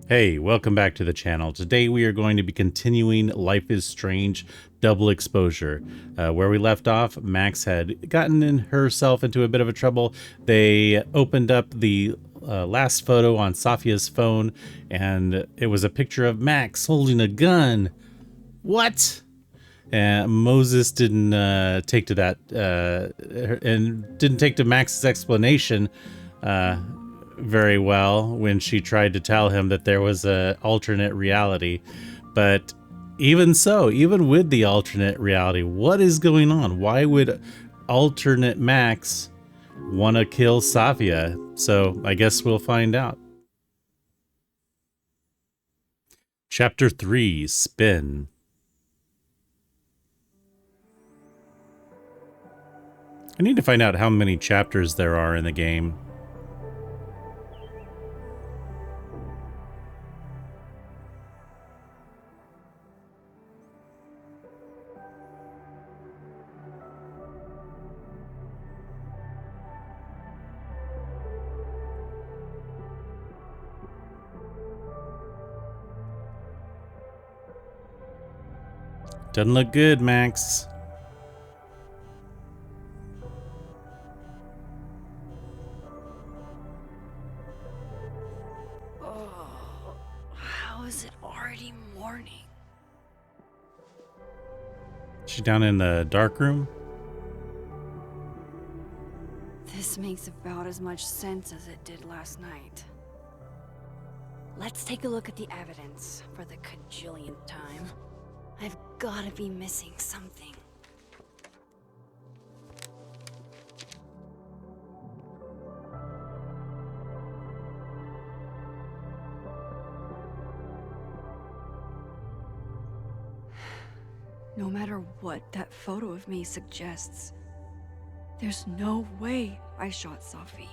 Hey, welcome back to the channel. Today we are going to be continuing Life is Strange Double Exposure. Where we left off, Max had gotten herself into a bit of a trouble. They opened up the last photo on Safia's phone, and it was a picture of Max holding a gun. What? And Moses didn't take to that and didn't take to Max's explanation very well when she tried to tell him that there was a alternate reality. But even so, even with the alternate reality, what is going on? Why would alternate Max want to kill Safia? So I guess we'll find out. Chapter 3, Spin. I need to find out how many chapters there are in the game. Doesn't look good, Max. Oh, how is it already morning? She down in the dark room? This makes about as much sense as it did last night. Let's take a look at the evidence for the cajillionth time. I've gotta be missing something. No matter what that photo of me suggests, there's no way I shot Safi.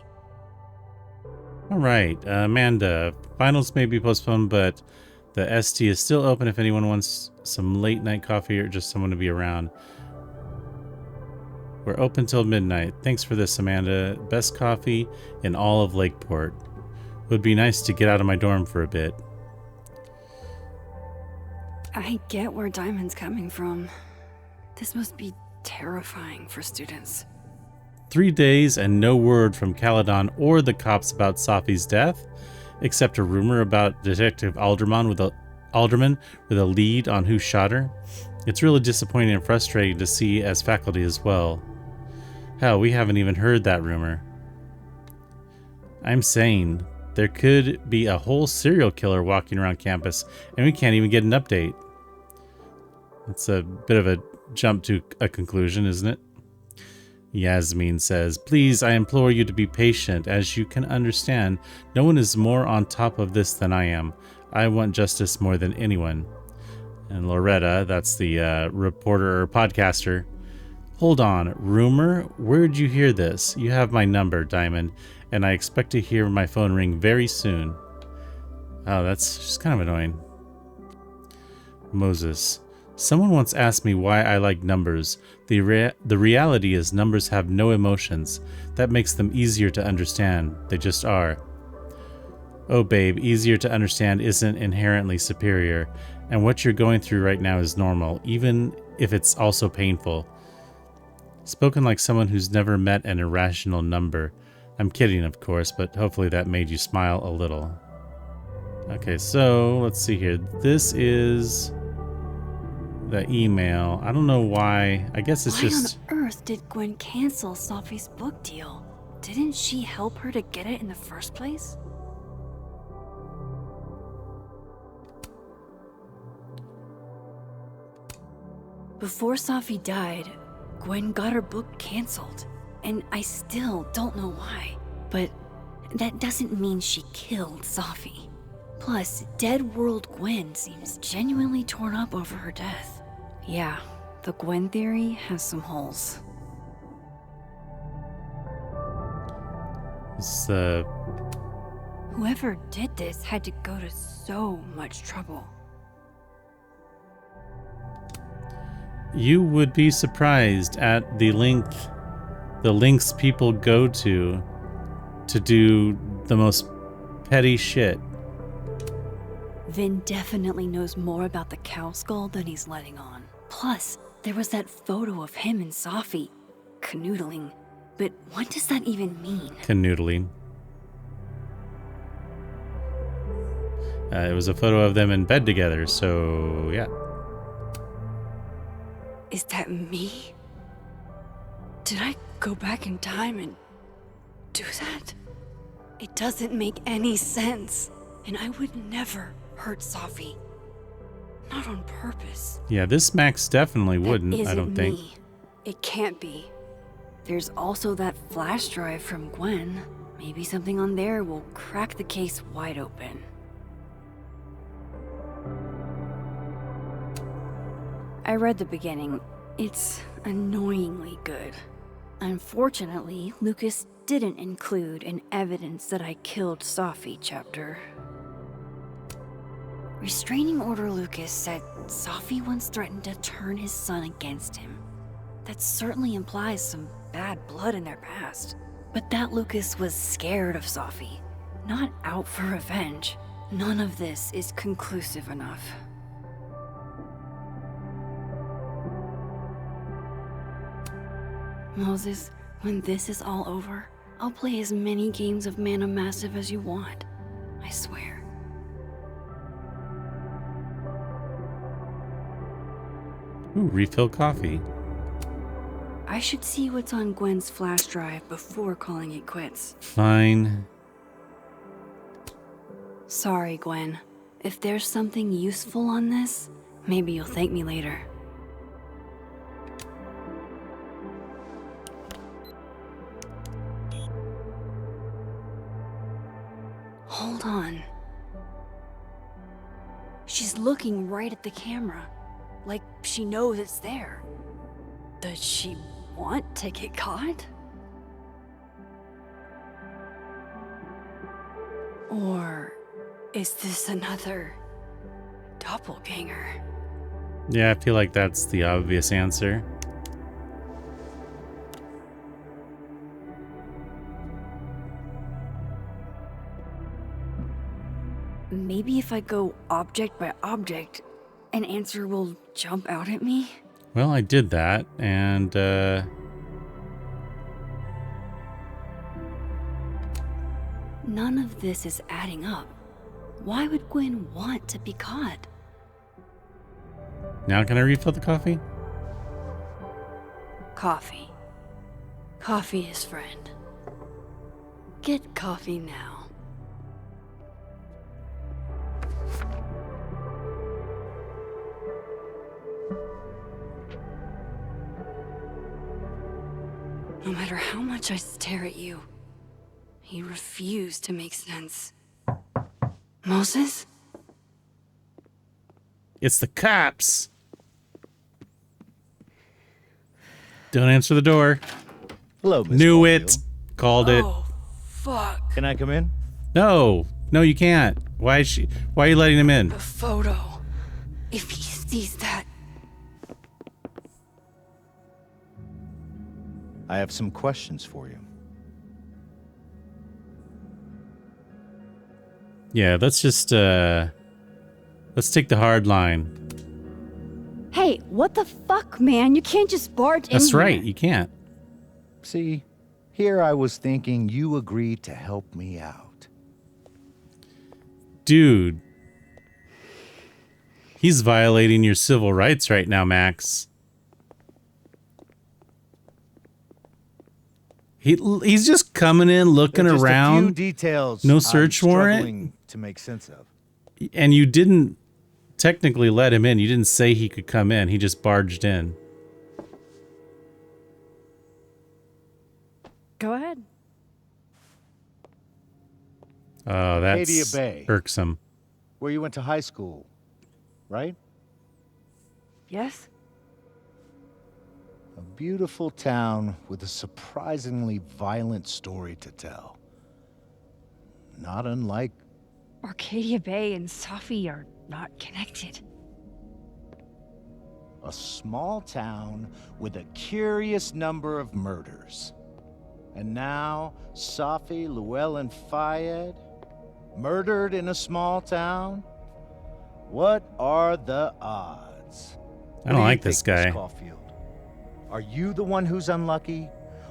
All right, Amanda, finals may be postponed, but the ST is still open if anyone wants some late night coffee or just someone to be around. We're open till midnight. Thanks for this, Amanda. Best coffee in all of Lakeport. Would be nice to get out of my dorm for a bit. I get where Diamond's coming from. This must be terrifying for students. 3 days and no word from Caledon or the cops about Safi's death, except a rumor about Detective Alderman with a lead on who shot her. It's really disappointing and frustrating to see as faculty as well. Hell, we haven't even heard that rumor. I'm saying there could be a whole serial killer walking around campus and we can't even get an update. That's a bit of a jump to a conclusion, isn't it? Yasmin says, please, I implore you to be patient. As you can understand, no one is more on top of this than I am. I want justice more than anyone. And Loretta, that's the reporter or podcaster. Hold on, rumor? Where'd you hear this? You have my number, Diamond, and I expect to hear my phone ring very soon. Oh, that's just kind of annoying. Moses. Someone once asked me why I like numbers. The reality is numbers have no emotions. That makes them easier to understand. They just are. Oh babe, easier to understand isn't inherently superior, and what you're going through right now is normal, even if it's also painful. Spoken like someone who's never met an irrational number. I'm kidding, of course, but hopefully that made you smile a little. Okay, so let's see here. This is the email. I don't know why. I guess it's just... Why on earth did Gwen cancel Safi's book deal? Didn't she help her to get it in the first place? Before Safi died, Gwen got her book canceled, and I still don't know why. But that doesn't mean she killed Safi. Plus, Dead World Gwen seems genuinely torn up over her death. Yeah, the Gwen theory has some holes. It's, Whoever did this had to go to so much trouble. You would be surprised at the lengths people go to do the most petty shit. Vin definitely knows more about the cow skull than he's letting on. Plus, there was that photo of him and Safi canoodling. But what does that even mean? Canoodling. It was a photo of them in bed together, so yeah. Is that me? Did I go back in time and do that? It doesn't make any sense. And I would never hurt Safi. Not on purpose. Yeah, this Max definitely wouldn't, I don't think. Me. It can't be. There's also that flash drive from Gwen. Maybe something on there will crack the case wide open. I read the beginning. It's annoyingly good. Unfortunately, Lucas didn't include an evidence that I killed Safi chapter. Restraining Order Lucas said Safi once threatened to turn his son against him. That certainly implies some bad blood in their past. But that Lucas was scared of Safi, not out for revenge. None of this is conclusive enough. Moses, when this is all over, I'll play as many games of Mana Massive as you want. I swear. Ooh, refill coffee. I should see what's on Gwen's flash drive before calling it quits. Fine. Sorry, Gwen. If there's something useful on this, maybe you'll thank me later. Hold on. She's looking right at the camera, like she knows it's there. Does she want to get caught? Or is this another doppelganger? Yeah, I feel like that's the obvious answer. Maybe if I go object by object, an answer will jump out at me? Well, I did that, and none of this is adding up. Why would Gwen want to be caught? now can I refill the coffee? Coffee. Coffee is friend. Get coffee now. No matter how much I stare at you, you refuse to make sense. Moses? It's the cops. Don't answer the door. Hello, Miss Knew Caulfield. it. Called it. Oh, fuck. Can I come in? No, you can't. Why are you letting him in? The photo. If he sees that. I have some questions for you. Yeah, let's just let's take the hard line. Hey, what the fuck, man? You can't just barge in That's here. right, you can't. See, here I was thinking you agreed to help me out. Dude. He's violating your civil rights right now, Max. He's just coming in, looking There are just around. a few details No I'm search warrant? struggling to make sense of. And you didn't technically let him in. You didn't say he could come in. He just barged in. Go ahead. Oh, Arcadia that's Bay. irksome. Where you went to high school, right? Yes? A beautiful town with a surprisingly violent story to tell. Not unlike Arcadia Bay and Safi are not connected. a small town with a curious number of murders. And now, Safi, Llewellyn Fayed, murdered in a small town? What are the odds? I don't like this guy. Caulfield? Are you the one who's unlucky?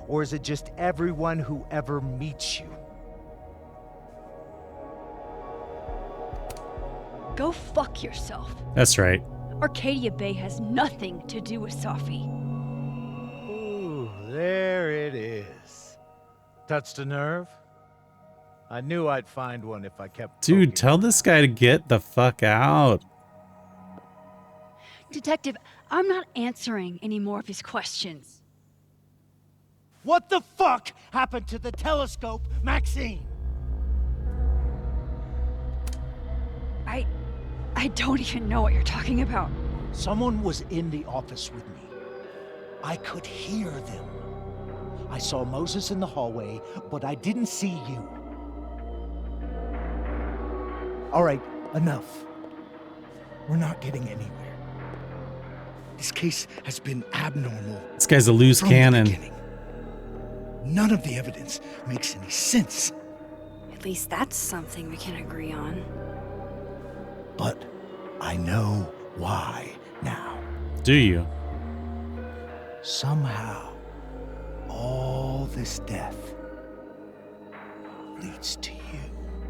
Or is it just everyone who ever meets you? Go fuck yourself. That's right. Arcadia Bay has nothing to do with Safi. Ooh, there it is. Touched a nerve? I knew I'd find one if I kept Dude, poking tell this guy to get the fuck out. Detective, I'm not answering any more of his questions. What the fuck happened to the telescope, Maxine? I don't even know what you're talking about. Someone was in the office with me. I could hear them. I saw Moses in the hallway, but I didn't see you. All right, enough. We're not getting anywhere. This case has been abnormal. This guy's a loose from the cannon. beginning. None of the evidence makes any sense. At least that's something we can agree on. But I know why now. Do you? Somehow, all this death leads to you.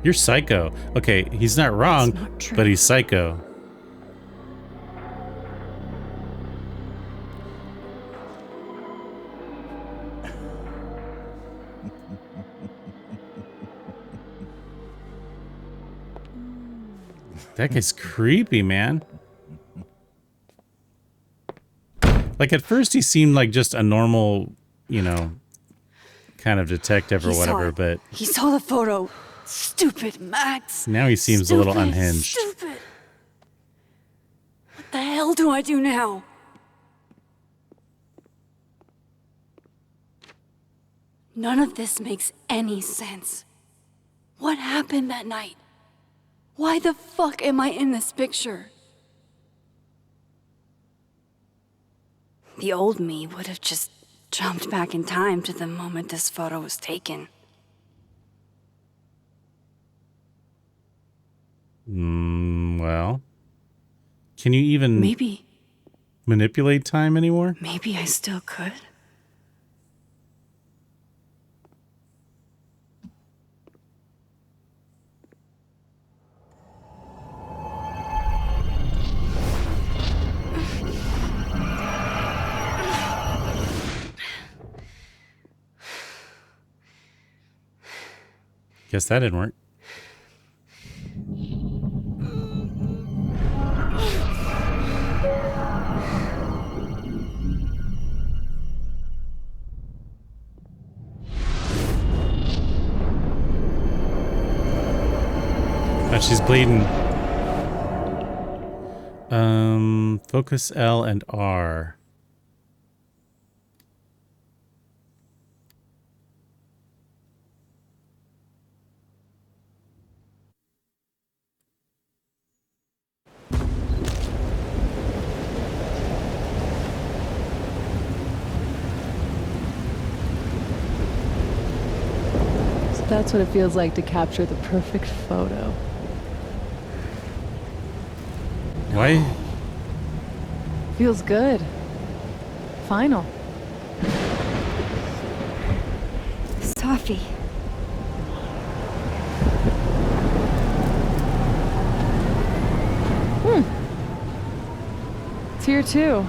You're psycho. Okay, he's not wrong, That's not true. but he's psycho. That guy's creepy, man. Like, at first he seemed like just a normal, you know, kind of detective or whatever, but He saw the photo. Stupid Max. now he seems a little unhinged. Stupid. What the hell do I do now? None of this makes any sense. What happened that night? Why the fuck am I in this picture? The old me would have just jumped back in time to the moment this photo was taken. Well, can you even Maybe manipulate time anymore? I still could. Guess that didn't work. But she's bleeding. Focus L and R. So that's what it feels like to capture the perfect photo. Why? Feels good. Final. Safi. It's here too.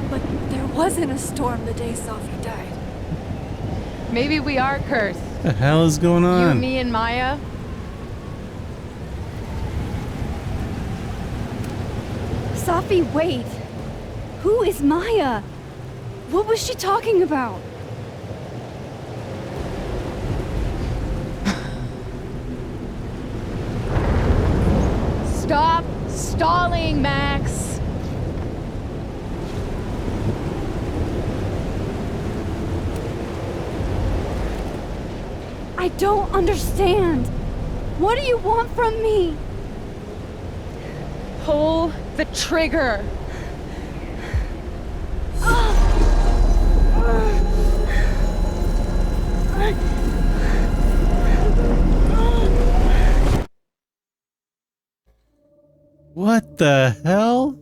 But there wasn't a storm the day Safi died. Maybe we are cursed. What the hell is going You, on? me, and Maya. Safi, wait. Who is Maya? What was she talking about? Stop stalling, Max. I don't understand. What do you want from me? Pull the trigger. What the hell?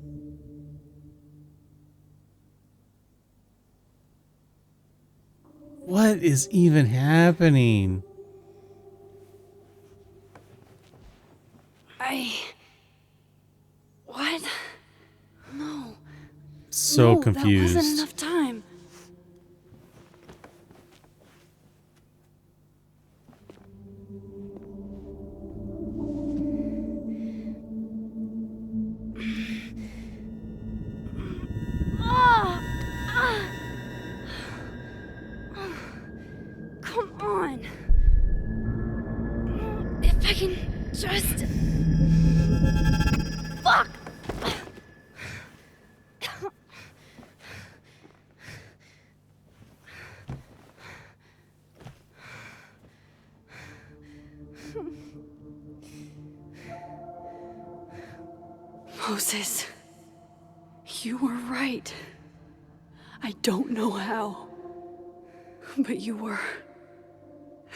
What is even happening? What? No. So No, confused. that wasn't enough time. Come on. If I can just... Fuck! Moses, you were right. I don't know how, but you were.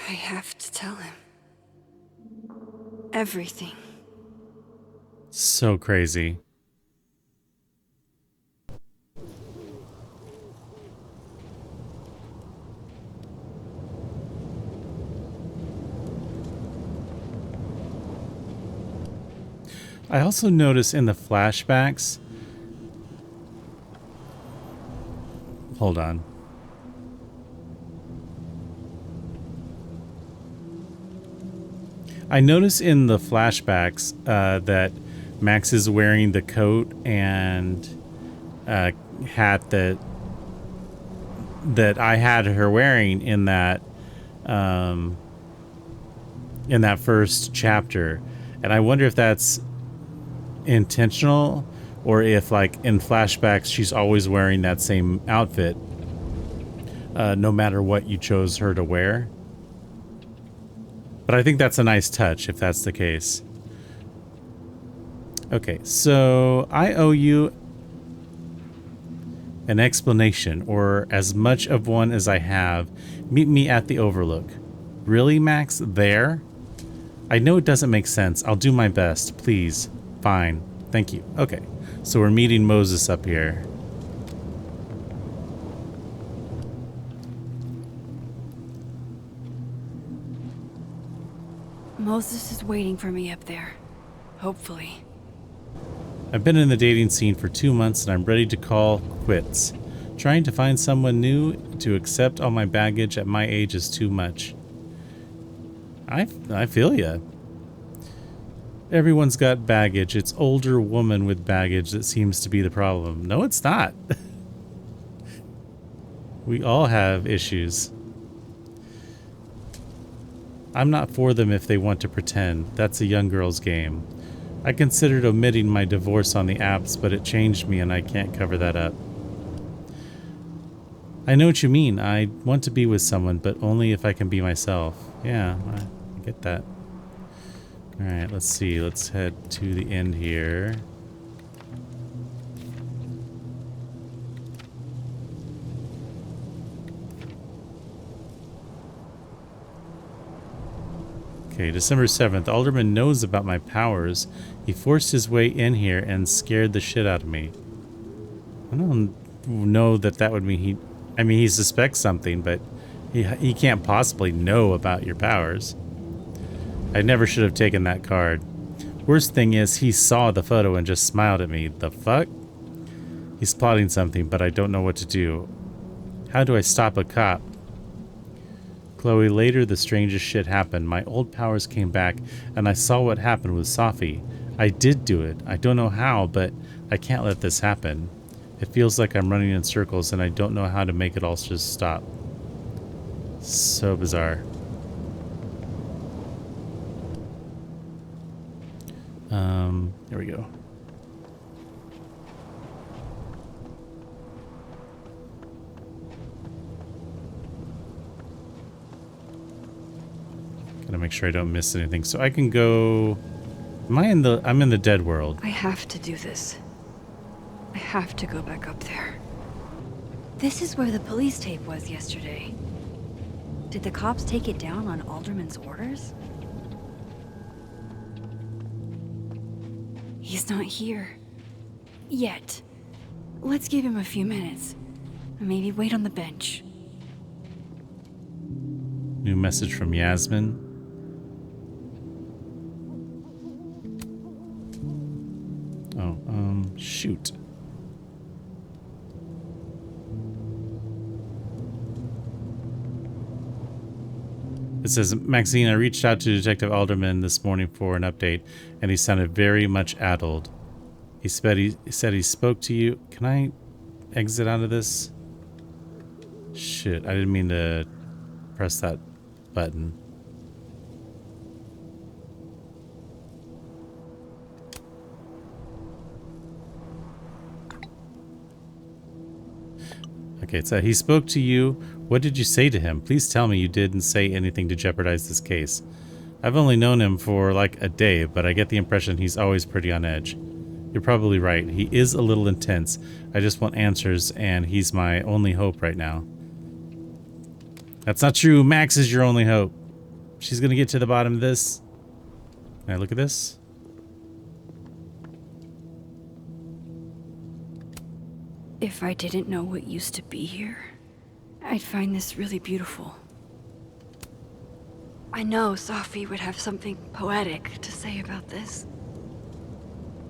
I have to tell him. Everything. So crazy. I also notice in the flashbacks. Hold on. I notice in the flashbacks that Max is wearing the coat and hat that I had her wearing in that first chapter, and I wonder if that's intentional or if, like, in flashbacks she's always wearing that same outfit no matter what you chose her to wear. But I think that's a nice touch if that's the case. Okay, so I owe you an explanation, or as much of one as I have. Meet me at the Overlook. Really, Max? There? I know it doesn't make sense. I'll do my best. Please. Fine. Thank you. Okay, so we're meeting Moses up here. Moses is waiting for me up there. Hopefully. I've been in the dating scene for 2 months and I'm ready to call quits. Trying to find someone new to accept all my baggage at my age is too much. I feel ya. Everyone's got baggage. It's older woman with baggage that seems to be the problem. No, it's not. We all have issues. I'm not for them if they want to pretend. That's a young girl's game. I considered omitting my divorce on the apps, but it changed me and I can't cover that up. I know what you mean. I want to be with someone, but only if I can be myself. Yeah, I get that. Alright, let's see. Let's head to the end here. Okay, December 7th. Alderman knows about my powers. He forced his way in here and scared the shit out of me. I don't know that would mean he suspects something, but he can't possibly know about your powers. I never should have taken that card. Worst thing is, he saw the photo and just smiled at me. The fuck? He's plotting something, but I don't know what to do. How do I stop a cop? Chloe, later the strangest shit happened. My old powers came back, and I saw what happened with Safi. I did do it. I don't know how, but I can't let this happen. It feels like I'm running in circles, and I don't know how to make it all just stop. So bizarre. There we go. Gotta make sure I don't miss anything. So I can go... I'm in the dead world. I have to do this. I have to go back up there. This is where the police tape was yesterday. Did the cops take it down on Alderman's orders? He's not here. Yet. Let's give him a few minutes. Maybe wait on the bench. New message from Yasmin. Oh, shoot. It says, Maxine, I reached out to Detective Alderman this morning for an update, and he sounded very much addled. He said he spoke to you. Can I exit out of this? Shit, I didn't mean to press that button. Okay, it said he spoke to you. What did you say to him? Please tell me you didn't say anything to jeopardize this case. I've only known him for like a day, but I get the impression he's always pretty on edge. You're probably right. He is a little intense. I just want answers, and he's my only hope right now. That's not true. Max is your only hope. She's gonna get to the bottom of this. Can I look at this? If I didn't know what used to be here, I'd find this really beautiful. I know Sophie would have something poetic to say about this.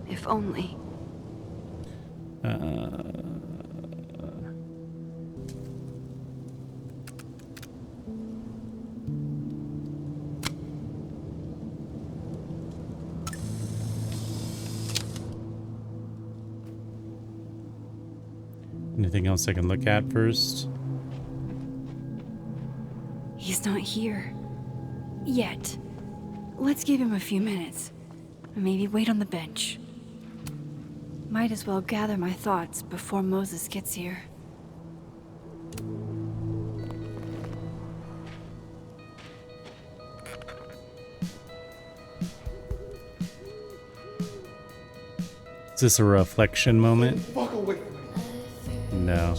If only. Anything else I can look at first? He's not here. Yet. Let's give him a few minutes. Maybe wait on the bench. Might as well gather my thoughts before Moses gets here. Is this a reflection moment? No.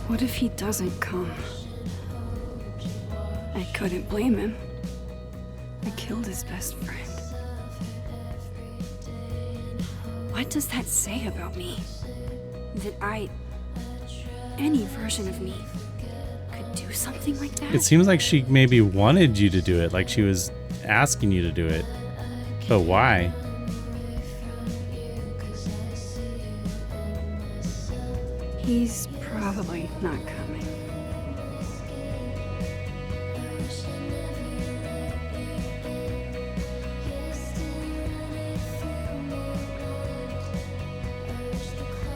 What if he doesn't come? I couldn't blame him. I killed his best friend. What does that say about me? That any version of me, could do something like that? It seems like she maybe wanted you to do it, like she was asking you to do it. But why? He's probably not coming.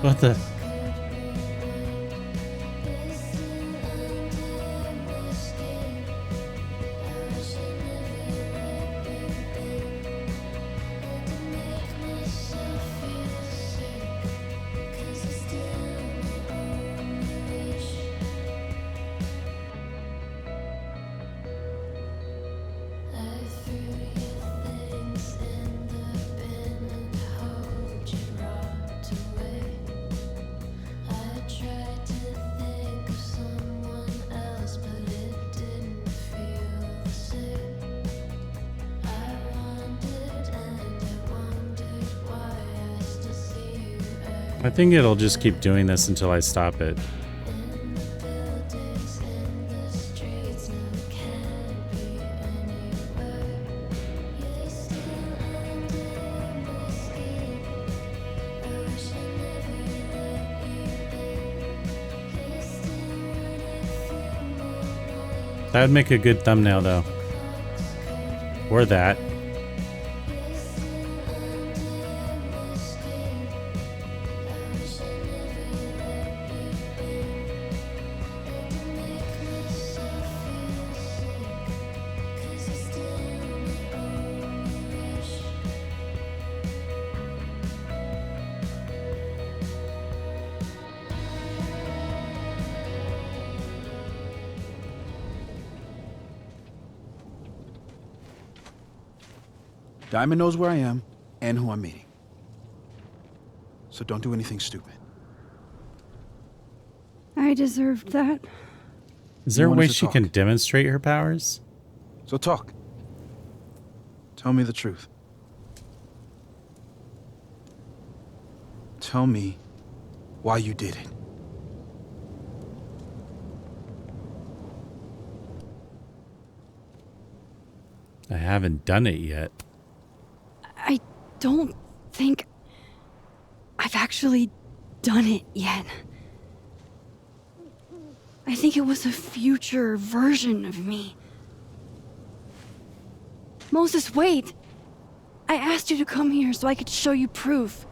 What the? I think it'll just keep doing this until I stop it. That would make a good thumbnail, though. Or that. Diamond knows where I am and who I'm meeting. So don't do anything stupid. I deserved that. Is there a wanted way to she talk. can demonstrate her powers? So talk. Tell me the truth. Tell me why you did it. I haven't done it yet. I don't think I've actually done it yet. I think it was a future version of me. Moses, wait! I asked you to come here so I could show you proof.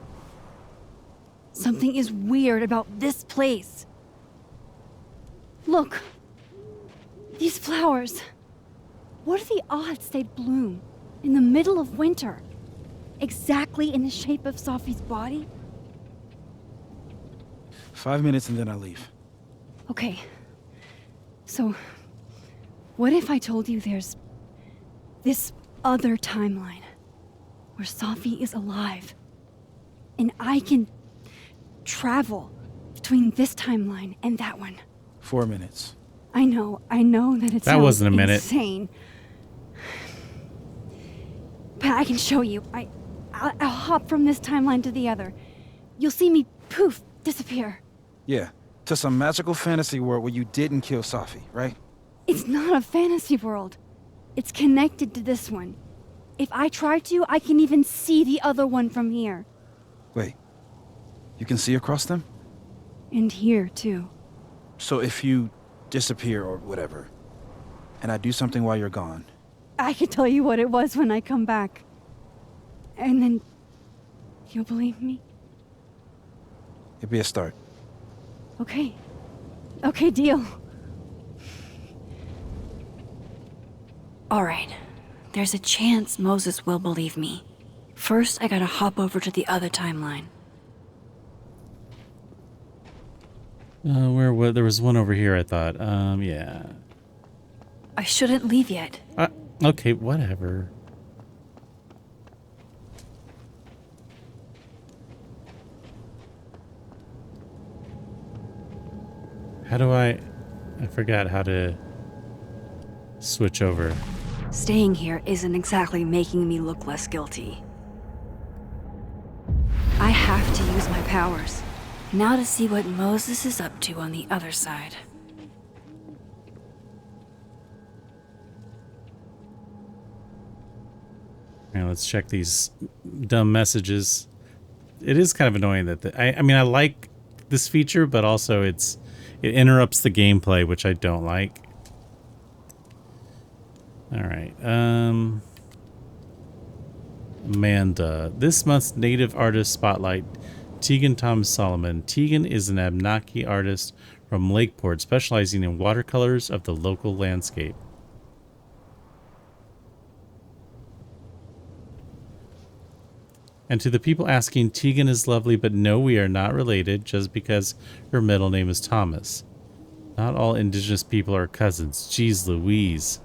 Something is weird about this place. Look. These flowers. What are the odds they'd bloom in the middle of winter? Exactly in the shape of Sophie's body? 5 minutes and then I leave. Okay. So, what if I told you there's this other timeline where Sophie is alive and I can travel between this timeline and that one? 4 minutes. I know that it That sounds wasn't a minute. insane. But I can show you. I'll hop from this timeline to the other. You'll see me, poof, disappear. Yeah, to some magical fantasy world where you didn't kill Safi, right? It's not a fantasy world. It's connected to this one. If I try to, I can even see the other one from here. Wait, you can see across them? And here, too. So if you disappear or whatever, and I do something while you're gone, I can tell you what it was when I come back. And then you'll believe me? it'd be a start. Okay. Okay, deal. All right. There's a chance Moses will believe me. First, I gotta hop over to the other timeline. There was one over here, I thought. Yeah. I shouldn't leave yet. Okay, whatever. How do I forgot how to switch over. Staying here isn't exactly making me look less guilty. I have to use my powers. Now to see what Moses is up to on the other side. Now let's check these dumb messages. It is kind of annoying that I mean I like this feature, but also it interrupts the gameplay, which I don't like. All right. Amanda. This month's Native Artist Spotlight, Tegan Thomas Solomon. Tegan is an Abenaki artist from Lakeport, specializing in watercolors of the local landscape. And to the people asking, Tegan is lovely, but no, we are not related just because her middle name is Thomas. Not all indigenous people are cousins. Jeez Louise.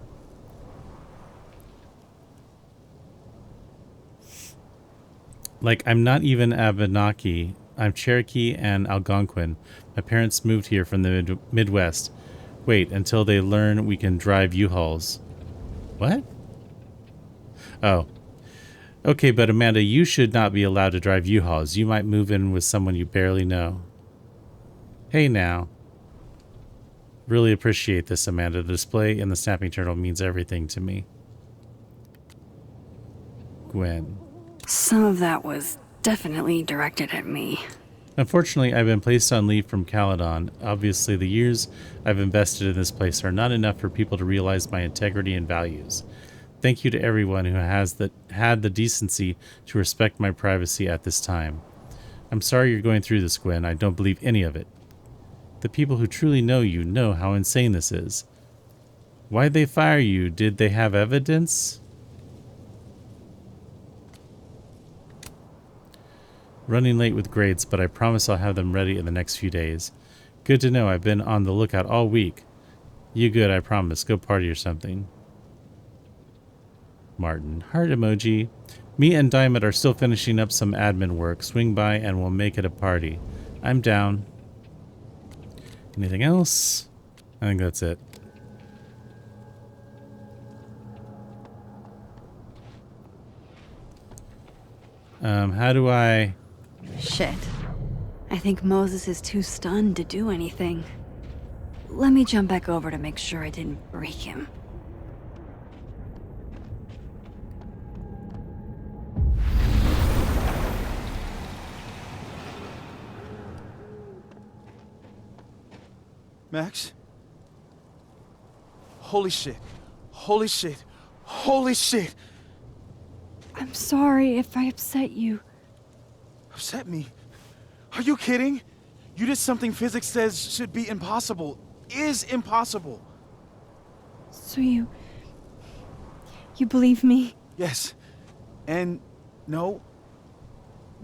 Like, I'm not even Abenaki. I'm Cherokee and Algonquin. My parents moved here from the Midwest. Wait until they learn we can drive U-Hauls. What? Oh. Okay, but Amanda, you should not be allowed to drive U-Hauls. You might move in with someone you barely know. Hey now. Really appreciate this, Amanda. The display in the snapping turtle means everything to me. Gwen. Some of that was definitely directed at me. Unfortunately, I've been placed on leave from Caledon. Obviously, the years I've invested in this place are not enough for people to realize my integrity and values. Thank you to everyone who has had the decency to respect my privacy at this time. I'm sorry you're going through this, Gwen. I don't believe any of it. The people who truly know you know how insane this is. Why'd they fire you? Did they have evidence? Running late with grades, but I promise I'll have them ready in the next few days. Good to know. I've been on the lookout all week. You good, I promise. Go party or something. Martin. Heart emoji. Me and Diamond are still finishing up some admin work. Swing by and we'll make it a party. I'm down. Anything else? I think that's it. How do I... Shit. I think Moses is too stunned to do anything. Let me jump back over to make sure I didn't break him. Max? Holy shit. Holy shit. Holy shit! I'm sorry if I upset you. Upset me? Are you kidding? You did something physics says should be impossible. Is impossible. So you believe me? Yes. And no.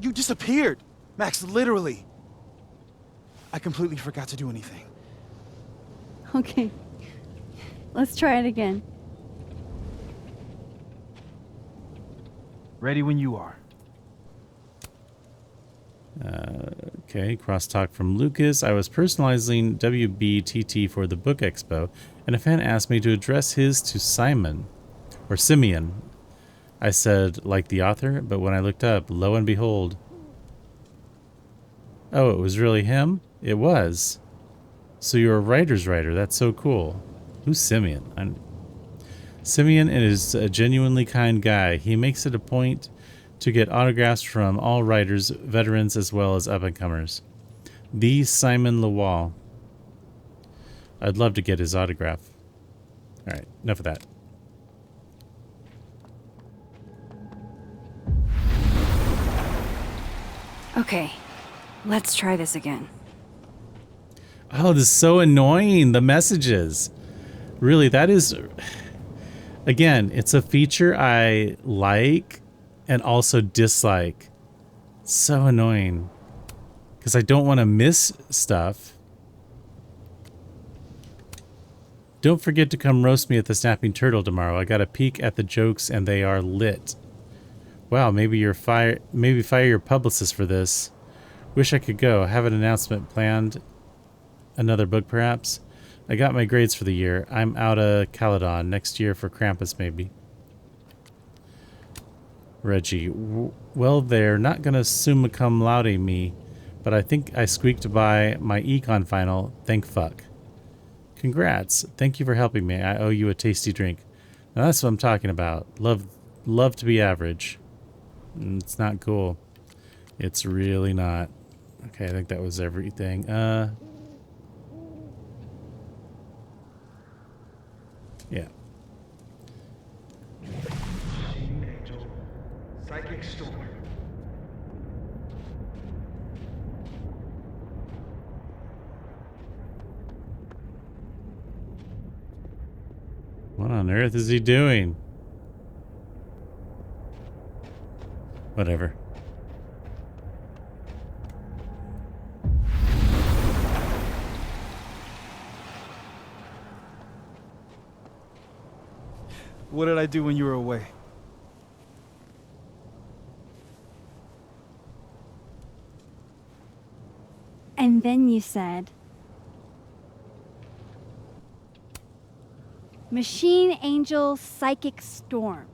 You disappeared. Max, literally. I completely forgot to do anything. Okay. Let's try it again. Ready when you are. Okay, crosstalk from Lucas. I was personalizing WBTT for the Book Expo, and a fan asked me to address his to Simon, or Simeon. I said, like the author, but when I looked up, lo and behold. Oh, it was really him? It was. So you're a writer's writer. That's so cool. Who's Simeon? Simeon is a genuinely kind guy. He makes it a point to get autographs from all writers, veterans, as well as up-and-comers. The Simon Lawal. I'd love to get his autograph. All right, enough of that. Okay, let's try this again. Oh, this is so annoying, the messages. Really, that is... Again, it's a feature I like and also dislike. So annoying. Because I don't want to miss stuff. Don't forget to come roast me at the Snapping Turtle tomorrow. I got a peek at the jokes and they are lit. Wow, maybe fire your publicist for this. Wish I could go. Have an announcement planned. Another book, perhaps? I got my grades for the year. I'm out of Caledon. Next year for Krampus, maybe. Reggie. Well, they're not going to summa cum laude me, but I think I squeaked by my econ final. Thank fuck. Congrats. Thank you for helping me. I owe you a tasty drink. Now that's what I'm talking about. Love to be average. It's not cool. It's really not. Okay, I think that was everything. Yeah. Psychic storm. What on earth is he doing? Whatever. What did I do when you were away? And then you said, Machine Angel Psychic Storm.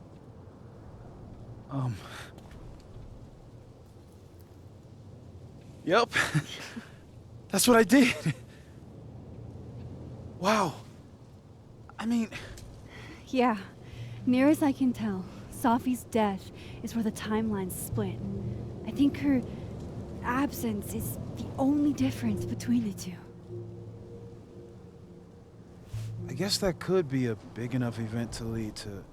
Yep. That's what I did. Wow. I mean... Yeah, near as I can tell, Safi's death is where the timelines split. I think her absence is the only difference between the two. I guess that could be a big enough event to lead to...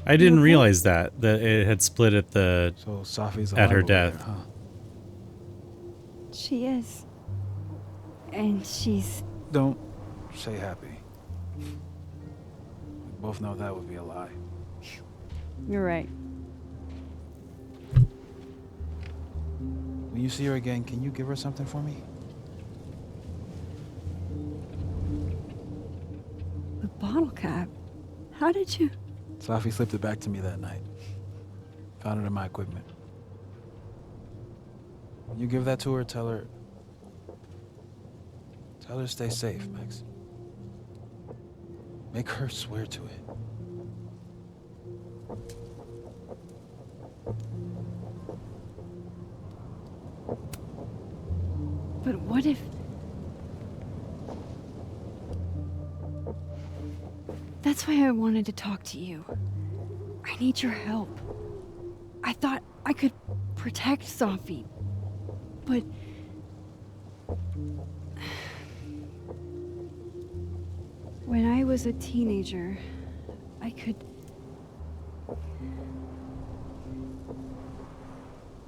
I didn't realize that it had split at the So Safi's at her alive over death. there, huh? She is. And she's... Don't say happy. We both know that would be a lie. You're right. When you see her again, can you give her something for me? The bottle cap? How did you... Safi slipped it back to me that night. Found it in my equipment. When you give that to her, tell her to stay safe, Max. Make her swear to it. But what if... That's why I wanted to talk to you. I need your help. I thought I could protect Sophie, but... When I was a teenager, I could...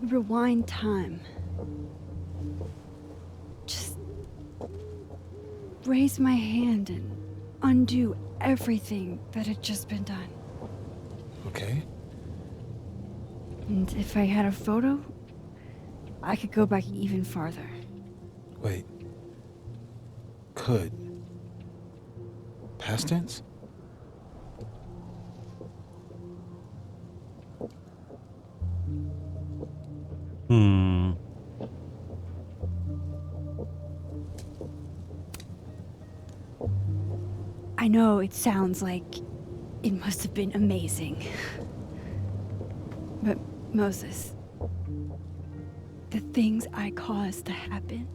rewind time. Just raise my hand and undo everything that had just been done. Okay. And if I had a photo, I could go back even farther. Wait. Could. Past tense? Hmm. I know it sounds like it must have been amazing. But Moses, the things I caused to happen,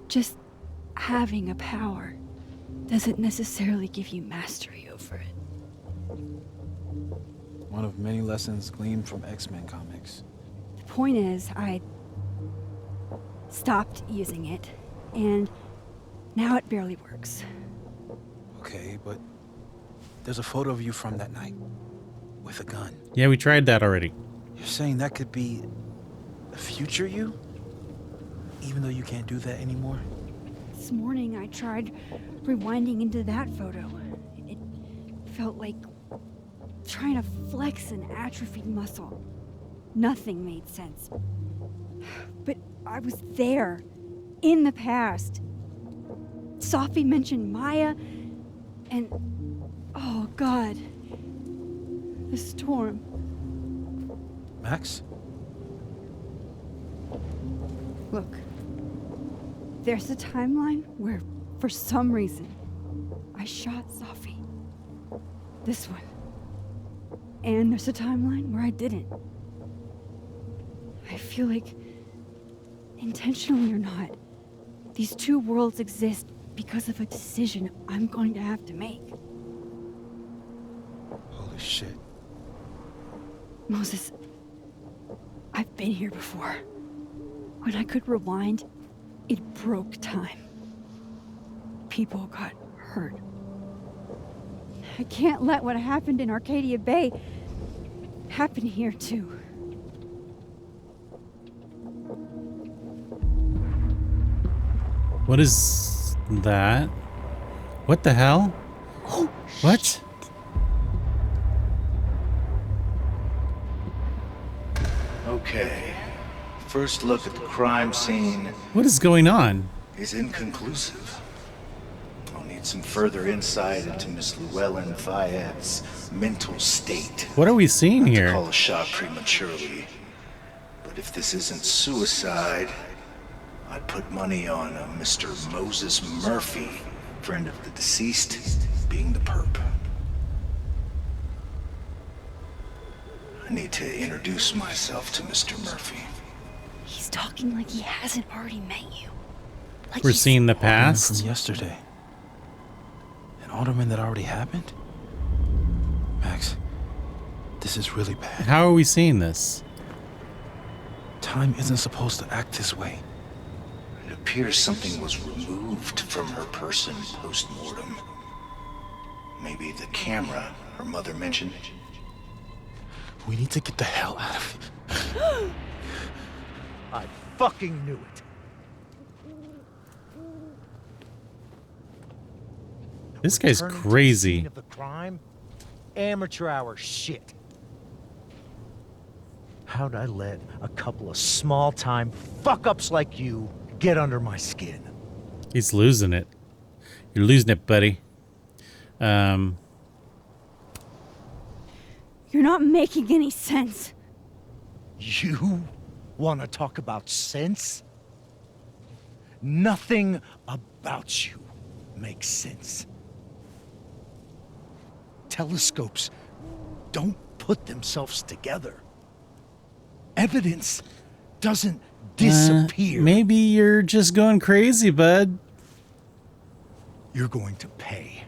just having a power doesn't necessarily give you mastery over it. One of many lessons gleaned from X-Men comics. The point is, I stopped using it, and now it barely works. Okay, but there's a photo of you from that night with a gun. Yeah, we tried that already. You're saying that could be a future you? Even though you can't do that anymore? This morning I tried rewinding into that photo. It felt like trying to flex an atrophied muscle. Nothing made sense. But I was there, in the past. Sophie mentioned Maya, and oh God, the storm. Max? Look, there's a timeline where, for some reason, I shot Sophie. This one. And there's a timeline where I didn't. I feel like, intentionally or not, these two worlds exist because of a decision I'm going to have to make. Holy shit. Moses, I've been here before. When I could rewind, it broke time. People got hurt. I can't let what happened in Arcadia Bay happen here too. What is that? What the hell? Oh, What? shit. Okay. First look at the crime scene What is going on? is inconclusive. I'll need some further insight into Miss Llewellyn Fayette's mental state. What are we seeing Not to here? call a shot prematurely, but if this isn't suicide, I'd put money on a Mr. Moses Murphy, friend of the deceased, being the perp. I need to introduce myself to Mr. Murphy. He's talking like he hasn't already met you. Like We're he's- seeing the From past? yesterday. An alderman that already happened? Max, this is really bad. How are we seeing this? Time isn't supposed to act this way. It appears something was removed from her person post-mortem. Maybe the camera her mother mentioned. We need to get the hell out of here. I fucking knew it. This guy's Returning to the crazy. scene of the crime? Amateur hour shit. How'd I let a couple of small-time fuck-ups like you get under my skin? He's losing it. You're losing it, buddy. You're not making any sense. You want to talk about sense? Nothing about you makes sense. Telescopes don't put themselves together. Evidence doesn't disappear. Maybe you're just going crazy, bud. You're going to pay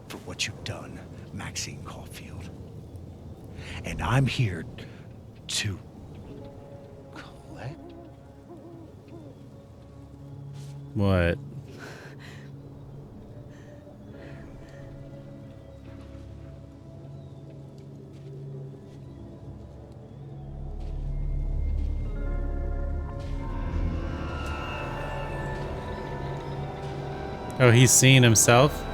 for what you've done, Maxine Caulfield. And I'm here to collect. What? Oh, he's seeing himself?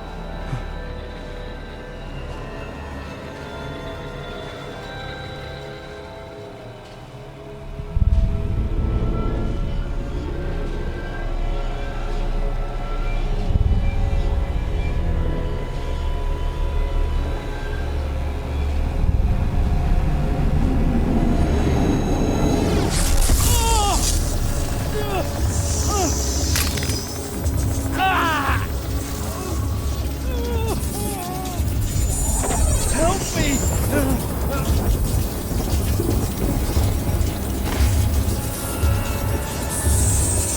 Help me!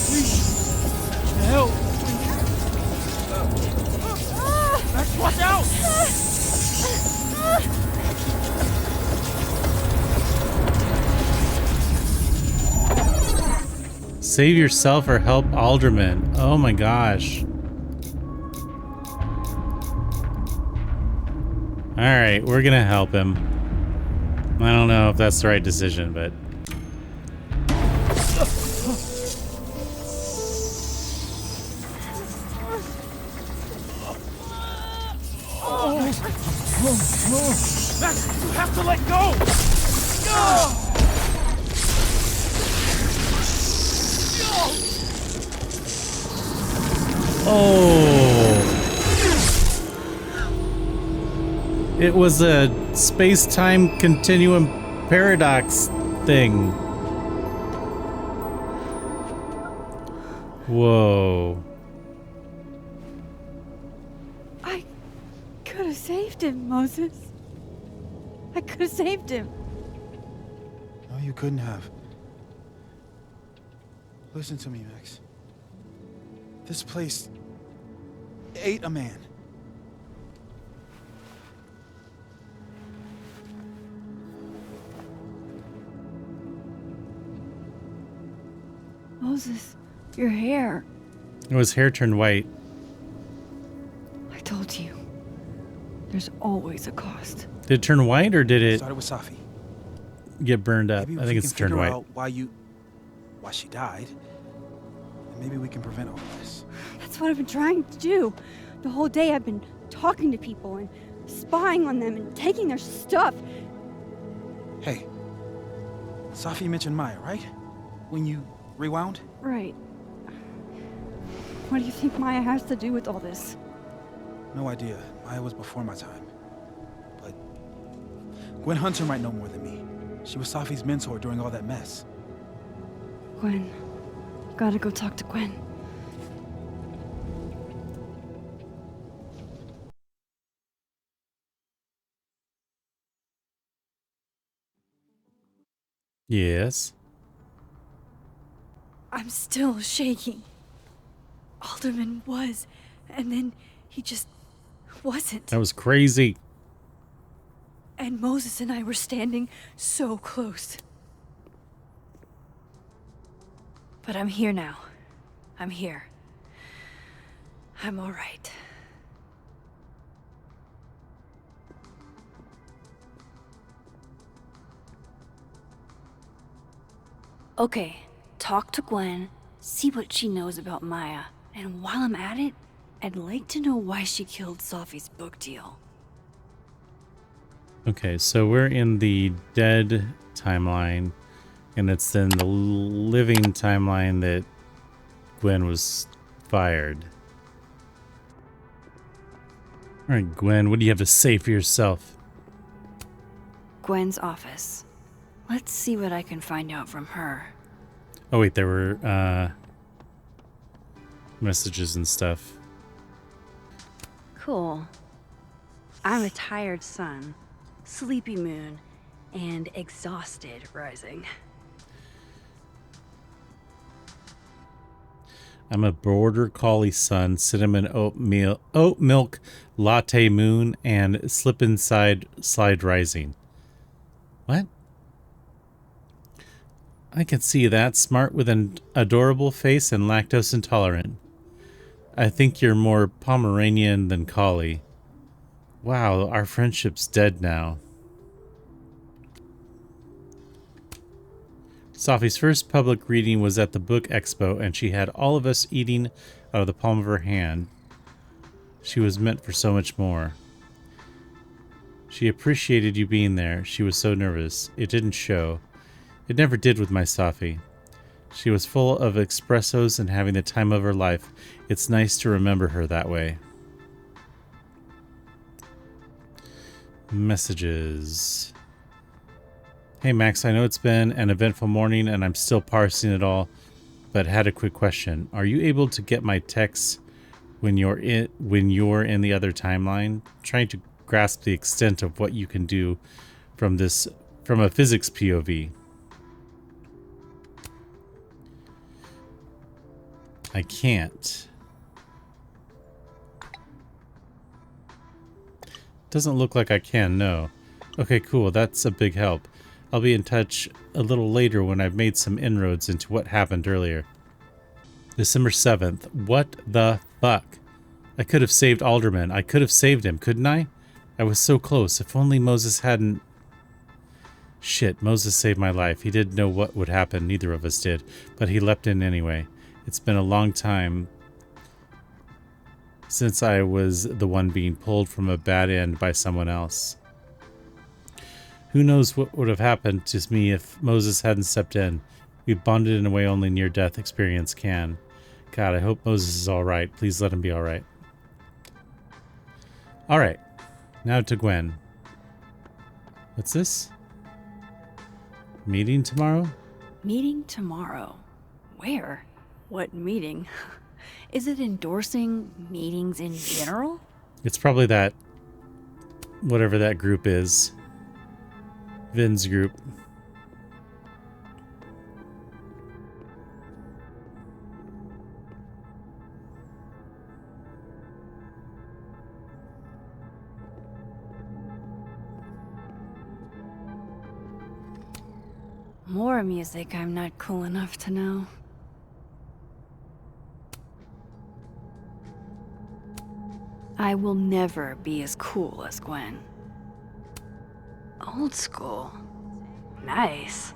Please, help! Max, watch out! Save yourself or help Alderman. Oh my gosh. Alright, we're gonna help him. I don't know if that's the right decision, but... Max, you have to let go! Oh! It was a space-time continuum paradox thing. Whoa. I could have saved him, Moses. I could have saved him. No, you couldn't have. Listen to me, Max. This place ate a man. Moses, your hair. His hair turned white. I told you. There's always a cost. Did it turn white or did it Started with Safi. get burned up? Maybe I if think we it's can turned figure white. out why she died, and maybe we can prevent all this. That's what I've been trying to do. The whole day I've been talking to people and spying on them and taking their stuff. Hey, Safi mentioned Maya, right? When you rewound? Right. What do you think Maya has to do with all this? No idea. Maya was before my time. But Gwen Hunter might know more than me. She was Safi's mentor during all that mess. Gwen. Gotta go talk to Gwen. Yes. I'm still shaking. Alderman was, and then he just wasn't. That was crazy. And Moses and I were standing so close. But I'm here now. I'm here. I'm all right. Okay, talk to Gwen, see what she knows about Maya, and while I'm at it, I'd like to know why she killed Safi's book deal. Okay, so we're in the dead timeline, and it's in the living timeline that Gwen was fired. All right, Gwen, what do you have to say for yourself? Gwen's office. Let's see what I can find out from her. Oh wait, there were messages and stuff. Cool. I'm a tired son, sleepy moon, and exhausted rising. I'm a border collie sun, cinnamon oat milk latte moon, and slip inside slide rising. What? I can see that. Smart with an adorable face and lactose intolerant. I think you're more Pomeranian than collie. Wow, our friendship's dead now. Sophie's first public reading was at the book expo, and she had all of us eating out of the palm of her hand. She was meant for so much more. She appreciated you being there. She was so nervous. It didn't show. It never did with my Sophie. She was full of espressos and having the time of her life. It's nice to remember her that way. Messages. Hey Max, I know it's been an eventful morning and I'm still parsing it all, but had a quick question. Are you able to get my texts when you're in the other timeline? Trying to grasp the extent of what you can do from a physics POV. I can't. Doesn't look like I can, no. Okay, cool. That's a big help. I'll be in touch a little later when I've made some inroads into what happened earlier. December 7th. What the fuck? I could have saved Alderman. I could have saved him, couldn't I? I was so close. If only Moses hadn't... Shit, Moses saved my life. He didn't know what would happen. Neither of us did. But he leapt in anyway. It's been a long time since I was the one being pulled from a bad end by someone else. Who knows what would have happened to me if Moses hadn't stepped in. We bonded in a way only near-death experience can. God, I hope Moses is alright. Please let him be alright. Alright. Now to Gwen. What's this? Meeting tomorrow? Meeting tomorrow. Where? What meeting? Is it endorsing meetings in general? It's probably that... whatever that group is. Vin's group. More music I'm not cool enough to know. I will never be as cool as Gwen. Old school. Nice.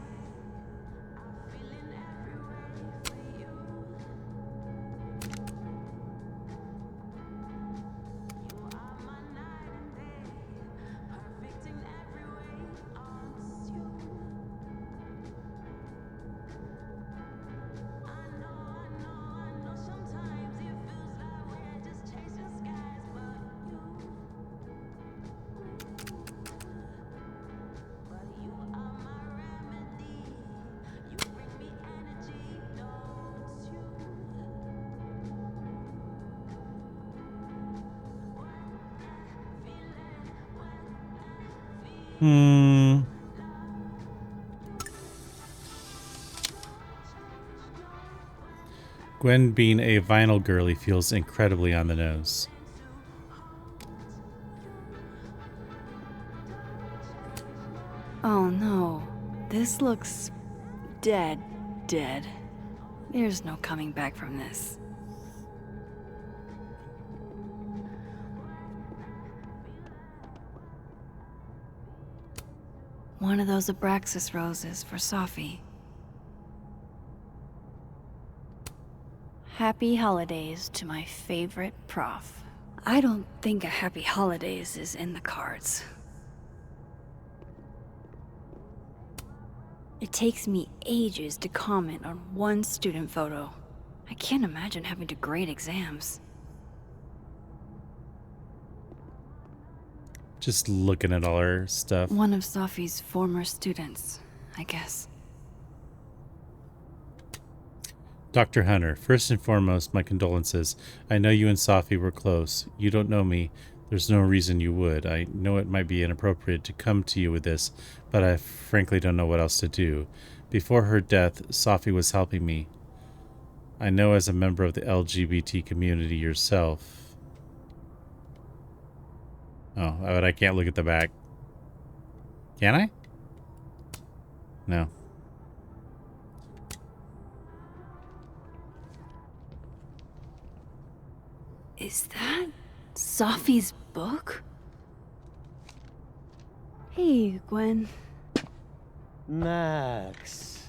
Gwen being a vinyl girly feels incredibly on the nose. Oh no. This looks dead. There's no coming back from this. One of those Abraxas roses for Sophie. Happy holidays to my favorite prof. I don't think a happy holidays is in the cards. It takes me ages to comment on one student photo. I can't imagine having to grade exams. Just looking at all her stuff. One of Sophie's former students, I guess. Dr. Hunter, first and foremost, my condolences. I know you and Sophie were close. You don't know me. There's no reason you would. I know it might be inappropriate to come to you with this, but I frankly don't know what else to do. Before her death, Sophie was helping me. I know as a member of the LGBT community yourself. Oh, but I can't look at the back. Can I? No. Is that Sophie's book? Hey, Gwen. Max.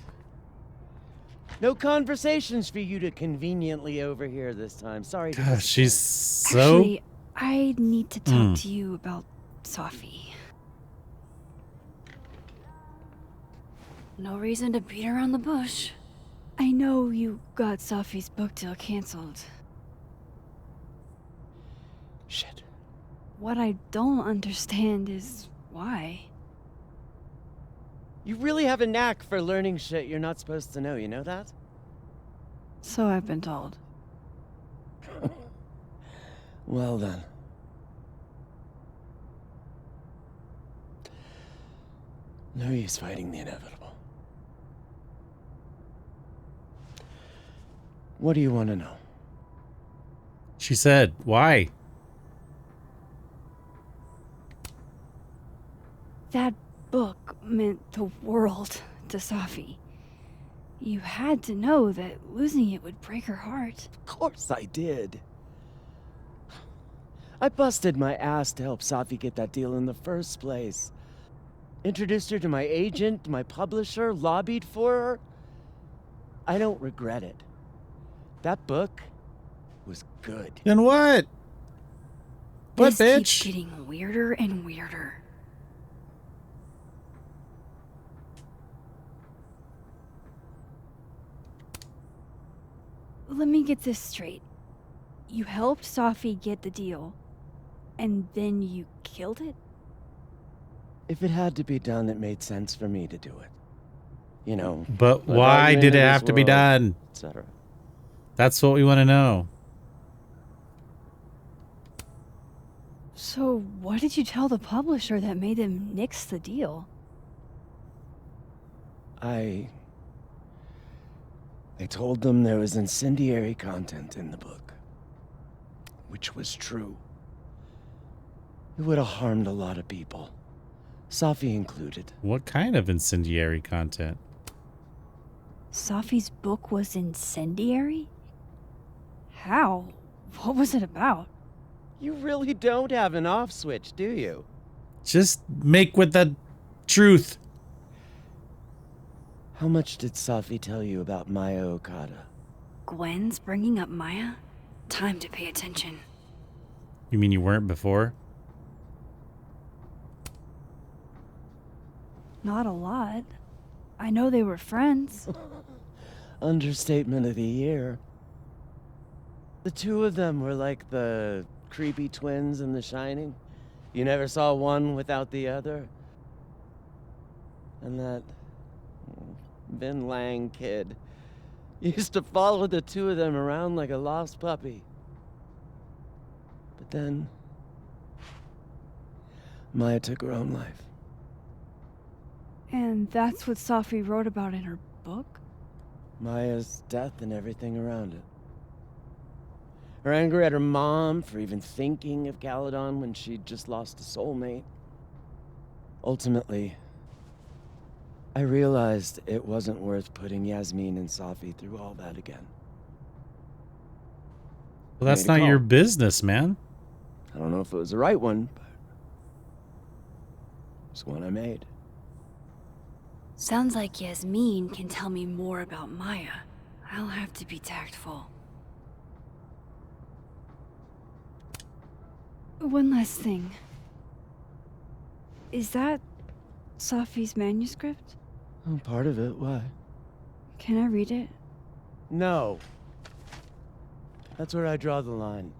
No conversations for you to conveniently overhear this time. Sorry to Gosh, she's so... Actually, I need to talk to you about Sophie. No reason to beat around the bush. I know you got Sophie's book deal canceled. Shit. What I don't understand is why. You really have a knack for learning shit you're not supposed to know, you know that? So I've been told. Well then. No use fighting the inevitable. What do you want to know? She said, why? That book meant the world to Sophie. You had to know that losing it would break her heart. Of course I did. I busted my ass to help Sophie get that deal in the first place. Introduced her to my agent, my publisher, lobbied for her. I don't regret it. That book was good. Then what? What, This bitch? keeps getting weirder and weirder. Let me get this straight. You helped Sophie get the deal, and then you killed it? If it had to be done, it made sense for me to do it. You know. But let why her did into it this have to be world, done? etc. That's what we want to know. So what did you tell the publisher that made them nix the deal? I told them there was incendiary content in the book. Which was true. It would have harmed a lot of people. Sophie included. What kind of incendiary content? Sophie's book was incendiary? How? What was it about? You really don't have an off switch, do you? Just make with the truth. How much did Sophie tell you about Maya Okada? Gwen's bringing up Maya? Time to pay attention. You mean you weren't before? Not a lot. I know they were friends. Understatement of the year. The two of them were like the creepy twins in The Shining. You never saw one without the other. And that Vin Lang kid used to follow the two of them around like a lost puppy. But then Maya took her own life. And that's what Sophie wrote about in her book? Maya's death and everything around it. Her anger at her mom for even thinking of Caledon when she'd just lost a soulmate. Ultimately, I realized it wasn't worth putting Yasmin and Sophie through all that again. Well, that's Made a not your call. business, man. I don't know if it was the right one, but it's one I made. Sounds like Yasmin can tell me more about Maya. I'll have to be tactful. One last thing. Is that Sophie's manuscript? Oh, part of it, why? Can I read it? No. That's where I draw the line.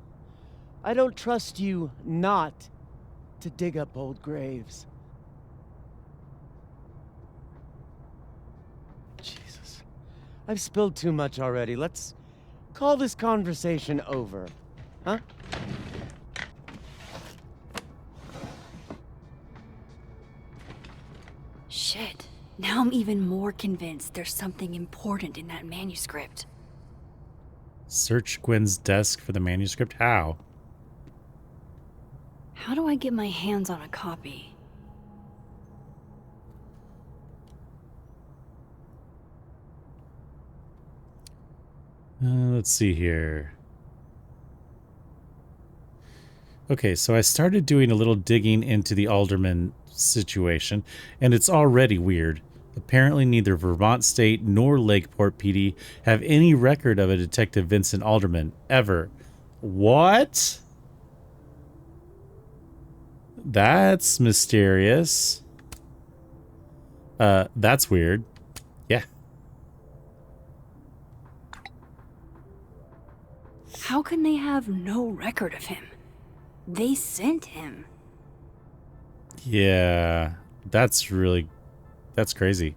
I don't trust you not to dig up old graves. Jesus. I've spilled too much already. Let's call this conversation over. Huh? Shit. Now I'm even more convinced there's something important in that manuscript. Search Gwen's desk for the manuscript? How? How do I get my hands on a copy? Let's see here. Okay, so I started doing a little digging into the alderman situation, and it's already weird. Apparently neither Vermont State nor Lakeport PD have any record of a Detective Vincent Alderman, ever. What? That's mysterious. That's weird. Yeah. How can they have no record of him? They sent him. Yeah, that's crazy.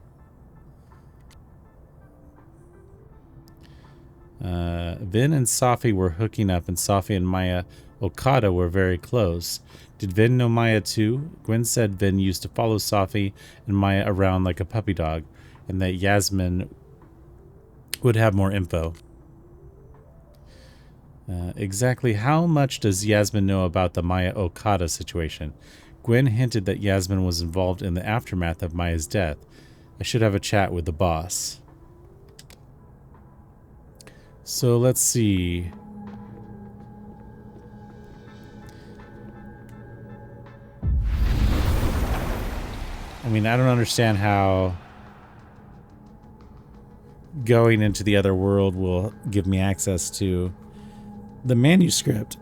Vin and Safi were hooking up, and Safi and Maya Okada were very close. Did Vin know Maya too? Gwen said Vin used to follow Safi and Maya around like a puppy dog, and that Yasmin would have more info. Exactly how much does Yasmin know about the Maya Okada situation? Gwen hinted that Yasmin was involved in the aftermath of Maya's death. I should have a chat with the boss. So let's see. I mean, I don't understand how going into the other world will give me access to the manuscript.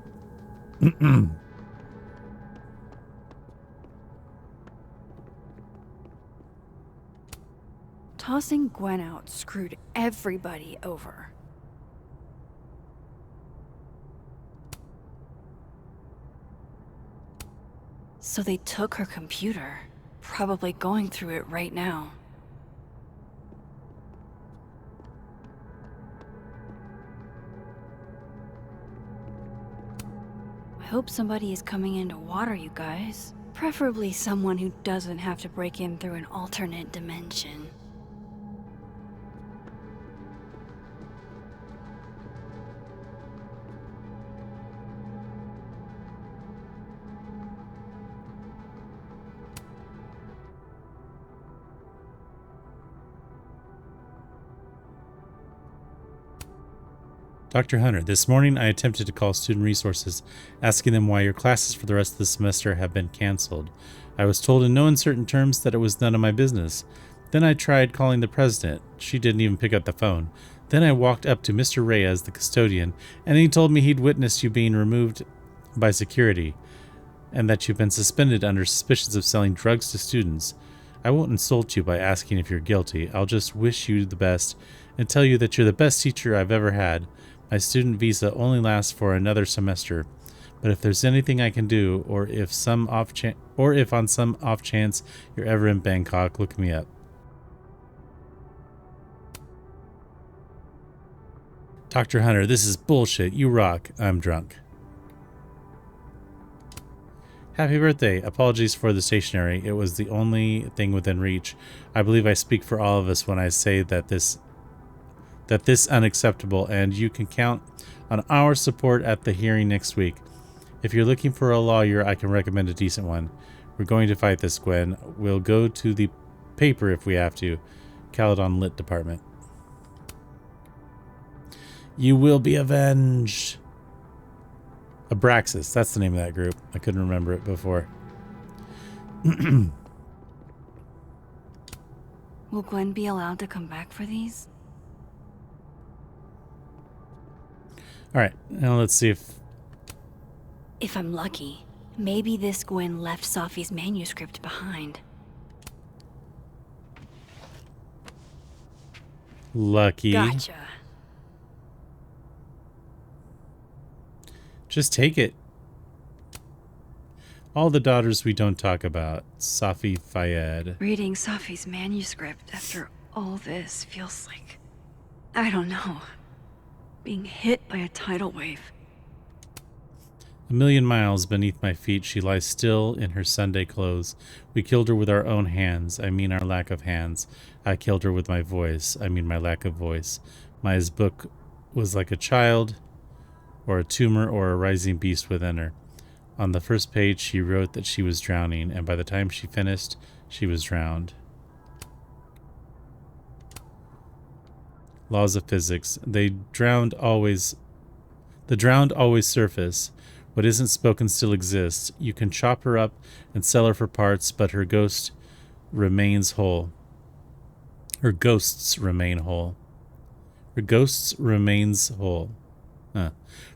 Tossing Gwen out screwed everybody over. So they took her computer, probably going through it right now. I hope somebody is coming in to water you guys. Preferably someone who doesn't have to break in through an alternate dimension. Dr. Hunter, this morning I attempted to call Student Resources, asking them why your classes for the rest of the semester have been canceled. I was told in no uncertain terms that it was none of my business. Then I tried calling the president. She didn't even pick up the phone. Then I walked up to Mr. Reyes, the custodian, and he told me he'd witnessed you being removed by security, and that you've been suspended under suspicions of selling drugs to students. I won't insult you by asking if you're guilty. I'll just wish you the best and tell you that you're the best teacher I've ever had. My student visa only lasts for another semester, but if there's anything I can do, or if on some off chance you're ever in Bangkok, look me up. Dr. Hunter, this is bullshit. You rock. I'm drunk. Happy birthday. Apologies for the stationery. It was the only thing within reach. I believe I speak for all of us when I say that this unacceptable, and you can count on our support at the hearing next week. If you're looking for a lawyer, I can recommend a decent one. We're going to fight this, Gwen. We'll go to the paper if we have to. Caledon Lit Department. You will be avenged. Abraxas, that's the name of that group. I couldn't remember it before. Will Gwen be allowed to come back for these? All right, now let's see if... If I'm lucky, maybe this Gwen left Safi's manuscript behind. Lucky. Gotcha. Just take it. All the daughters we don't talk about. Safi Fayed. Reading Safi's manuscript after all this feels like... I don't know. Being hit by a tidal wave. A million miles beneath my feet, she lies still in her Sunday clothes. We killed her with our own hands. I mean our lack of hands. I killed her with my voice. I mean my lack of voice. Maya's book was like a child, or a tumor, or a rising beast within her. On the first page, she wrote that she was drowning, and by the time she finished, she was drowned. Laws of physics. The drowned always surface. What isn't spoken still exists. You can chop her up and sell her for parts, but her ghost remains whole. Her ghosts remain whole. Her ghosts remains whole.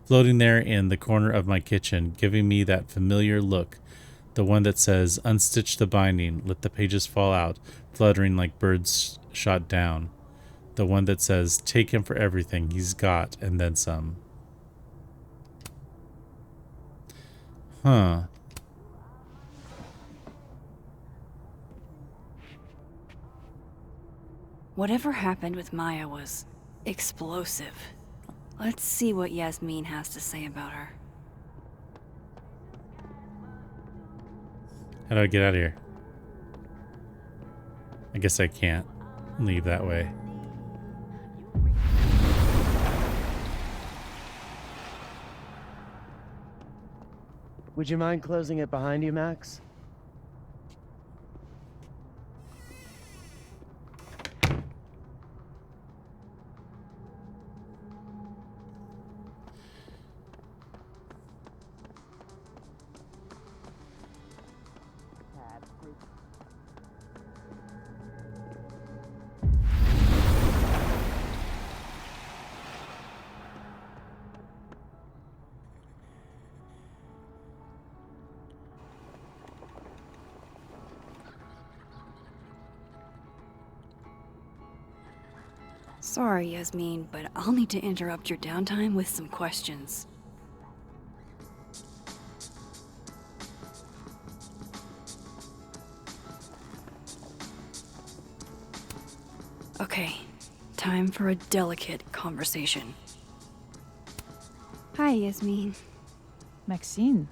Floating there in the corner of my kitchen, giving me that familiar look. The one that says, unstitch the binding, let the pages fall out, fluttering like birds shot down. The one that says, take him for everything he's got, and then some. Huh. Whatever happened with Maya was explosive. Let's see what Yasmin has to say about her. How do I get out of here? I guess I can't leave that way. Would you mind closing it behind you, Max? Sorry, Yasmin, but I'll need to interrupt your downtime with some questions. Okay, time for a delicate conversation. Hi, Yasmin. Maxine,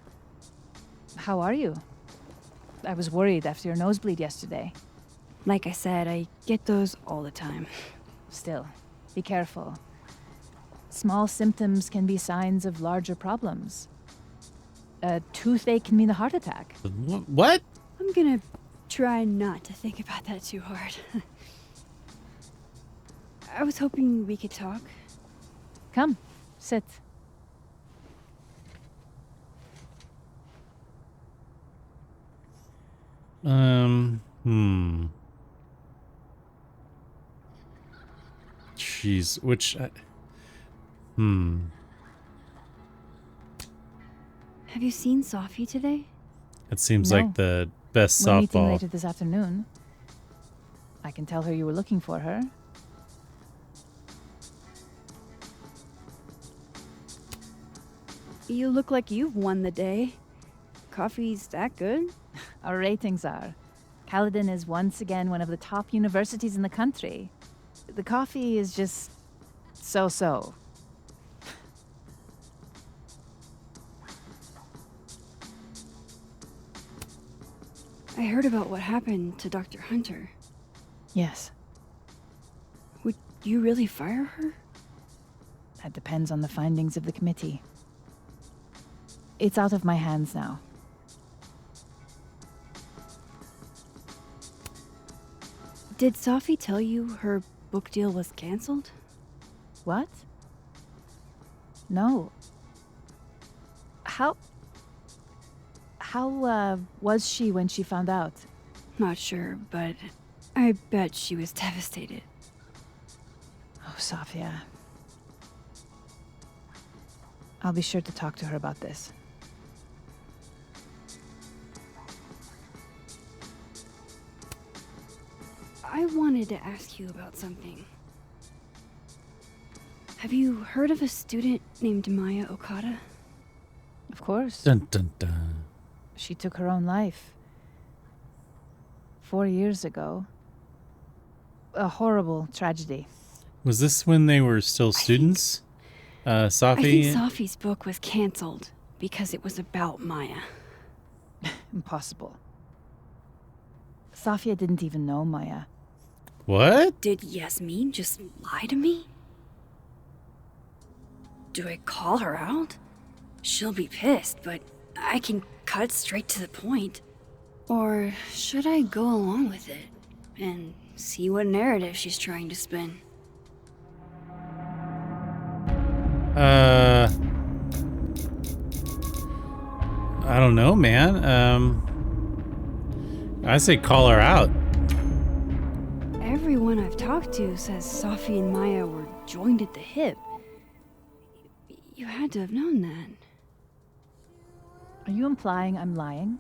how are you? I was worried after your nosebleed yesterday. Like I said, I get those all the time. Still, be careful. Small symptoms can be signs of larger problems. A toothache can mean a heart attack. What? I'm gonna try not to think about that too hard. I was hoping we could talk. Come, sit. Jeez, which... Have you seen Sophie today? It seems No. like the best We're meeting softball. later this afternoon. I can tell her you were looking for her. You look like you've won the day. Coffee's that good? Our ratings are. Caledon is once again one of the top universities in the country. The coffee is just so-so. I heard about what happened to Dr. Hunter. Yes, Would you really fire her? that depends on the findings of the committee. It's out of my hands now. Did Sophie tell you her book deal was canceled? What? No. How was she when she found out? Not sure, but I bet she was devastated. Oh, Sophia. I'll be sure to talk to her about this. I wanted to ask you about something. Have you heard of a student named Maya Okada? Of course. Dun dun dun. She took her own life. 4 years ago. A horrible tragedy. Was this when they were still students? I Sophie? think Sophie's book was canceled, because it was about Maya. Impossible. Safia didn't even know Maya. What? Did Yasmin just lie to me? Do I call her out? She'll be pissed, but I can cut straight to the point. Or should I go along with it and see what narrative she's trying to spin? I don't know, man. I say call her out. Everyone I've talked to says Safi and Maya were joined at the hip. You had to have known that. Are you implying I'm lying?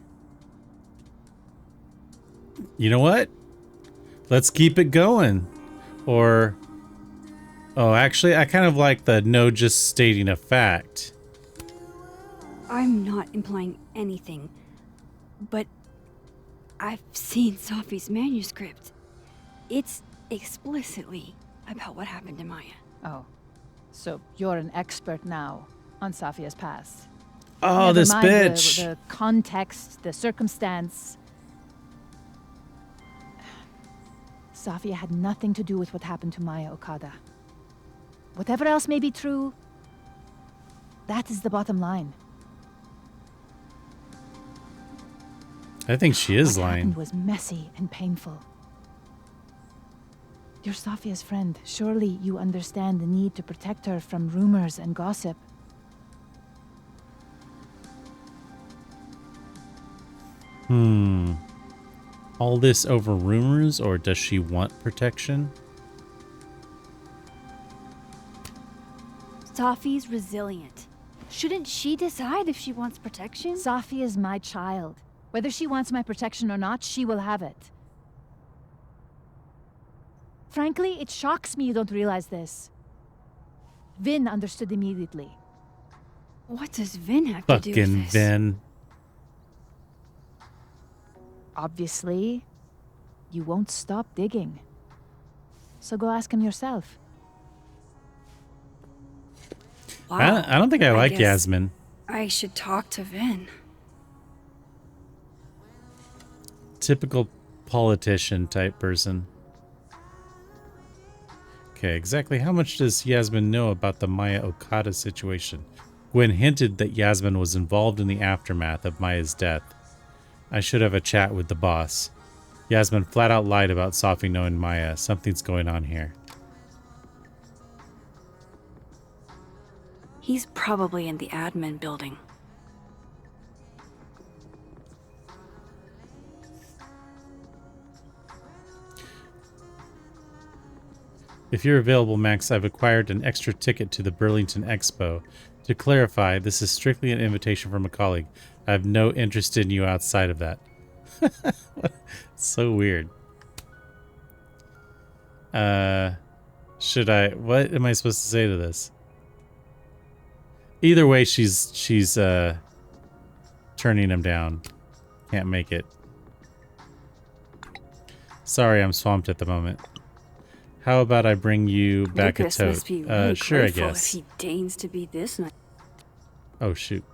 You know what? Let's keep it going. Or, oh, actually, I kind of like the no, just stating a fact. I'm not implying anything, but I've seen Safi's manuscript. It's explicitly about what happened to Maya. Oh. So you're an expert now on Safia's past. Oh, Never this mind bitch. The context, the circumstance. Safia had nothing to do with what happened to Maya Okada. Whatever else may be true, that is the bottom line. I think she is What lying. happened was messy and painful. You're Safia's friend. Surely you understand the need to protect her from rumors and gossip. All this over rumors, or does she want protection? Safi's resilient. Shouldn't she decide if she wants protection? Safia is my child. Whether she wants my protection or not, she will have it. Frankly, it shocks me you don't realize this. Vin understood immediately. What does Vin have to do with Fucking this? Vin. Obviously, you won't stop digging. So go ask him yourself. Wow. I don't think I like guess Yasmin. I should talk to Vin. Typical politician type person. Okay, exactly how much does Yasmin know about the Maya Okada situation? Gwen hinted that Yasmin was involved in the aftermath of Maya's death. I should have a chat with the boss. Yasmin flat out lied about Safi knowing Maya. Something's going on here. He's probably in the admin building. If you're available, Max, I've acquired an extra ticket to the Burlington Expo. To clarify, this is strictly an invitation from a colleague. I have no interest in you outside of that. So weird. What am I supposed to say to this? Either way, she's turning him down. Can't make it. Sorry, I'm swamped at the moment. How about I bring you back Lucas a tote? must be really Sure, I grateful guess. if he deigns to be this nice. Oh, shoot.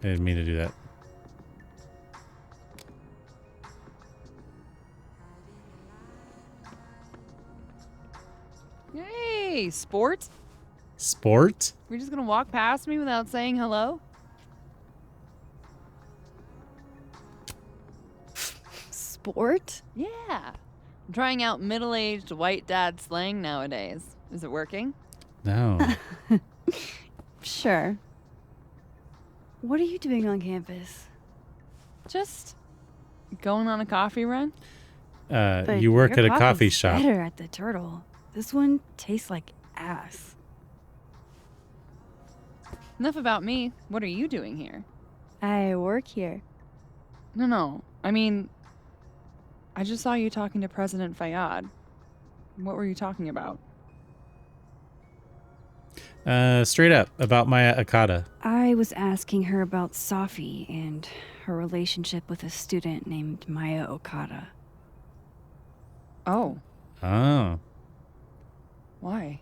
I didn't mean to do that. Hey, sport? Sport? We're just gonna walk past me without saying hello? Sport? Yeah. I'm trying out middle-aged white dad slang nowadays. Is it working? No. Sure. What are you doing on campus? Just going on a coffee run? But You work your at a coffee coffee's shop. Better at the Turtle. This one tastes like ass. Enough about me. What are you doing here? I work here. No. I mean, I just saw you talking to President Fayyad. What were you talking about? Straight up, about Maya Okada. I was asking her about Safi and her relationship with a student named Maya Okada. Oh, Oh. why?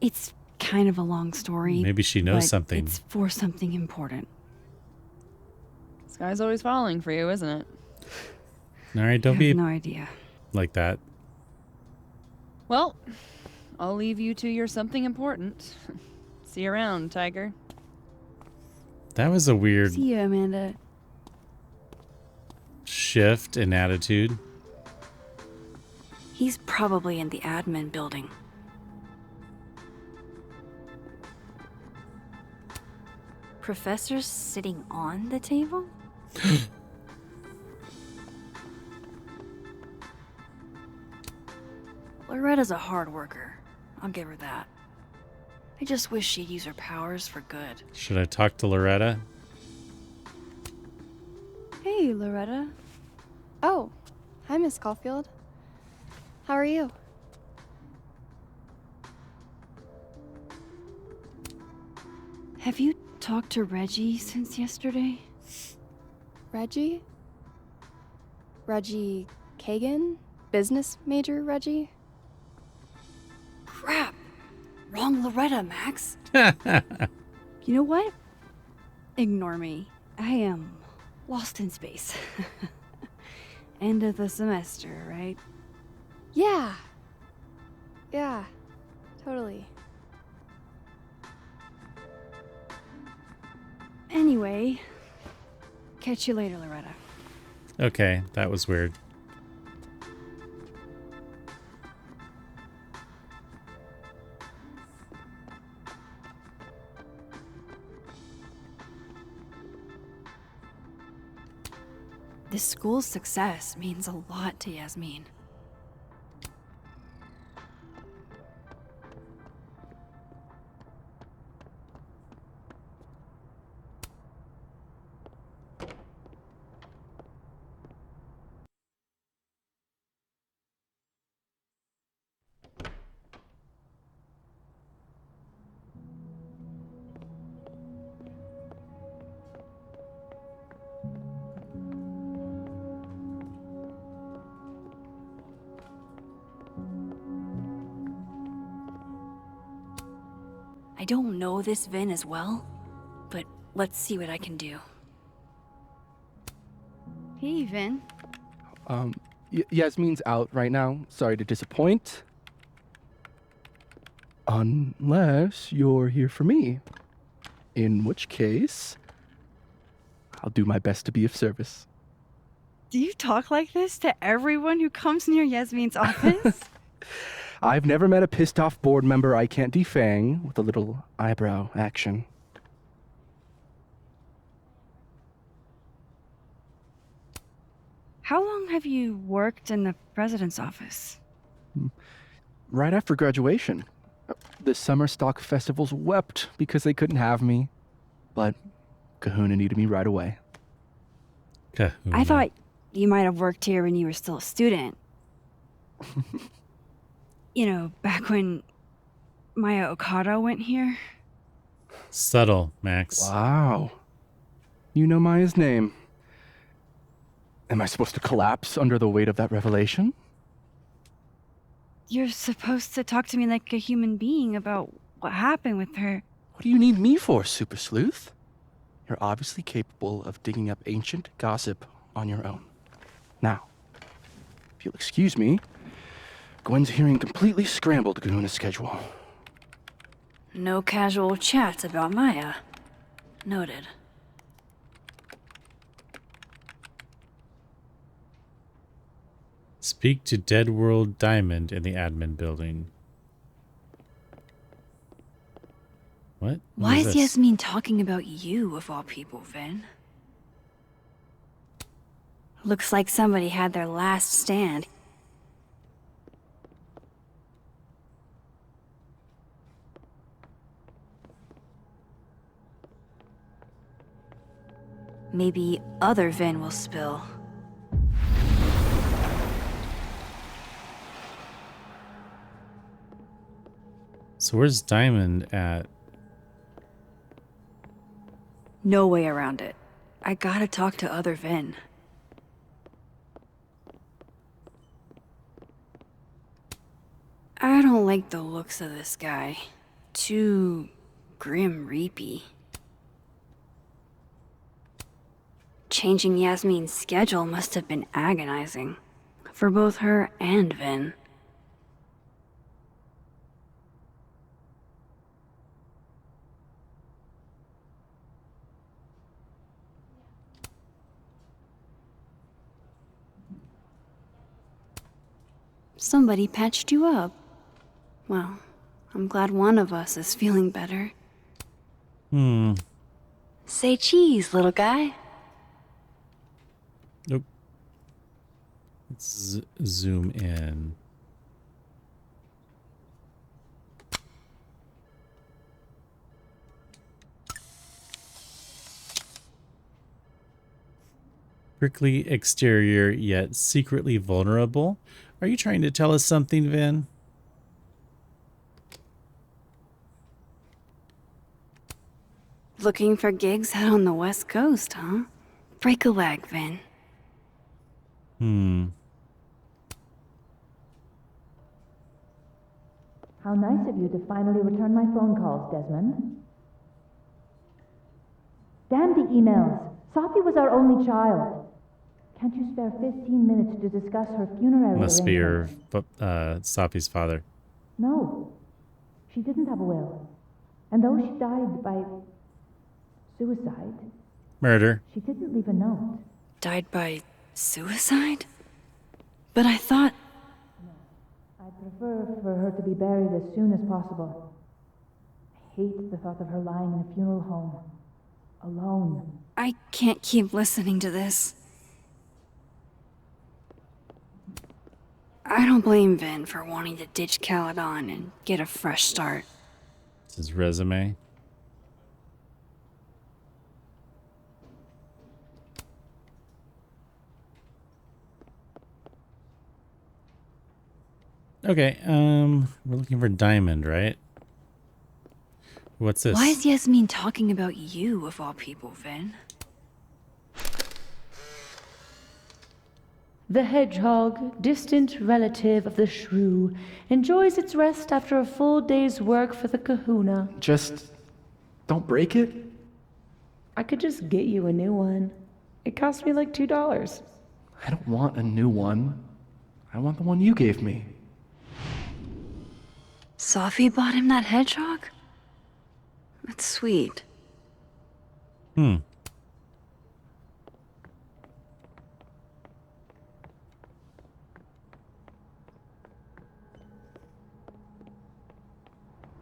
It's kind of a long story. Maybe she knows but something. It's for something important. This guy's always falling for you, isn't it? All right, I don't have be no idea. like that. Well, I'll leave you to your something important. See you around, Tiger. That was a weird See you, Amanda. shift in attitude. He's probably in the admin building. Professor's sitting on the table? Loretta's a hard worker. I'll give her that. I just wish she'd use her powers for good. Should I talk to Loretta? Hey, Loretta. Oh, hi, Miss Caulfield. How are you? Have you talked to Reggie since yesterday? Reggie? Reggie Kagan? Business major Reggie? Crap! Wrong Loretta, Max. You know what? Ignore me. I am lost in space. End of the semester, right? Yeah. Yeah, totally. Anyway, catch you later, Loretta. Okay, that was weird. This school's success means a lot to Yasmin. I don't know this Vin as well, but let's see what I can do. Hey, Vin. Yasmin's out right now. Sorry to disappoint. Unless you're here for me. In which case, I'll do my best to be of service. Do you talk like this to everyone who comes near Yasmin's office? I've never met a pissed off board member I can't defang with a little eyebrow action. How long have you worked in the president's office? Right after graduation. The summer stock festivals wept because they couldn't have me. But Kahuna needed me right away. Kahuna. I thought you might have worked here when you were still a student. You know, back when Maya Okada went here. Subtle, Max. Wow. You know Maya's name. Am I supposed to collapse under the weight of that revelation? You're supposed to talk to me like a human being about what happened with her. What do you need me for, Super Sleuth? You're obviously capable of digging up ancient gossip on your own. Now, if you'll excuse me, Gwen's hearing completely scrambled Kahuna's schedule. No casual chats about Maya. Noted. Speak to Dead World Diamond in the admin building. What? Why is this? Yasmin talking about you, of all people, Vin? Looks like somebody had their last stand. Maybe other Vin will spill. So where's Diamond at? No way around it. I gotta talk to other Vin. I don't like the looks of this guy. too grim reapy. Changing Yasmin's schedule must have been agonizing for both her and Vin. Somebody patched you up. Well, I'm glad one of us is feeling better. Say cheese, little guy. Nope. Let's zoom in. Prickly exterior, yet secretly vulnerable. Are you trying to tell us something, Vin? Looking for gigs out on the West Coast, huh? Break a leg, Vin. How nice of you to finally return my phone calls, Desmond. Damn the emails. Sophie was our only child. Can't you spare 15 minutes to discuss her funerary Must be her, arrangements? Sophie's father. No. She didn't have a will. And though she died by suicide, Murder. she didn't leave a note. Died by suicide? But I thought... I'd prefer for her to be buried as soon as possible. I hate the thought of her lying in a funeral home. Alone. I can't keep listening to this. I don't blame Vin for wanting to ditch Caledon and get a fresh start. It's his resume. Okay, we're looking for Diamond, right? What's this? Why is Yasmin talking about you, of all people, Vin? The hedgehog, distant relative of the shrew, enjoys its rest after a full day's work for the kahuna. Just don't break it? I could just get you a new one. It cost me like $2. I don't want a new one. I want the one you gave me. Sophie bought him that hedgehog? That's sweet. I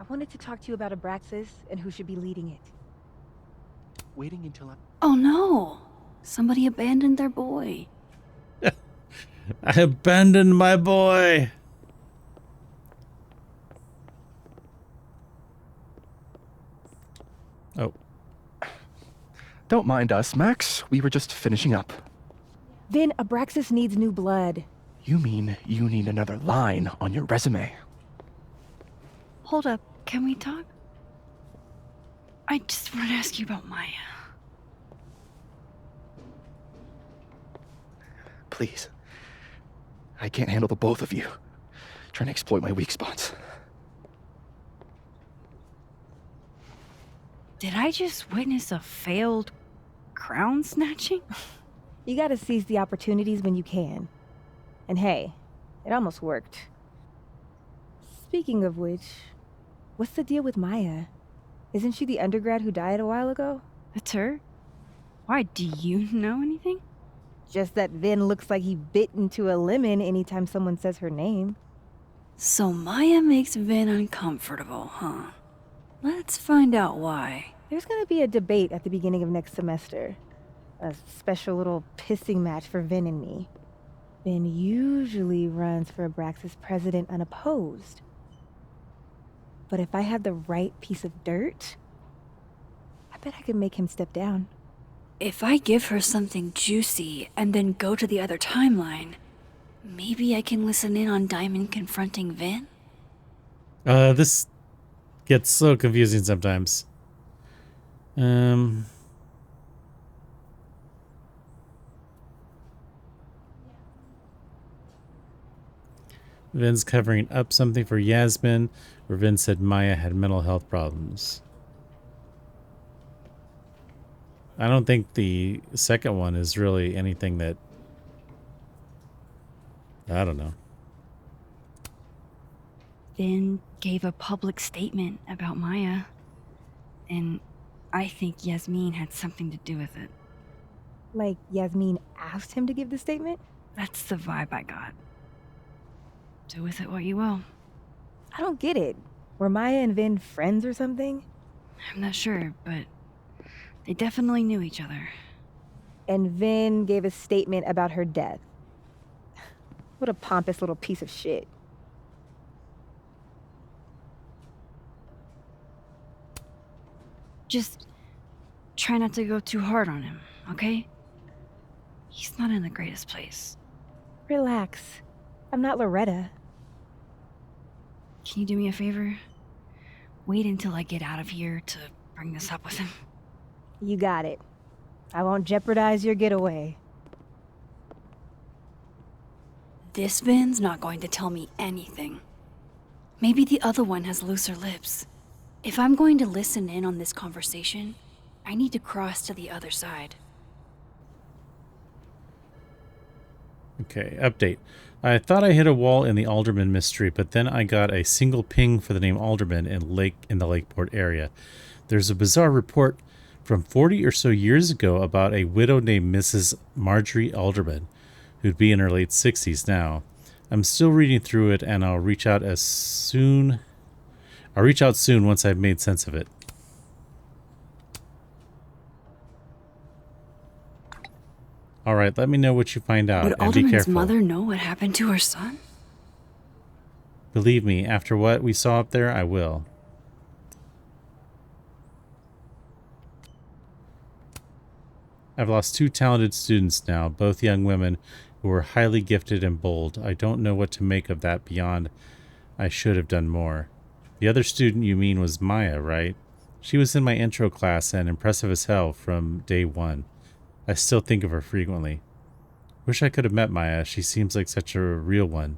wanted to talk to you about Abraxas and who should be leading it. Waiting until Oh no! Somebody abandoned their boy. I abandoned my boy! Oh. Don't mind us, Max. We were just finishing up. Vin, Abraxas needs new blood. You mean you need another line on your resume? Hold up, can we talk? I just want to ask you about Maya. Please. I can't handle the both of you. Trying to exploit my weak spots. Did I just witness a failed crown snatching? You gotta seize the opportunities when you can. And hey, it almost worked. Speaking of which, what's the deal with Maya? Isn't she the undergrad who died a while ago? That's her? Why, do you know anything? Just that Vin looks like he bit into a lemon anytime someone says her name. So Maya makes Vin uncomfortable, huh? Let's find out why. There's gonna be a debate at the beginning of next semester. A special little pissing match for Vin and me. Vin usually runs for Abraxas president unopposed. But if I have the right piece of dirt, I bet I could make him step down. If I give her something juicy and then go to the other timeline, maybe I can listen in on Diamond confronting Vin? This gets so confusing sometimes. Vin's covering up something for Yasmin, where Vin said Maya had mental health problems. I don't think the second one is really anything that... I don't know. Vin gave a public statement about Maya, and I think Yasmin had something to do with it. Like Yasmin asked him to give the statement? That's the vibe I got. Do with it what you will. I don't get it. Were Maya and Vin friends or something? I'm not sure, but they definitely knew each other. And Vin gave a statement about her death. What a pompous little piece of shit. Just try not to go too hard on him, okay? He's not in the greatest place. Relax. I'm not Loretta. Can you do me a favor? Wait until I get out of here to bring this up with him. You got it. I won't jeopardize your getaway. This Vin's not going to tell me anything. Maybe the other one has looser lips. If I'm going to listen in on this conversation, I need to cross to the other side. Okay, update. I thought I hit a wall in the Alderman mystery, but then I got a single ping for the name Alderman in the Lakeport area. There's a bizarre report from 40 or so years ago about a widow named Mrs. Marjorie Alderman, who'd be in her late 60s now. I'm still reading through it, and I'll reach out soon once I've made sense of it. All right, let me know what you find out, Would and be Alderman's careful. mother know what happened to her son? Believe me, after what we saw up there, I will. I've lost 2 talented students now, both young women who were highly gifted and bold. I don't know what to make of that beyond I should have done more. The other student you mean was Maya, right? She was in my intro class and impressive as hell from day one. I still think of her frequently. Wish I could have met Maya. She seems like such a real one.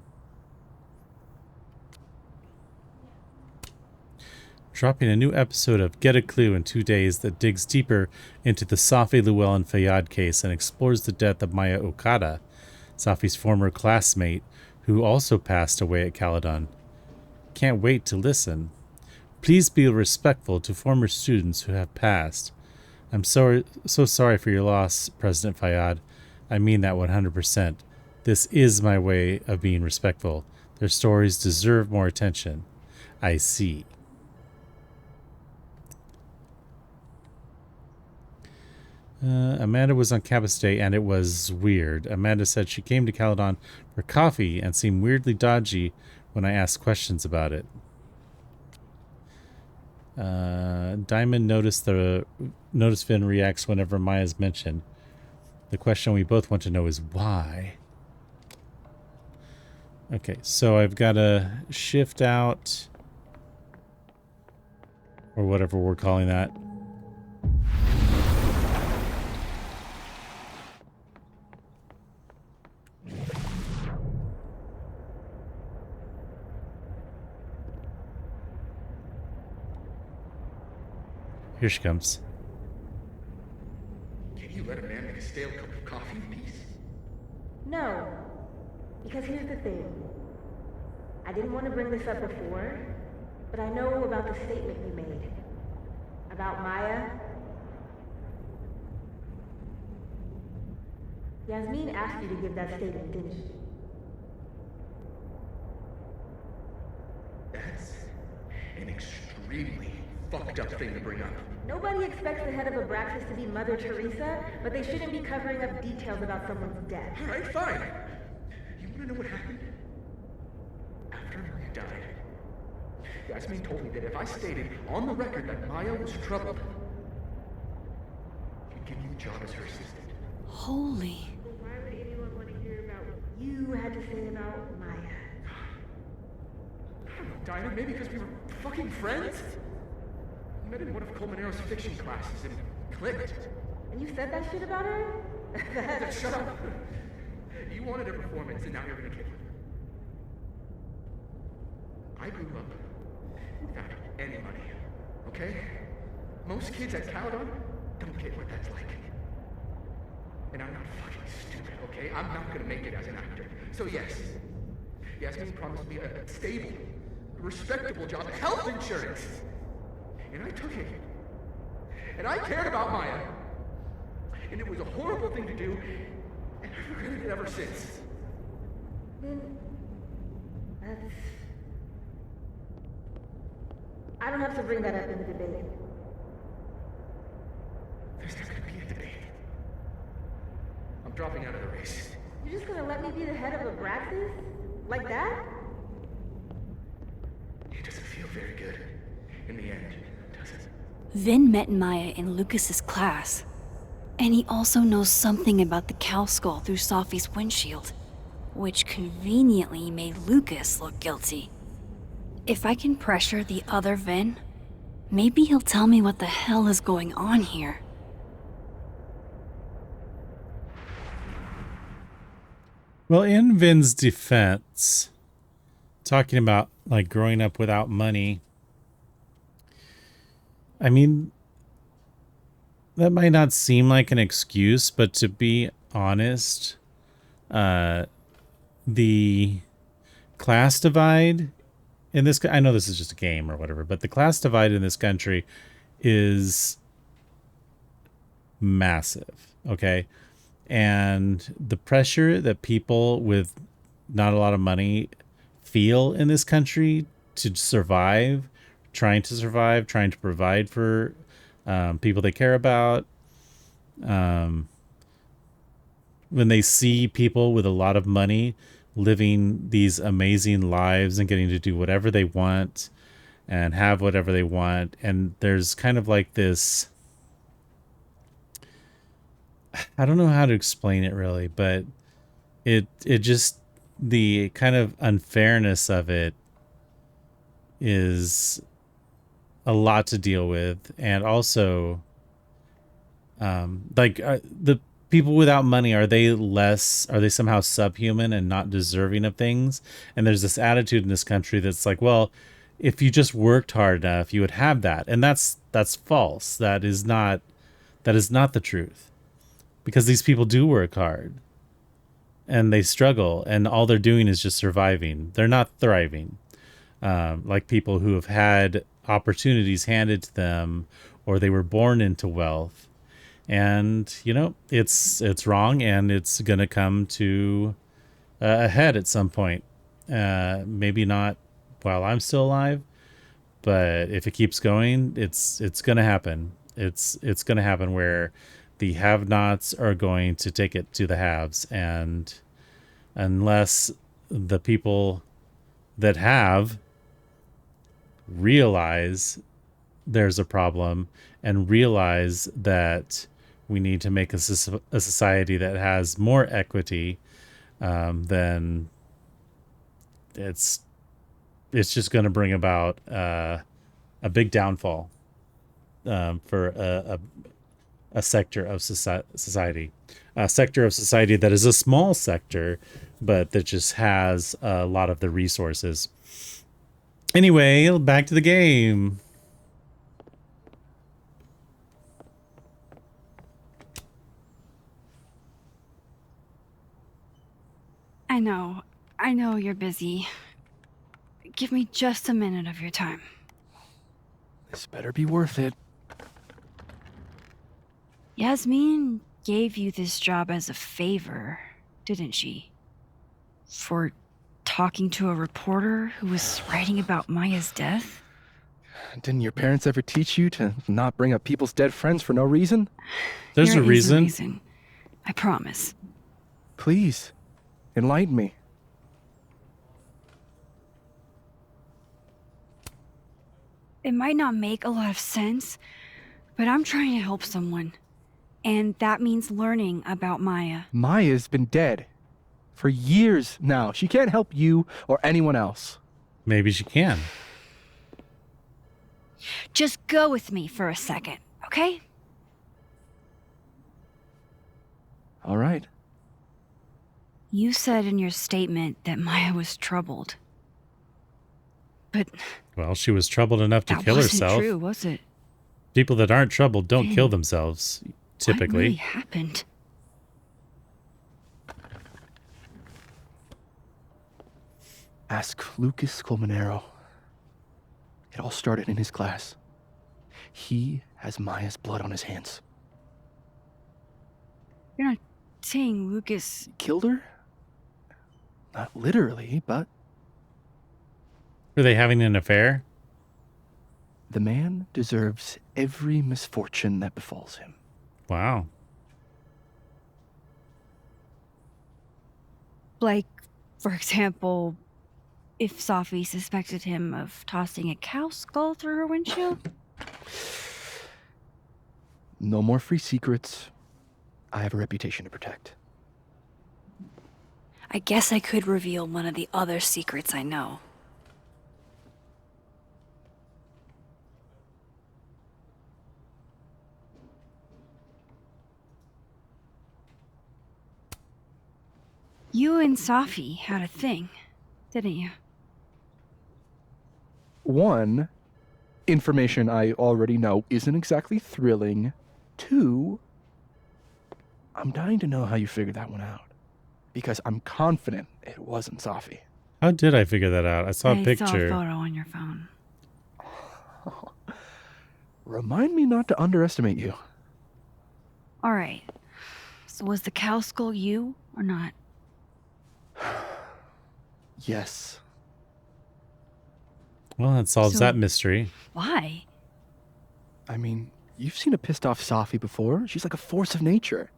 Dropping a new episode of Get a Clue in 2 days that digs deeper into the Safi Llewellyn Fayyad case and explores the death of Maya Okada, Safi's former classmate, who also passed away at Caledon. Can't wait to listen. Please be respectful to former students who have passed. I'm so sorry for your loss, President Fayyad. I mean that 100%. This is my way of being respectful. Their stories deserve more attention. I see. Amanda was on campus today, and it was weird. Amanda said she came to Caledon for coffee and seemed weirdly dodgy when I asked questions about it. Diamond noticed Vin reacts whenever Maya's mentioned. The question we both want to know is why. Okay, so I've got to shift out, or whatever we're calling that. Here she comes. Can you let a man make a stale cup of coffee in peace? No. Because here's the thing. I didn't want to bring this up before, but I know about the statement you made. About Maya. Yasmin asked you to give that statement, didn't she? That's an extremely fucked up thing to bring up. Nobody expects the head of Abraxas to be Mother Teresa, but they shouldn't be covering up details about someone's death. Alright, fine. You wanna know what happened? After Maya died, Yasmin told me that if I stated on the record that Maya was troubled, she'd give me a job as her assistant. Holy. Why would anyone want to hear about what you had to say about Maya? I don't know, Dinah, maybe because we were fucking friends? We met in one of Colmenaro's fiction classes and clicked. And you said that shit about her? Shut up. You wanted a performance and now you're gonna kill her. I grew up without any money, okay? Most kids at Caledon don't get what that's like. And I'm not fucking stupid, okay? I'm not gonna make it as an actor. So yes, Yasmin promised me a stable, respectable job, health insurance. And I took it. And I cared about Maya. And it was a horrible thing to do, and I've regretted it ever since. That's... I don't have to bring that up in the debate. There's not gonna be a debate. I'm dropping out of the race. You're just gonna let me be the head of Abraxas? Like that? It doesn't feel very good in the end, does it? Vin met Maya in Lucas's class, and he also knows something about the cow skull through Sophie's windshield, which conveniently made Lucas look guilty. If I can pressure the other Vin, maybe he'll tell me what the hell is going on here. Well, in Vin's defense, talking about like growing up without money, I mean, that might not seem like an excuse, but to be honest, the class divide in this, I know this is just a game or whatever, but the class divide in this country is massive, okay? And the pressure that people with not a lot of money feel in this country to survive, trying to provide for people they care about. When they see people with a lot of money living these amazing lives and getting to do whatever they want and have whatever they want. And there's kind of like this, I don't know how to explain it really, but it just, the kind of unfairness of it is a lot to deal with. And also, the people without money, are they somehow subhuman and not deserving of things? And there's this attitude in this country that's like, well, if you just worked hard enough, you would have that. And that's false. That is not the truth. Because these people do work hard and they struggle, and all they're doing is just surviving. They're not thriving. Like people who have had opportunities handed to them, or they were born into wealth. And, you know, it's wrong, and it's going to come to a head at some point. Maybe not while I'm still alive, but if it keeps going, it's going to happen. It's going to happen where the have-nots are going to take it to the haves, and unless the people that have realize there's a problem and realize that we need to make a society that has more equity, then it's just going to bring about a big downfall for a sector of society, a sector of society that is a small sector, but that just has a lot of the resources. Anyway, back to the game. I know you're busy. Give me just a minute of your time. This better be worth it. Yasmin gave you this job as a favor, didn't she? For talking to a reporter who was writing about Maya's death? Didn't your parents ever teach you to not bring up people's dead friends for no reason? There's There a is reason. I promise. Please, enlighten me. It might not make a lot of sense, but I'm trying to help someone. And that means learning about Maya. Maya's been dead for years now. She can't help you or anyone else. Maybe she can. Just go with me for a second, okay? All right. You said in your statement that Maya was troubled. But Well, she was troubled enough to that kill wasn't herself. true, was it? People that aren't troubled don't kill Vin, themselves, What typically. really happened? Ask Lucas Colmenero. It all started in his class. He has Maya's blood on his hands. You're not saying Lucas Killed her? Not literally, but Were they having an affair? the man deserves every misfortune that befalls him. Wow. Like, for example, if Safi suspected him of tossing a cow skull through her windshield? No more free secrets. I have a reputation to protect. I guess I could reveal one of the other secrets I know. You and Safi had a thing, didn't you? One, information I already know isn't exactly thrilling. Two, I'm dying to know how you figured that one out. Because I'm confident it wasn't Safi. How did I figure that out? I saw a I picture. saw a photo on your phone. Remind me not to underestimate you. All right. So was the cow skull you or not? Yes. Well, that solves So- that mystery. Why? I mean, you've seen a pissed off Safi before. She's like a force of nature.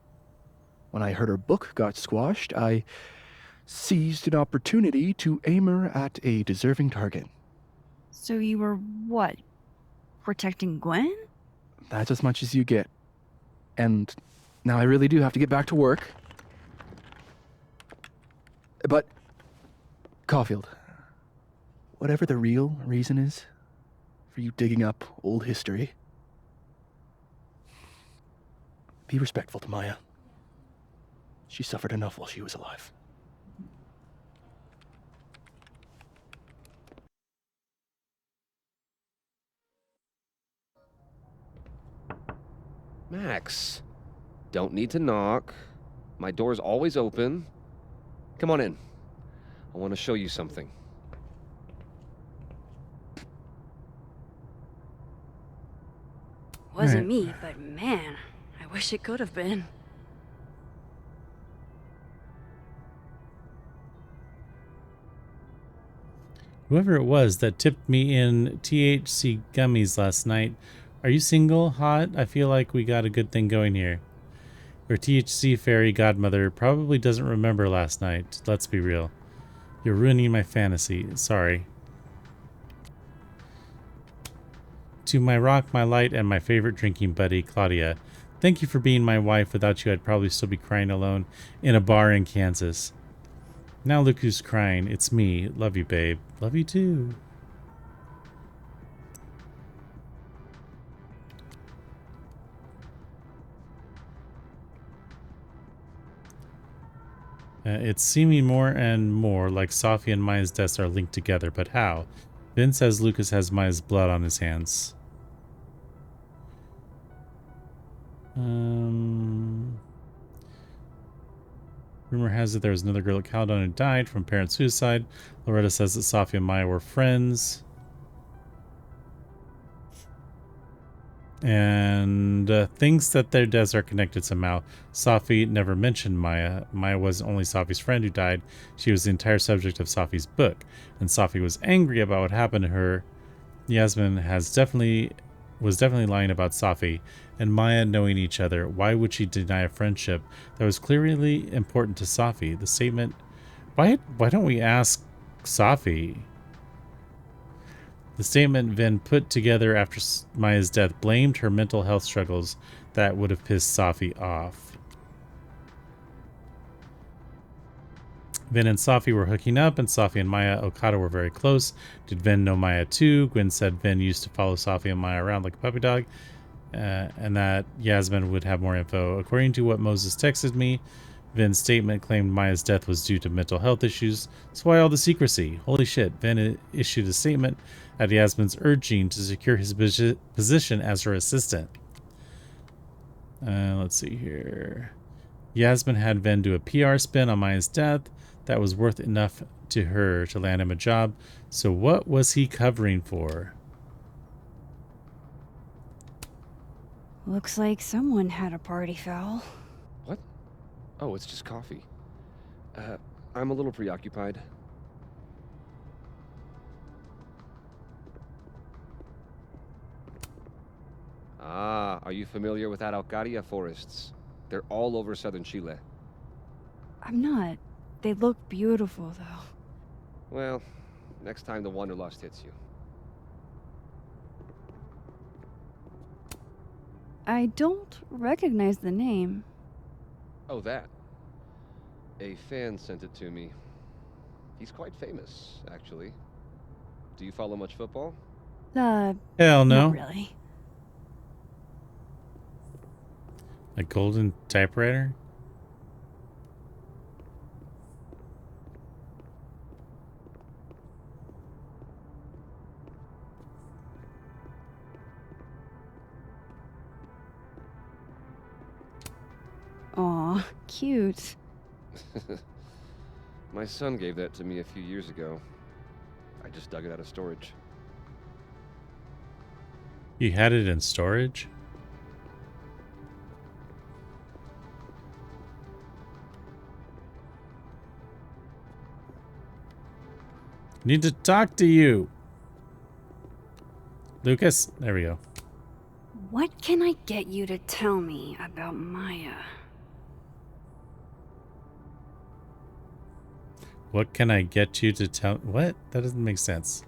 When I heard her book got squashed, I seized an opportunity to aim her at a deserving target. So you were what? Protecting Gwen? That's as much as you get. And now I really do have to get back to work. But, Caulfield, whatever the real reason is for you digging up old history, be respectful to Maya. She suffered enough while she was alive. Max, don't need to knock. My door's always open. Come on in. I want to show you something. Wasn't me, but man, I wish it could have been. Whoever it was that tipped me in THC gummies last night, are you single, hot? I feel like we got a good thing going here. Your THC fairy godmother probably doesn't remember last night. Let's be real. You're ruining my fantasy. Sorry. To my rock, my light, and my favorite drinking buddy, Claudia. Thank you for being my wife. Without you, I'd probably still be crying alone in a bar in Kansas. Now look who's crying. It's me. Love you, babe. Love you too. It's seeming more and more like Safi and Maya's deaths are linked together, but how? Vin says Lucas has Maya's blood on his hands. Rumor has it there was another girl at Caledon who died from parent suicide. Loretta says that Safi and Maya were friends. And thinks that their deaths are connected somehow. Safi never mentioned Maya. Maya was only Safi's friend who died. She was the entire subject of Safi's book. And Safi was angry about what happened to her. Yasmin was definitely lying about Safi and Maya knowing each other. Why would she deny a friendship that was clearly important to Safi? The statement, why don't we ask Safi? The statement Vin put together after Maya's death blamed her mental health struggles that would have pissed Safi off. Vin and Safi were hooking up, and Safi and Maya Okada were very close. Did Vin know Maya too? Gwen said Vin used to follow Safi and Maya around like a puppy dog, and that Yasmin would have more info. According to what Moses texted me, Vin's statement claimed Maya's death was due to mental health issues, so why all the secrecy? Holy shit, Vin issued a statement at Yasmin's urging to secure his position as her assistant. Let's see here. Yasmin had Vin do a PR spin on Maya's death that was worth enough to her to land him a job. So what was he covering for? Looks like someone had a party foul. What? Oh, it's just coffee. I'm a little preoccupied. Ah, are you familiar with Araucaria forests? They're all over southern Chile. I'm not. They look beautiful, though. Well, next time the wanderlust hits you. I don't recognize the name. Oh, that. A fan sent it to me. He's quite famous, actually. Do you follow much football? Hell no. Not really. A golden typewriter? Aw, cute. My son gave that to me a few years ago. I just dug it out of storage. You had it in storage? Need to talk to you. Lucas, there we go. What can I get you to tell me about Maya? What can I get you to tell? What? That doesn't make sense.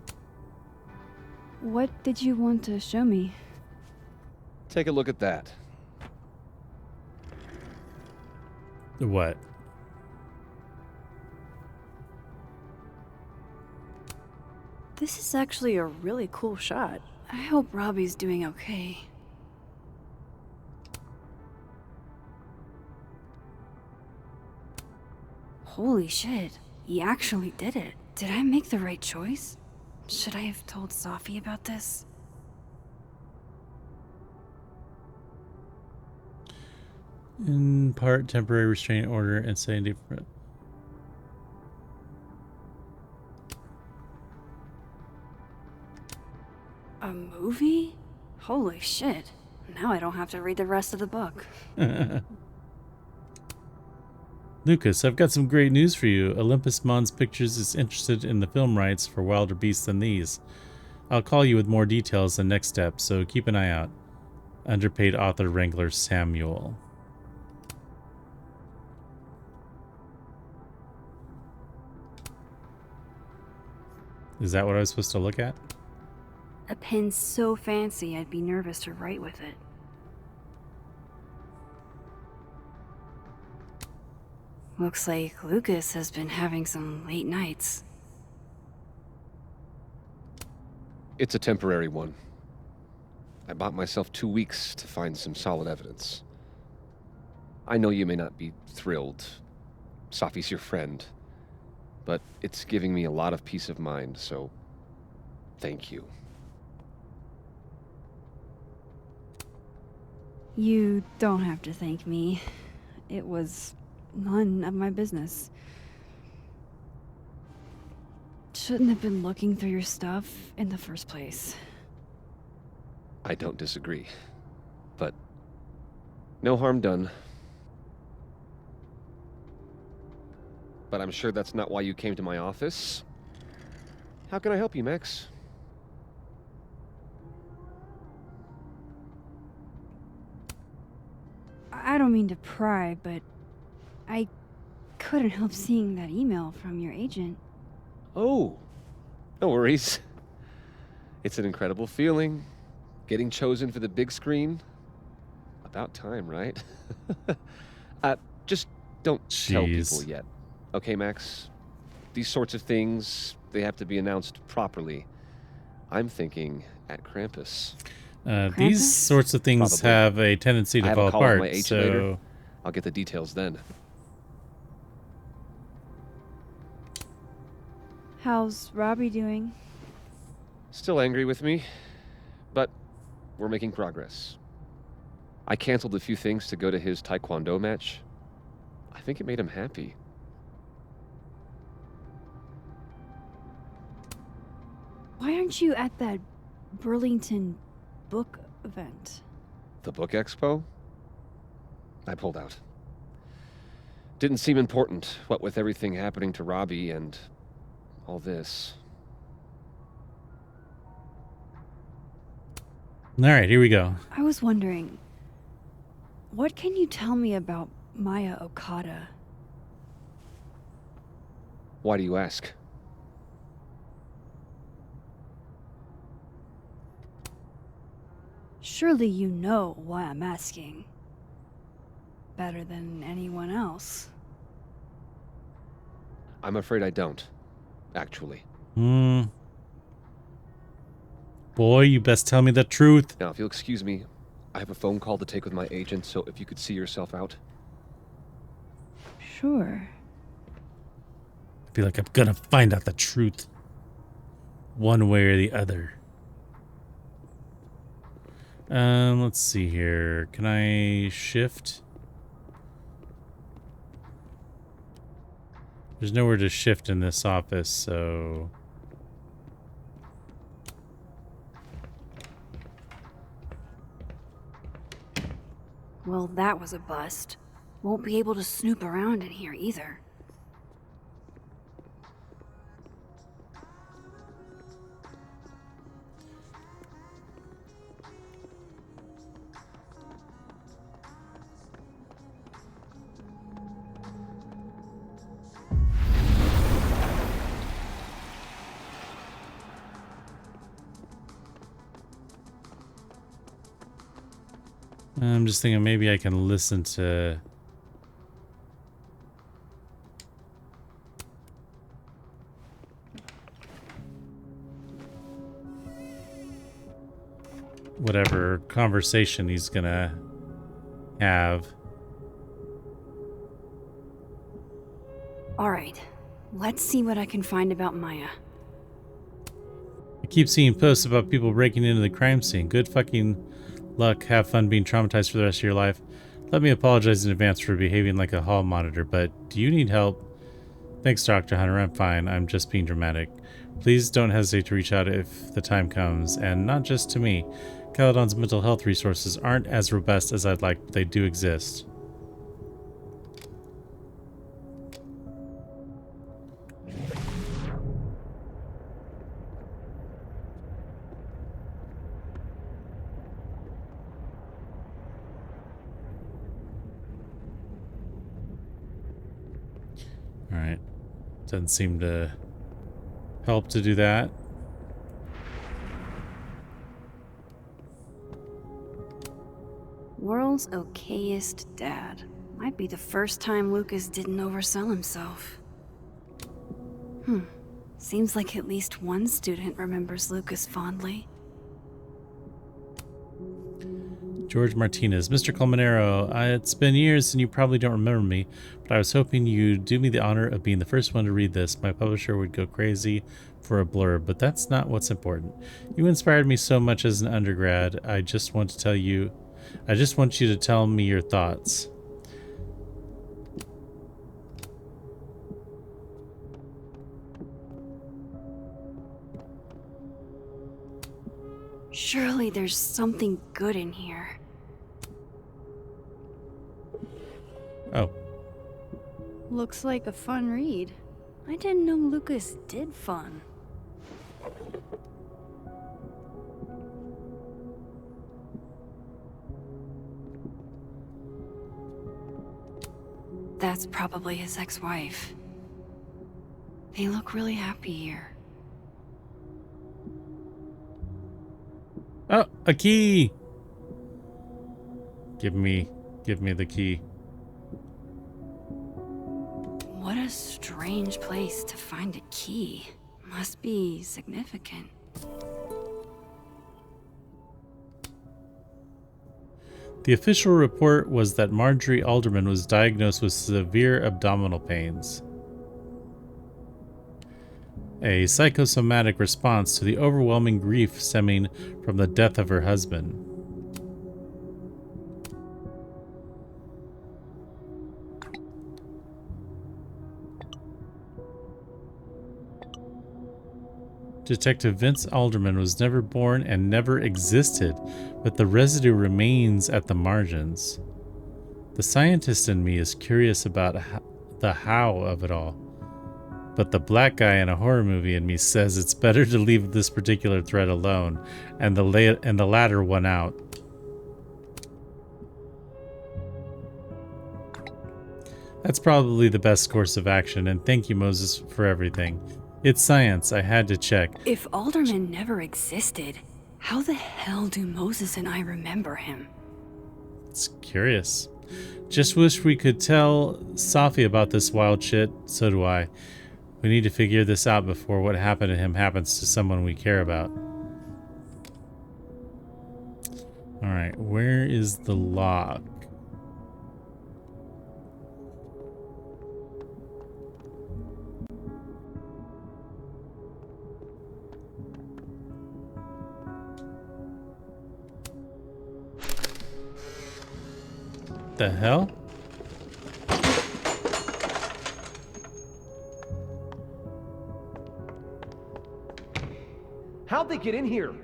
What did you want to show me? Take a look at that. What? This is actually a really cool shot. I hope Robbie's doing okay. Holy shit, he actually did it. Did I make the right choice? Should I have told Safi about this? In part, temporary restraining order and setting different. A movie? Holy shit. Now I don't have to read the rest of the book. Lucas, I've got some great news for you. Olympus Mons Pictures is interested in the film rights for Wilder Beasts Than These. I'll call you with more details the next step, so keep an eye out. Underpaid author wrangler Samuel. Is that what I was supposed to look at? A pen so fancy I'd be nervous to write with it. Looks like Lucas has been having some late nights. It's a temporary one. I bought myself 2 weeks to find some solid evidence. I know you may not be thrilled. Safi's your friend. But it's giving me a lot of peace of mind, so thank you. You don't have to thank me. It was none of my business. Shouldn't have been looking through your stuff in the first place. I don't disagree. But no harm done. But I'm sure that's not why you came to my office. How can I help you, Max? I don't mean to pry, but I couldn't help seeing that email from your agent. Oh, no worries. It's an incredible feeling. Getting chosen for the big screen. About time, right? Just don't tell people yet. Okay, Max? These sorts of things, they have to be announced properly. I'm thinking at Krampus. These sorts of things Probably. have a tendency to fall I have a call with apart, my agent so... later. I'll get the details then. How's Robbie doing? Still angry with me, but we're making progress. I canceled a few things to go to his taekwondo match. I think it made him happy. Why aren't you at that Burlington book event? The book expo? I pulled out. Didn't seem important, what with everything happening to Robbie and all this. All right, here we go. I was wondering, what can you tell me about Maya Okada? Why do you ask? Surely you know why I'm asking. Better than anyone else. I'm afraid I don't, actually. Boy, you best tell me the truth. Now, if you'll excuse me, I have a phone call to take with my agent, so if you could see yourself out. Sure. I feel like I'm gonna find out the truth. One way or the other. Let's see here. Can I shift? There's nowhere to shift in this office, so... Well, that was a bust. Won't be able to snoop around in here either. I'm just thinking maybe I can listen to... whatever conversation he's gonna have. All right, let's see what I can find about Maya. I keep seeing posts about people breaking into the crime scene. Good fucking luck. Have fun being traumatized for the rest of your life. Let me apologize in advance for behaving like a hall monitor, but do you need help? Thanks, Dr. Hunter. I'm fine. I'm just being dramatic. Please don't hesitate to reach out if the time comes, and not just to me. Caledon's mental health resources aren't as robust as I'd like, but they do exist. Alright. Doesn't seem to help to do that. World's okayest dad. Might be the first time Lucas didn't oversell himself. Seems like at least one student remembers Lucas fondly. George Martinez. Mr. Colmenero, it's been years and you probably don't remember me, but I was hoping you'd do me the honor of being the first one to read this. My publisher would go crazy for a blurb, but that's not what's important. You inspired me so much as an undergrad. I just want you to tell me your thoughts. Surely there's something good in here. Oh. Looks like a fun read. I didn't know Lucas did fun. That's probably his ex-wife. They look really happy here. Oh, a key! Give me the key. What a strange place to find a key. Must be significant. The official report was that Marjorie Alderman was diagnosed with severe abdominal pains. a psychosomatic response to the overwhelming grief stemming from the death of her husband. Detective Vince Alderman was never born and never existed, but the residue remains at the margins. The scientist in me is curious about the how of it all, but the black guy in a horror movie in me says it's better to leave this particular thread alone and the latter one out. That's probably the best course of action, and thank you, Moses, for everything. It's science. I had to check. If Alderman never existed, how the hell do Moses and I remember him? It's curious. Just wish we could tell Safi about this wild shit. So do I. We need to figure this out before what happened to him happens to someone we care about. Alright, where is the log? The hell? How'd they get in here?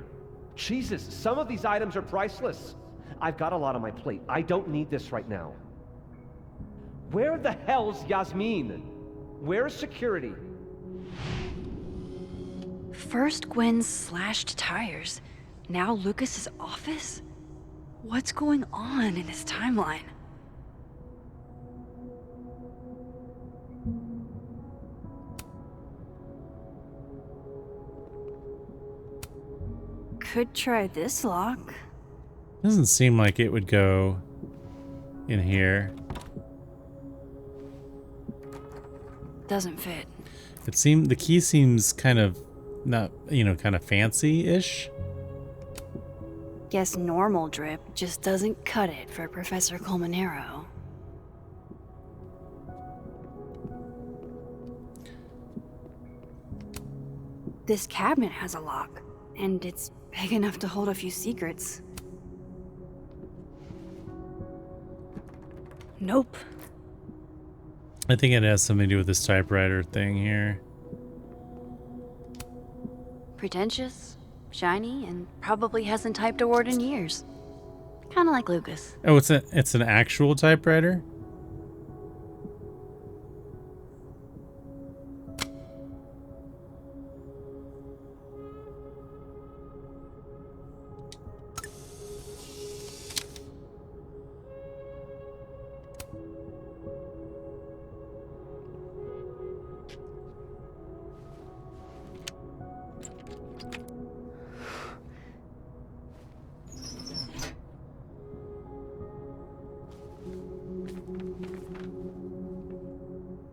Jesus, some of these items are priceless. I've got a lot on my plate. I don't need this right now. Where the hell's Yasmin? Where's security? First Gwen's slashed tires, now Lucas's office? What's going on in this timeline? Could try this lock. Doesn't seem like it would go in here. Doesn't fit. The key seems kind of not, kind of fancy-ish. Guess normal drip just doesn't cut it for Professor Colmenero. This cabinet has a lock, and it's big enough to hold a few secrets. Nope. I think it has something to do with this typewriter thing here. Pretentious, shiny, and probably hasn't typed a word in years. Kind of like Lucas. Oh, it's an actual typewriter?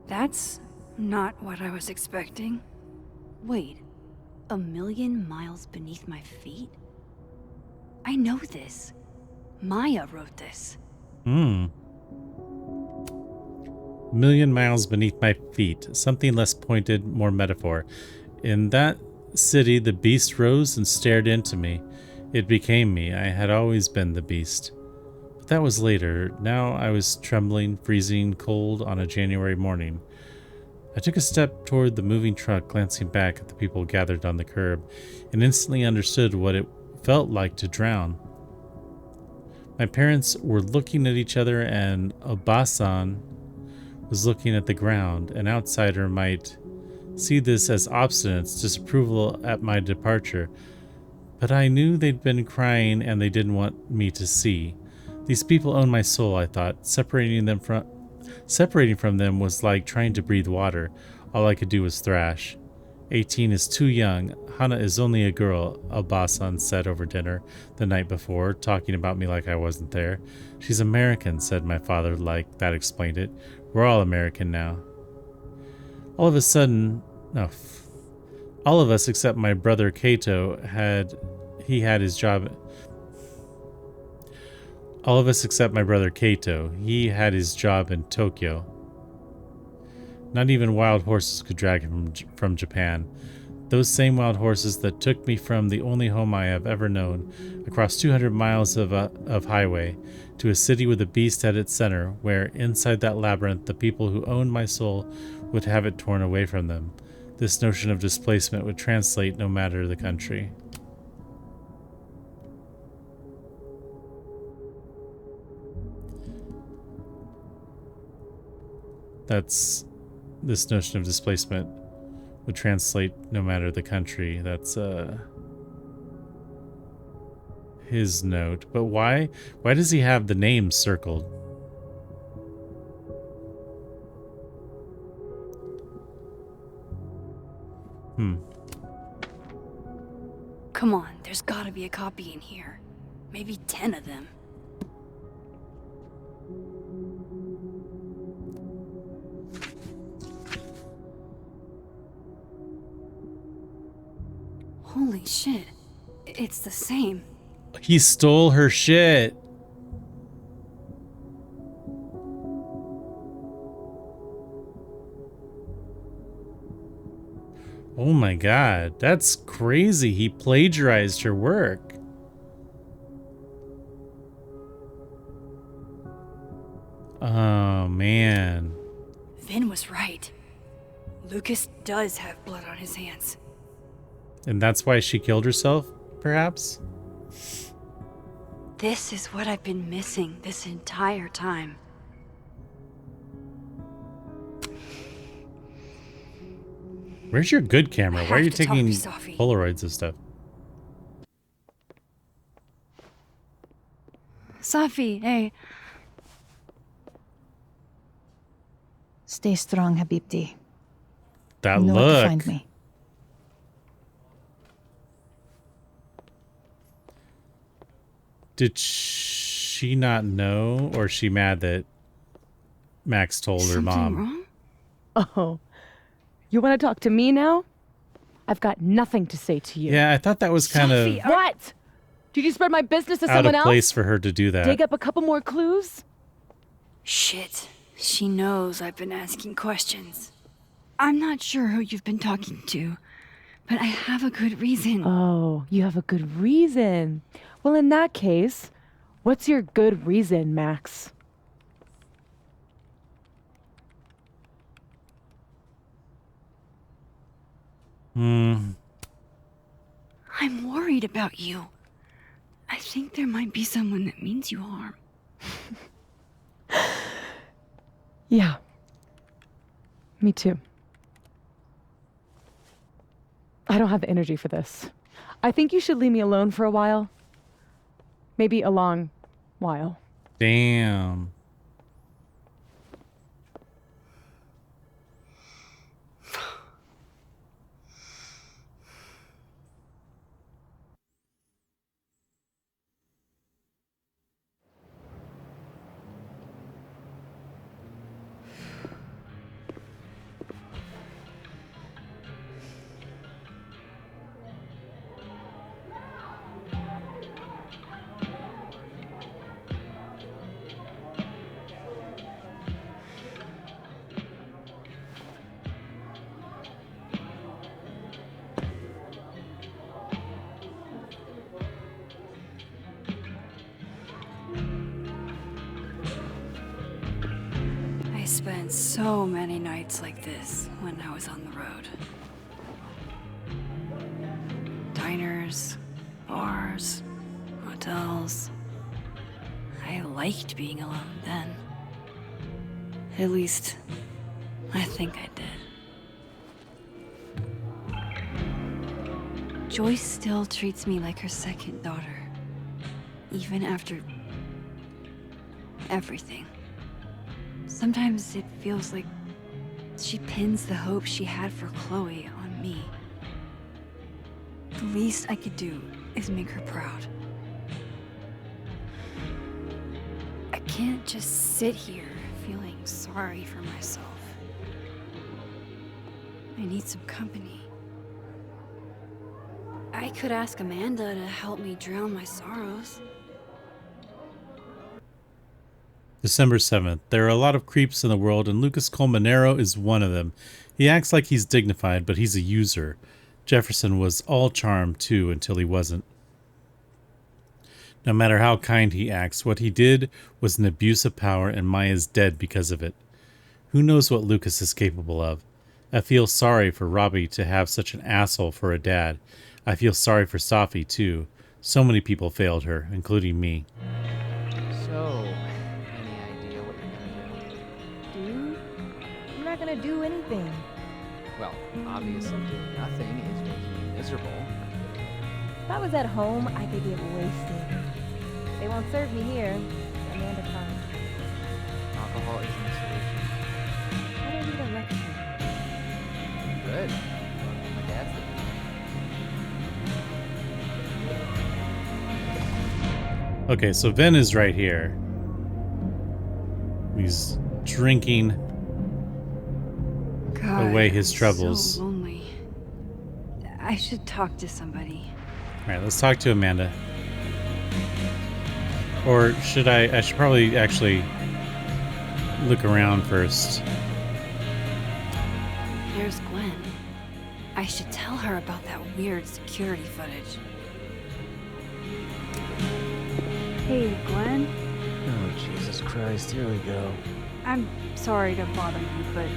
That's not what I was expecting. Wait, 1,000,000 miles beneath my feet? I know this. Maya wrote this. Million miles beneath my feet. Something less pointed, more metaphor. In that city, the beast rose and stared into me. It became me. I had always been the beast. But that was later. Now I was trembling, freezing cold on a January morning. I took a step toward the moving truck, glancing back at the people gathered on the curb, and instantly understood what it felt like to drown. My parents were looking at each other, and Obasan was looking at the ground. An outsider might see this as obstinance, disapproval at my departure, but I knew they'd been crying and they didn't want me to see. These people own my soul, I thought. Separating from them was like trying to breathe water. All I could do was thrash. 18 is too young. Hana is only a girl, Obasan said over dinner the night before, talking about me like I wasn't there. She's American, said my father, like that explained it. We're all American now. All of us except my brother Kato had his job. All of us except my brother Kato. He had his job in Tokyo. Not even wild horses could drag him from Japan. Those same wild horses that took me from the only home I have ever known, across 200 miles of highway, to a city with a beast at its center, where, inside that labyrinth, the people who owned my soul would have it torn away from them. This notion of displacement would translate no matter the country. That's this notion of displacement would translate no matter the country. That's his note. But why does he have the name circled? Come on, there's gotta be a copy in here. Maybe 10 of them. Holy shit. It's the same. He stole her shit. Oh my god, that's crazy. He plagiarized her work. Oh man. Vin was right. Lucas does have blood on his hands. And that's why she killed herself, perhaps? This is what I've been missing this entire time. Where's your good camera? Why are you taking to Safi. Polaroids of stuff? Safi, hey. Stay strong, Habibti. That You know where to look. find me. Did she not know, or is she mad that Max told her mom? Wrong? Oh, you want to talk to me now? I've got nothing to say to you. Yeah, I thought that was kind of What? Did you spread my business to out someone of else? place for her to do that. Dig up a couple more clues? Shit. She knows I've been asking questions. I'm not sure who you've been talking to, but I have a good reason. Oh, you have a good reason. Well, in that case, what's your good reason, Max? I'm worried about you. I think there might be someone that means you harm. Yeah. Me too. I don't have the energy for this. I think you should leave me alone for a while. Maybe a long while. Damn. I spent so many nights like this when I was on the road. Diners, bars, hotels. I liked being alone then. At least, I think I did. Joyce still treats me like her second daughter, even after everything. Sometimes it feels like she pins the hope she had for Chloe on me. The least I could do is make her proud. I can't just sit here feeling sorry for myself. I need some company. I could ask Amanda to help me drown my sorrows. December 7th. There are a lot of creeps in the world, and Lucas Colmenero is one of them. He acts like he's dignified, but he's a user. Jefferson was all charm, too, until he wasn't. No matter how kind he acts, what he did was an abuse of power, and Maya's dead because of it. Who knows what Lucas is capable of? I feel sorry for Robbie to have such an asshole for a dad. I feel sorry for Safi, too. So many people failed her, including me. So, any idea what you're gonna Dude, I'm not gonna do anything. do? Well, obviously doing nothing is making you miserable. If I was at home, I could get wasted. They won't serve me here. Amanda comes. Alcohol isn't the solution. I don't need a lecture. Good. My dad's the Okay, so Ven is right here. He's drinking God, away his I'm troubles. so lonely. I should talk to somebody. All right, let's talk to Amanda. Or should I should probably actually look around first. There's Gwen. I should tell her about that weird security footage. Hey, Gwen. Oh, Jesus Christ, here we go. I'm sorry to bother you, but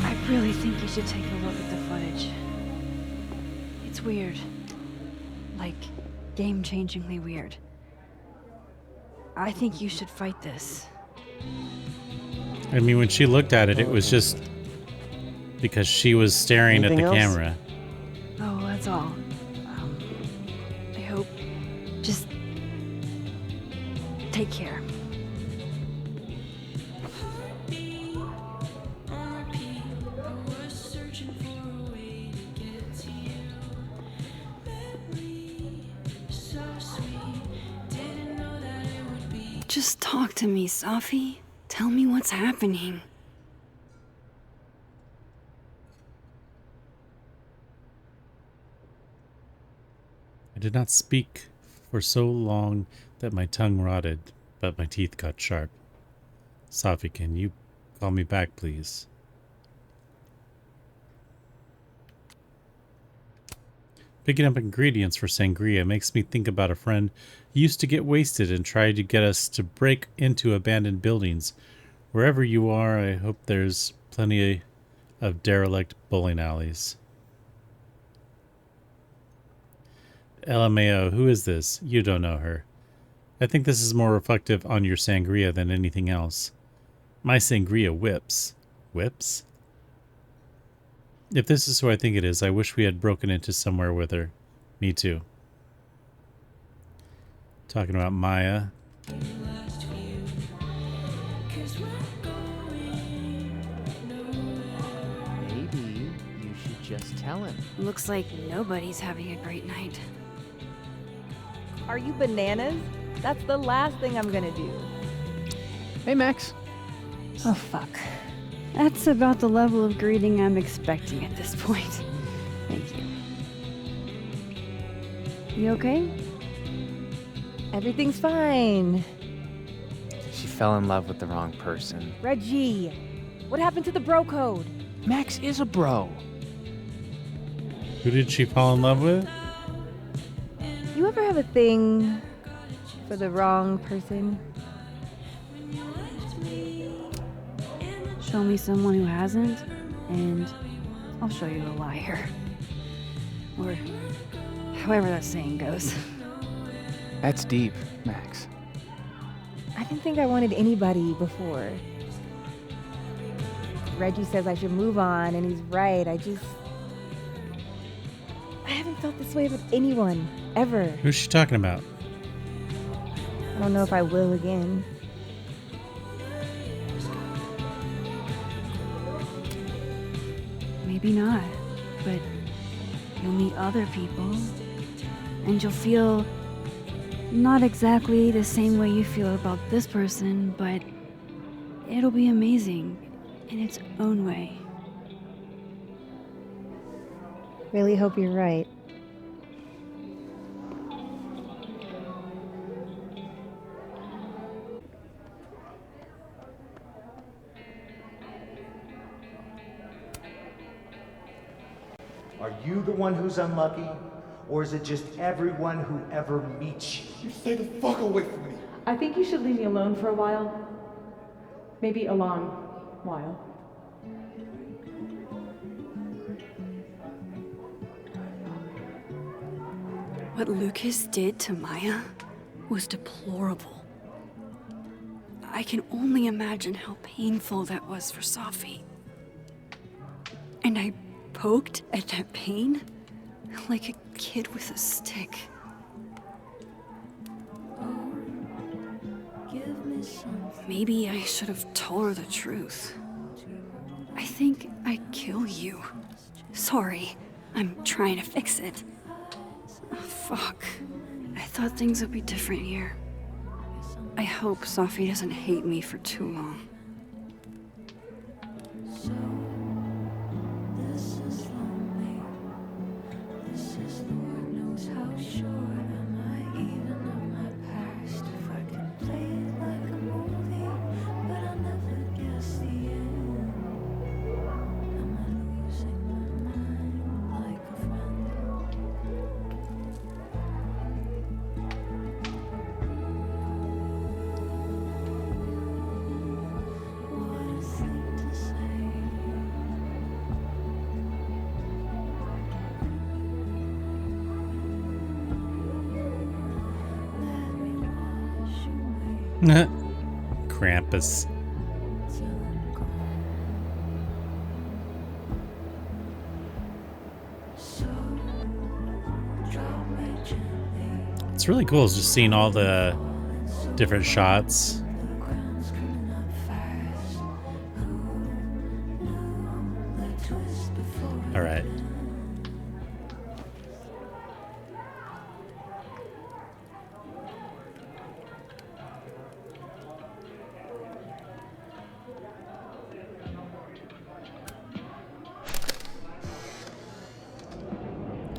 I really think you should take a look at the footage. It's weird. Like, game-changingly weird. I think you should fight this. I mean, when she looked at it, it was just because she was staring Anything at the else? camera. Oh, that's all. I hope. Just take care. Just talk to me, Safi. Tell me what's happening. I did not speak for so long that my tongue rotted, but my teeth got sharp. Safi, can you call me back, please? Picking up ingredients for sangria makes me think about a friend who used to get wasted and tried to get us to break into abandoned buildings. Wherever you are, I hope there's plenty of derelict bowling alleys. LMAO, who is this? You don't know her. I think this is more reflective on your sangria than anything else. My sangria whips. Whips? If this is who I think it is, I wish we had broken into somewhere with her. Me too. Talking about Maya. Maybe you should just tell him. Looks like nobody's having a great night. Are you bananas? That's the last thing I'm gonna do. Hey, Max. Oh, fuck. That's about the level of greeting I'm expecting at this point. Thank you. You okay? Everything's fine. She fell in love with the wrong person. Reggie, what happened to the bro code? Max is a bro. Who did she fall in love with? You ever have a thing for the wrong person? Show me someone who hasn't, and I'll show you a liar. Or however that saying goes. That's deep, Max. I didn't think I wanted anybody before. Reggie says I should move on, and he's right. I haven't felt this way with anyone, ever. Who's she talking about? I don't know if I will again. Maybe not, but you'll meet other people, and you'll feel not exactly the same way you feel about this person, but it'll be amazing in its own way. Really hope you're right. Are you the one who's unlucky? Or is it just everyone who ever meets you? You stay the fuck away from me. I think you should leave me alone for a while. Maybe a long while. What Lucas did to Maya was deplorable. I can only imagine how painful that was for Safi. And I poked at that pain like a kid with a stick. Maybe I should have told her the truth. I think I'd kill you. Sorry, I'm trying to fix it. Oh, fuck. I thought things would be different here. I hope Safi doesn't hate me for too long. Krampus. It's really cool just seeing all the different shots. All right.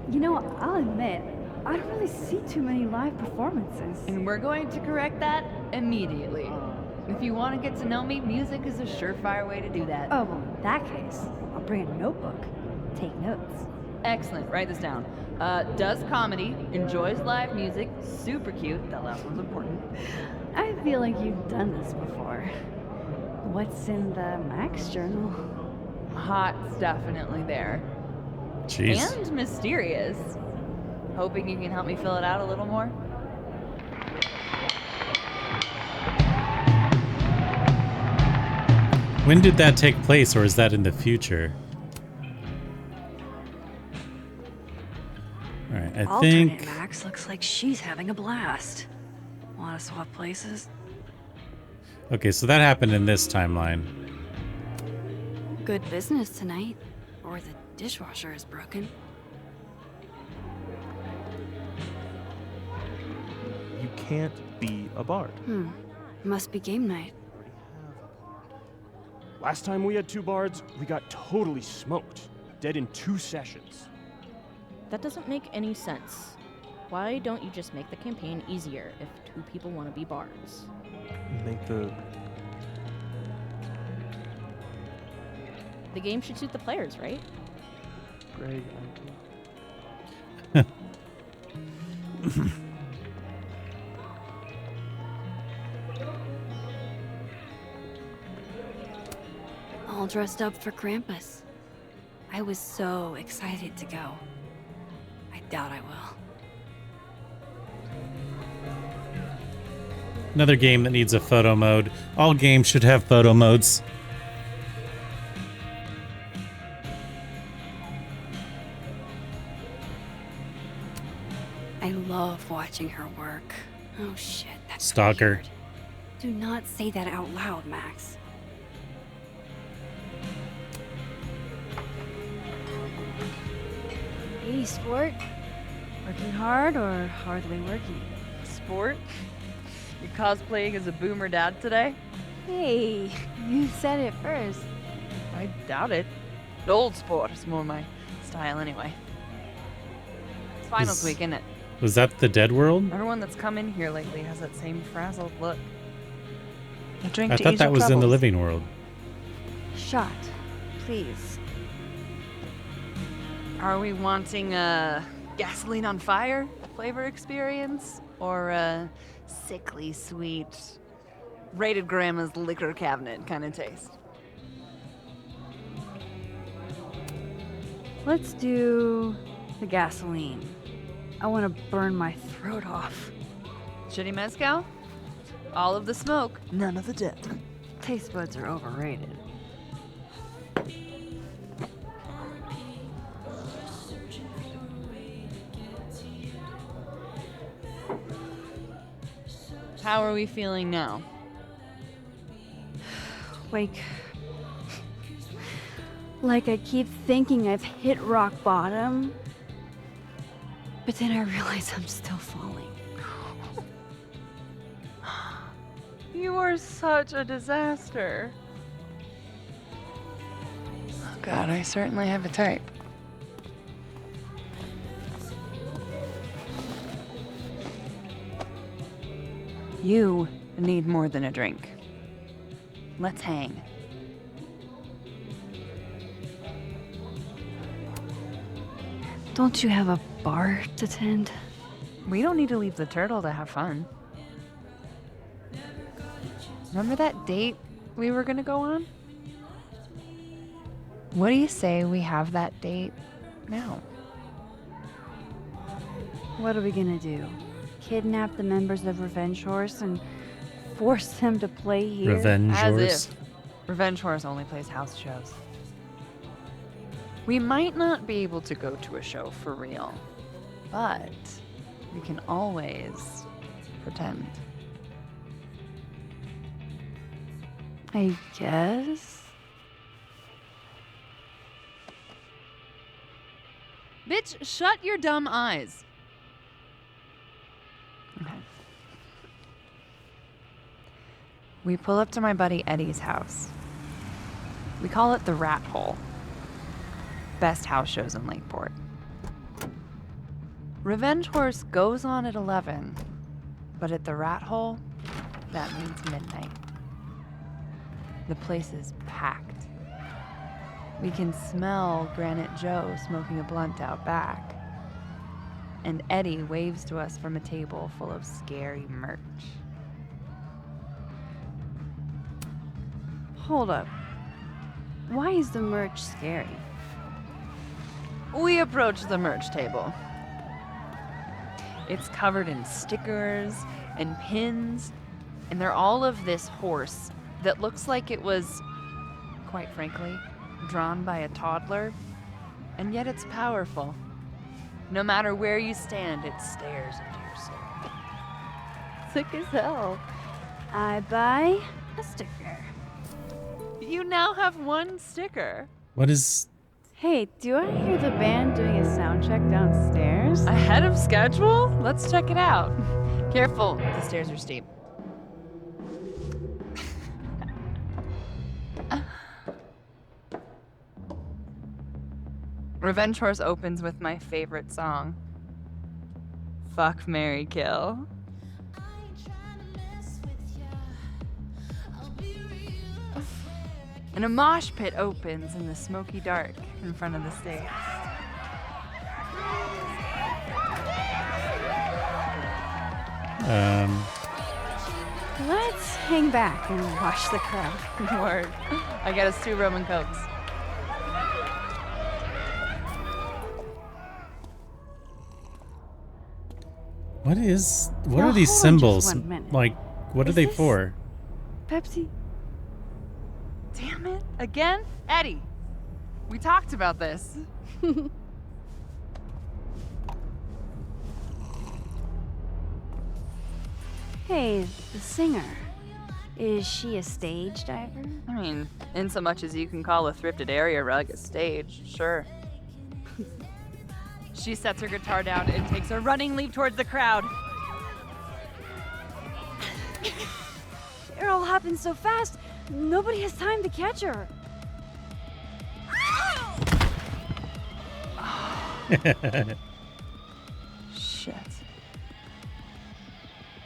You know, I'll admit, I don't really see too many live performances. And we're going to correct that immediately. If you want to get to know me, music is a surefire way to do that. Oh, well, in that case, I'll bring a notebook. Take notes. Excellent, write this down. Does comedy, enjoys live music, super cute, that last one's important. I feel like you've done this before. What's in the Max journal? Hot's definitely there. Jeez. And mysterious. Hoping you can help me fill it out a little more. When did that take place, or is that in the future? All right, I Alternate think. Max looks like she's having a blast. Want to swap places? Okay, so that happened in this timeline. Good business tonight. Or the dishwasher is broken. You can't be a bard. Must be game night. Last time we had 2 bards, we got totally smoked. Dead in 2 sessions. That doesn't make any sense. Why don't you just make the campaign easier if 2 people want to be bards? Make the game should suit the players, right? Greg, All dressed up for Krampus. I was so excited to go. I doubt I will. Another game that needs a photo mode. All games should have photo modes. I love watching her work. Oh shit, that's Stalker. weird. Do not say that out loud, Max. Hey, sport. Working hard or hardly working? Sport? You cosplaying as a boomer dad today? Hey, you said it first. I doubt it. Old sport is more my style anyway. It's finals week, isn't it? Was that the Dead World? Everyone that's come in here lately has that same frazzled look. A drink I to thought ease that your was in the troubles. living world. Shot, please. Are we wanting a gasoline on fire flavor experience or a sickly sweet raided grandma's liquor cabinet kind of taste? Let's do the gasoline. I want to burn my throat off. Shitty mezcal? All of the smoke, none of the depth. Taste buds are overrated. How are we feeling now? Like I keep thinking I've hit rock bottom, but then I realize I'm still falling. You are such a disaster. Oh God, I certainly have a type. You need more than a drink. Let's hang. Don't you have a bar to tend? We don't need to leave the turtle to have fun. Remember that date we were gonna go on? What do you say we have that date now? What are we gonna do? Kidnap the members of Revenge Horse and force them to play here? Revenge As Horse? if Revenge Horse only plays house shows. We might not be able to go to a show for real, but we can always pretend. I guess. Bitch, shut your dumb eyes. Okay. We pull up to my buddy Eddie's house. We call it the Rat Hole. Best house shows in Lakeport. Revenge Horse goes on at 11, but at the Rat Hole, that means midnight. The place is packed. We can smell Granite Joe smoking a blunt out back. And Eddie waves to us from a table full of scary merch. Hold up. Why is the merch scary? We approach the merch table. It's covered in stickers and pins, and they're all of this horse that looks like it was, quite frankly, drawn by a toddler, and yet it's powerful. No matter where you stand, it stares into your soul. Sick as hell. I buy a sticker. You now have one sticker. What is... Hey, do I hear the band doing a sound check downstairs? Ahead of schedule? Let's check it out. Careful, the stairs are steep. Revenge Horse opens with my favorite song. Fuck, Marry, Kill. And a mosh pit opens in the smoky dark in front of the stage. Let's hang back and watch the crowd. Word. I got us 2 Roman Cokes. What Now, are these hold on symbols? just 1 minute. Like, what are Is they this- for? Pepsi? Damn it. Again? Eddie, we talked about this. Hey, the singer. Is she a stage diver? I mean, in so much as you can call a thrifted area rug a stage, sure. She sets her guitar down and takes a running leap towards the crowd. It all happened so fast, nobody has time to catch her. Shit.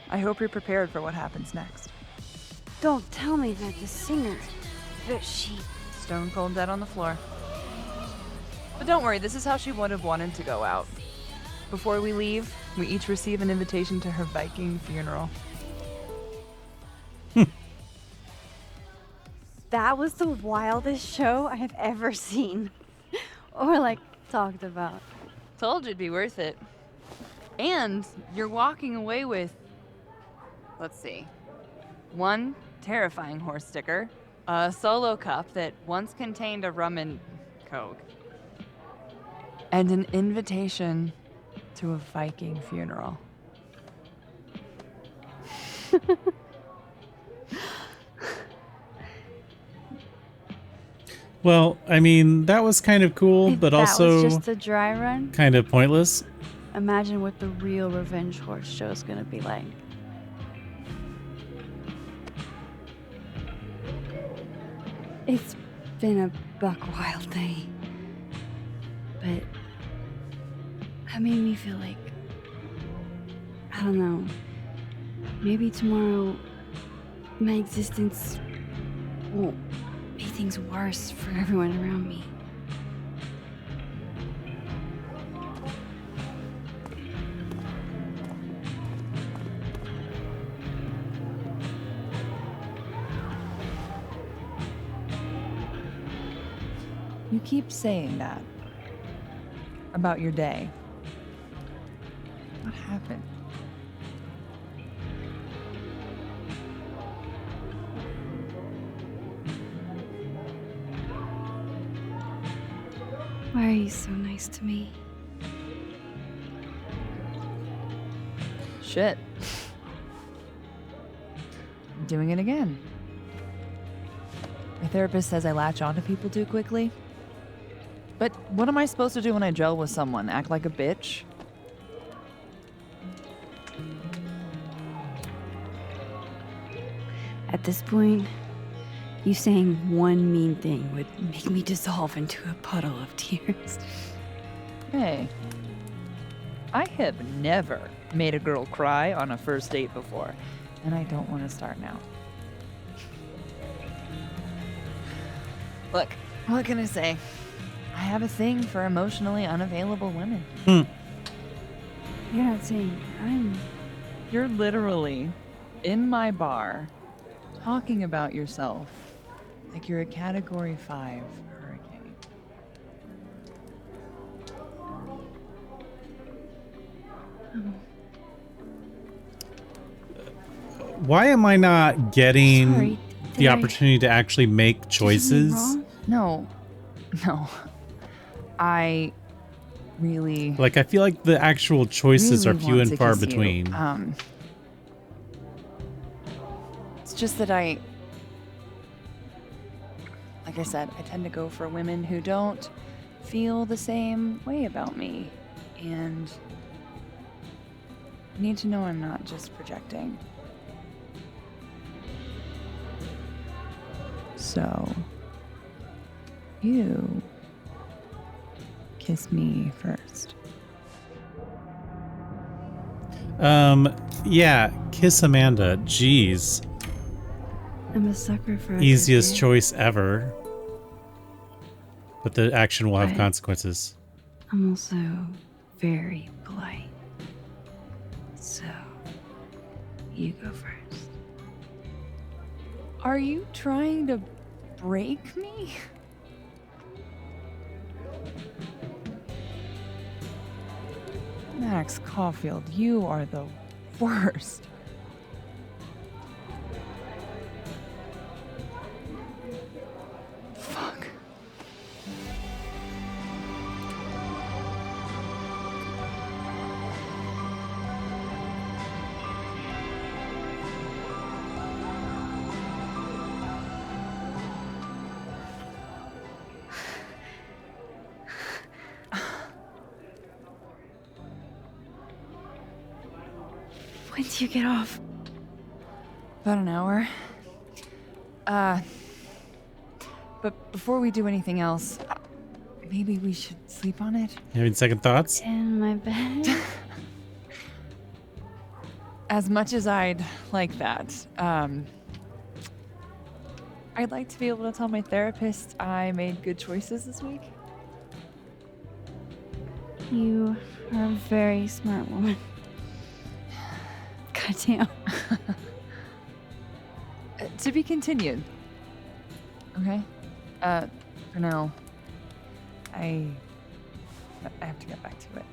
I hope you're prepared for what happens next. Don't tell me that the singer, that she... Stone cold dead on the floor. But don't worry, this is how she would have wanted to go out. Before we leave, we each receive an invitation to her Viking funeral. That was the wildest show I have ever seen. Or, like, talked about. Told you it'd be worth it. And you're walking away with, let's see, one terrifying horse sticker, a solo cup that once contained a rum and coke, and an invitation to a Viking funeral. Well, I mean, that was kind of cool, but That also was just a dry run. kind of pointless. Imagine what the real revenge horse show is gonna be like. It's been a buck wild day. But that made me feel like, I don't know, maybe tomorrow my existence won't make things worse for everyone around me. You keep saying that about your day. What happened? Why are you so nice to me? Shit. I'm doing it again. My therapist says I latch onto people too quickly. But what am I supposed to do when I gel with someone? Act like a bitch? At this point, you saying one mean thing would make me dissolve into a puddle of tears. Hey, I have never made a girl cry on a first date before, and I don't want to start now. Look, what can I say? I have a thing for emotionally unavailable women. You're not saying You're literally in my bar talking about yourself like you're a Category 5 hurricane. Why am I not getting Sorry, the opportunity to actually make choices? No. I really... Like, I feel like the actual choices really are few want and to far kiss you. between. It's just that like I said, I tend to go for women who don't feel the same way about me. And I need to know I'm not just projecting. So, you kiss me first. Yeah, kiss Amanda. Jeez. I'm a sucker for a Easiest good choice ever. But the action will have Right. consequences. I'm also very polite. So, you go first. Are you trying to break me? Max Caulfield, you are the worst. Fuck. When do you get off? About an hour. But before we do anything else, maybe we should sleep on it? Having second thoughts? In my bed? As much as I'd like that, I'd like to be able to tell my therapist I made good choices this week. You are a very smart woman. Goddamn. To be continued. Okay? For now, I have to get back to it.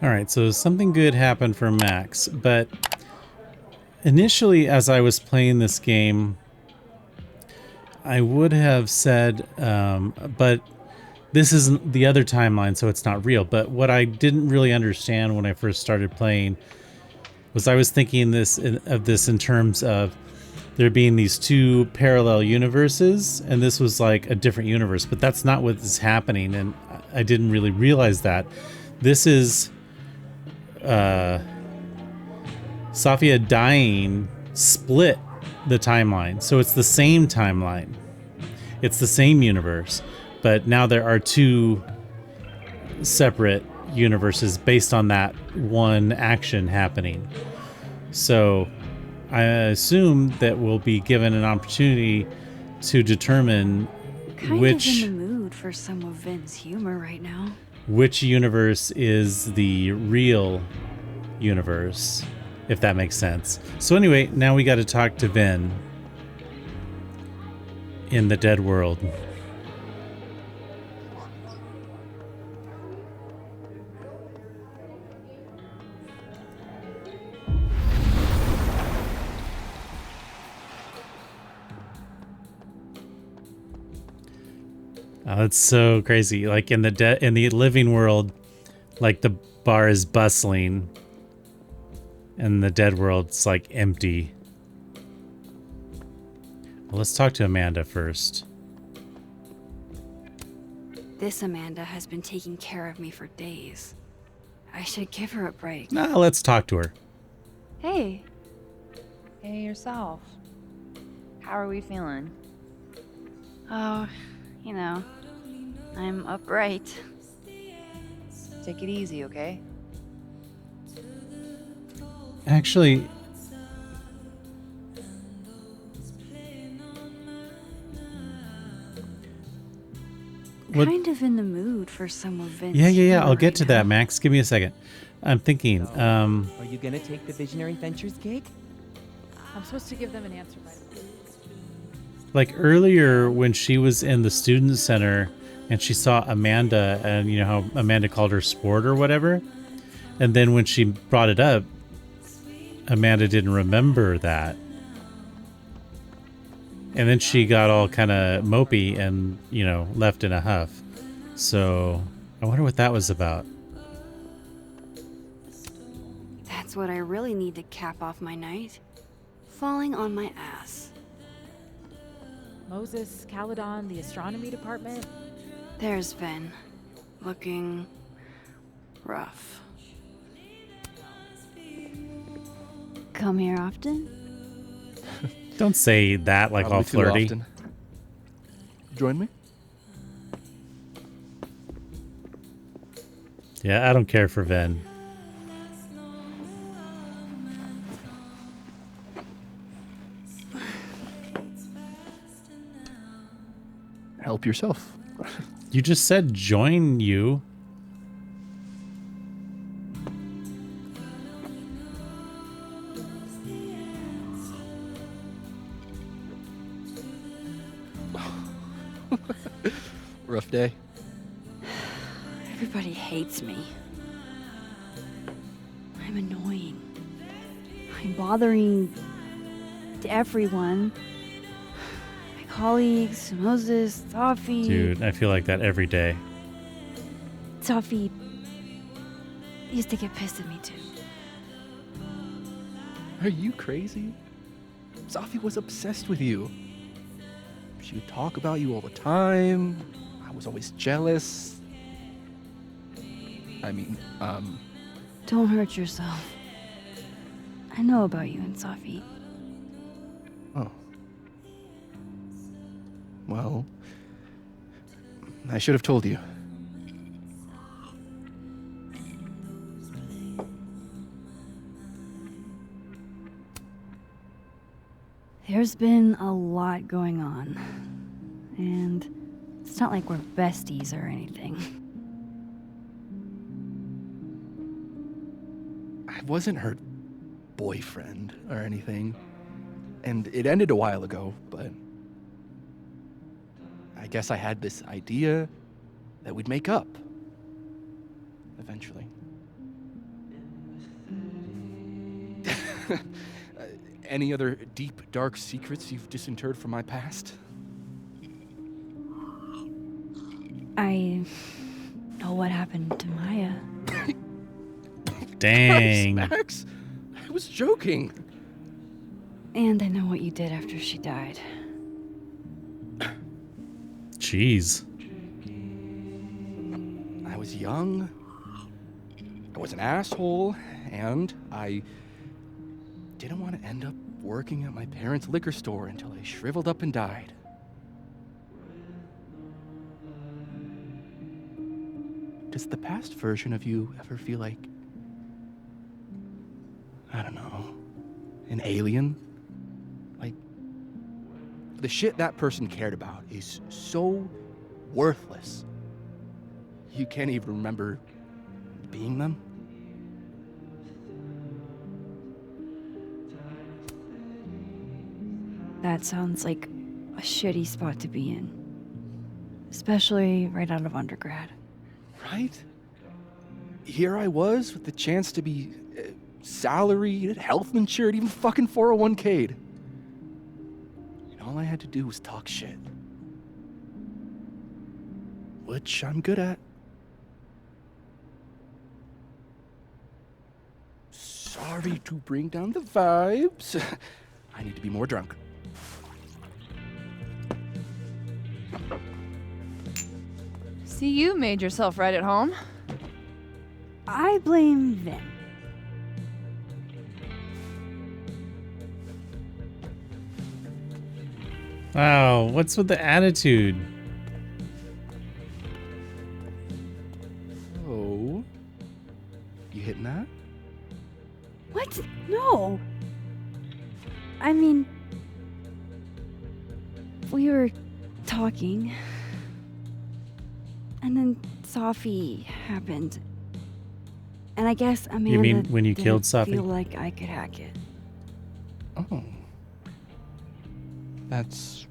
All right, so something good happened for Max, but initially as I was playing this game, I would have said, but this isn't the other timeline, so it's not real. But what I didn't really understand when I first started playing was I was thinking of this in terms of there being these two parallel universes, and this was like a different universe, but that's not what is happening, and I didn't really realize that. This is Sophia dying split the timeline. So it's the same timeline. It's the same universe, but now there are two separate universes based on that one action happening. So I assume that we'll be given an opportunity to determine Kind which of in the mood for some of Vin's humor right now. which universe is the real universe, if that makes sense. So anyway, now we got to talk to Vin in the dead world. Oh, it's so crazy. Like in the living world, like the bar is bustling, and the dead world, it's like empty. Well, let's talk to Amanda first. This Amanda has been taking care of me for days. I should give her a break. Nah, let's talk to her. Hey. Hey, yourself. How are we feeling? Oh, you know, I'm upright. Take it easy, okay? Actually, what? Kind of in the mood for some of Vin's Yeah. humor I'll get right to now. that, Max. Give me a second. I'm thinking. Are you gonna take the Visionary Ventures gig? I'm supposed to give them an answer by Like earlier when she was in the student center and she saw Amanda, and you know how Amanda called her sport or whatever, and then when she brought it up, Amanda didn't remember that, and then she got all kind of mopey and, you know, left in a huff. So I wonder what that was about. That's what I really need to cap off my night. Falling on my ass. Moses, Caledon, the astronomy department. There's Vin. Looking rough. Come here often? Don't say that like all Probably too flirty. often. Join me? Yeah, I don't care for Vin. Help yourself. You just said join you. Rough day. Everybody hates me. I'm annoying. I'm bothering everyone. My colleagues, Moses, Toffee. Dude, I feel like that every day. Toffee used to get pissed at me too. Are you crazy? Sophie was obsessed with you. She would talk about you all the time. I was always jealous. I mean, Don't hurt yourself. I know about you and Safi. Oh. Well, I should have told you. There's been a lot going on. And it's not like we're besties or anything. I wasn't her boyfriend or anything. And it ended a while ago, but I guess I had this idea that we'd make up. Eventually. Any other deep, dark secrets you've disinterred from my past? I know what happened to Maya. Dang. Max, I was joking. And I know what you did after she died. Jeez. I was young. I was an asshole, and I didn't want to end up working at my parents' liquor store until I shriveled up and died. Does the past version of you ever feel like, I don't know, an alien? Like, the shit that person cared about is so worthless. You can't even remember being them? That sounds like a shitty spot to be in. Especially right out of undergrad. Right? Here I was with the chance to be salaried, health insured, even fucking 401k'd. And all I had to do was talk shit. Which I'm good at. Sorry to bring down the vibes. I need to be more drunk. See, you made yourself right at home. I blame Vin. Wow, what's with the attitude? Oh. You hitting that? What? No. I mean, we were talking, and then Safi happened. And I guess Amanda You mean when you didn't killed Safi? feel like I could hack it. Oh. That's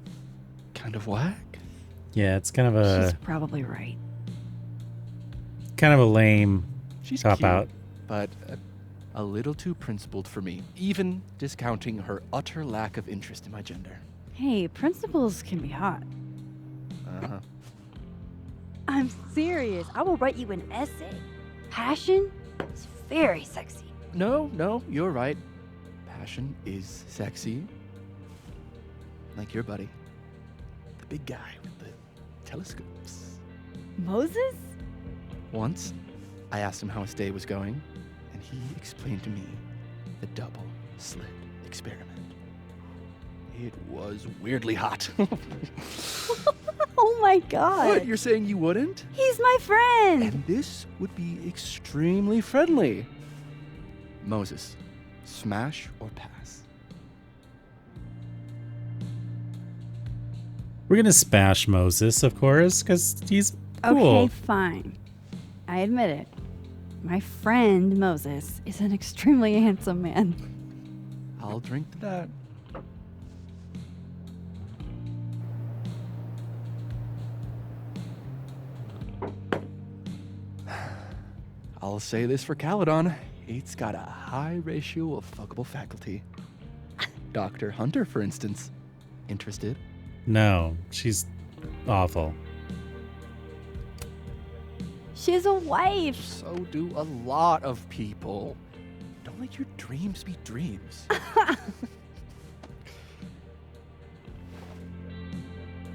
kind of whack. Yeah, it's kind of She's a probably right. lame She's cop cute, out. but a little too principled for me, even discounting her utter lack of interest in my gender. Hey, principals can be hot. Uh-huh. I'm serious. I will write you an essay. Passion is very sexy. No, you're right. Passion is sexy. Like your buddy. The big guy with the telescopes. Moses? Once, I asked him how his day was going, and he explained to me the double slit experiment. It was weirdly hot. Oh my god. What, you're saying you wouldn't? He's my friend. And this would be extremely friendly. Moses, smash or pass? We're gonna smash Moses, of course, because he's cool. Okay, fine. I admit it. My friend Moses is an extremely handsome man. I'll drink to that. I'll say this for Caledon. It's got a high ratio of fuckable faculty. Dr. Hunter, for instance. Interested? No, she's awful. She's a wife. So do a lot of people. Don't let your dreams be dreams.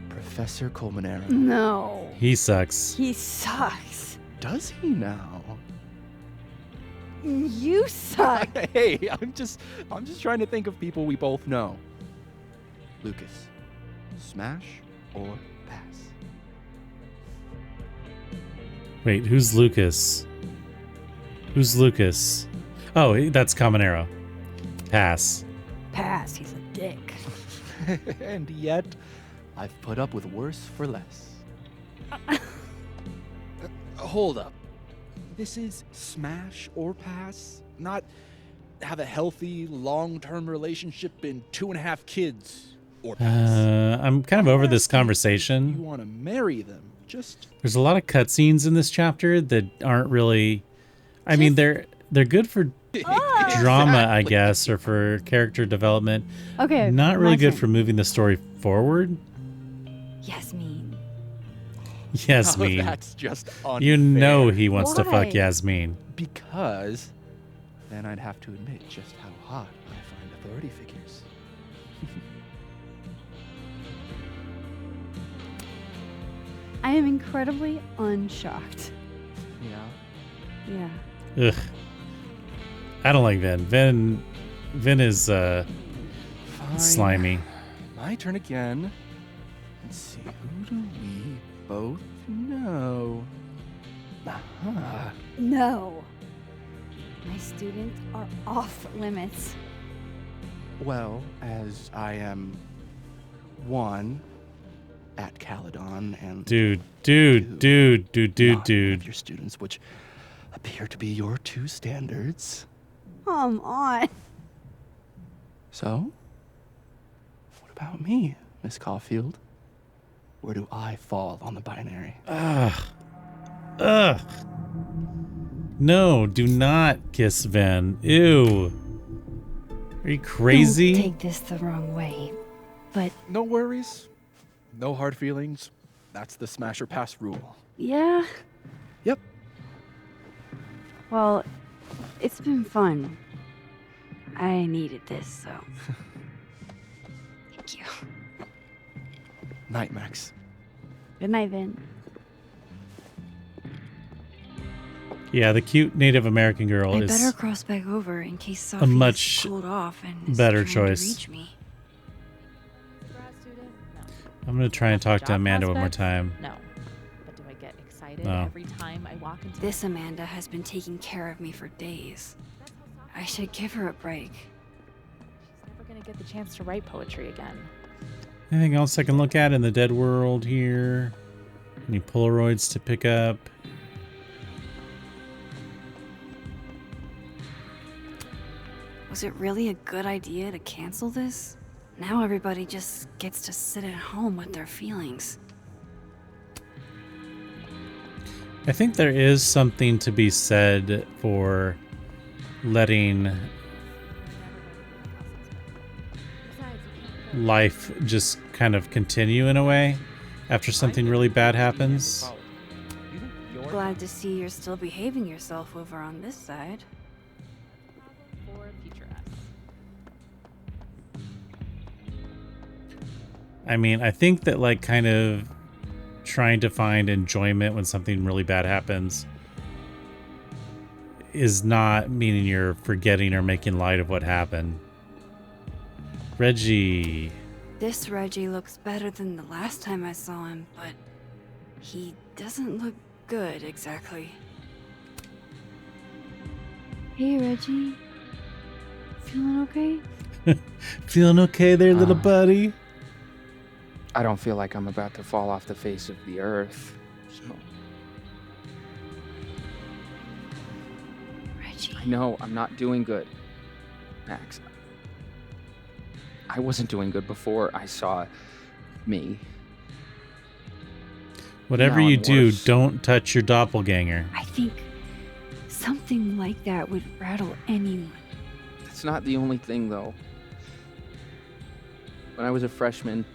Professor Colmenero. No. He sucks. He sucks. Does he now? You suck. Hey, I'm just trying to think of people we both know. Lucas, smash or pass? Wait, who's Lucas? Who's Lucas? Oh, that's Caminero. Pass. Pass, he's a dick. And yet, I've put up with worse for less. Hold up. This is smash or pass, not have a healthy, long-term relationship and 2.5 kids or pass. I'm kind of over this You conversation. want to marry them, just... There's a lot of cutscenes in this chapter that aren't really... I mean, they're good for drama, I guess, or for character development. Okay, Not really my good turn. for moving the story forward. Yasmin. Yasmin. Oh, that's just unfair. You know he wants to Why? fuck Yasmin. Because then I'd have to admit just how hot I find authority figures. I am incredibly unshocked. Yeah. Yeah. Ugh. I don't like Vin. Vin is Fine. slimy. My turn again. Let's see, who do we both know? Aha. No. My students are off limits. Well, as I am one at Caledon and Dude. not of your students, which appear to be your 2 standards. Come on. So, what about me, Miss Caulfield? Where do I fall on the binary? Ugh. No, do not kiss Vin. Ew. Are you crazy? Don't take this the wrong way, but No worries. No hard feelings. That's the smash or pass rule. yeah. Yep. Well, it's been fun. I needed this, so. Thank you. Night, Max. Good night, Vin. Yeah, the cute Native American girl I is better cross back over in case a Sophie much is cooled off and is better trying choice. to reach me. I'm going to try and talk to Job Amanda one more prospects? time. No. But do I get excited No. every time I walk into This Amanda has been taking care of me for days. I should give her a break. She's never gonna get the chance to write poetry again. Anything else I can look at in the dead world here? Any Polaroids to pick up? Was it really a good idea to cancel this? Now everybody just gets to sit at home with their feelings. I think there is something to be said for letting life just kind of continue in a way after something really bad happens. Glad to see you're still behaving yourself over on this side. For future us. I mean, I think that like kind of trying to find enjoyment when something really bad happens is not meaning you're forgetting or making light of what happened. Reggie. This Reggie looks better than the last time I saw him, but he doesn't look good exactly. Hey, Reggie. Feeling okay? Feeling okay there, little buddy? I don't feel like I'm about to fall off the face of the earth, so... Reggie. I know, I'm not doing good, Max. I wasn't doing good before I saw me. Whatever Now you I'm do, worse. don't touch your doppelganger. I think something like that would rattle anyone. That's not the only thing, though. When I was a freshman,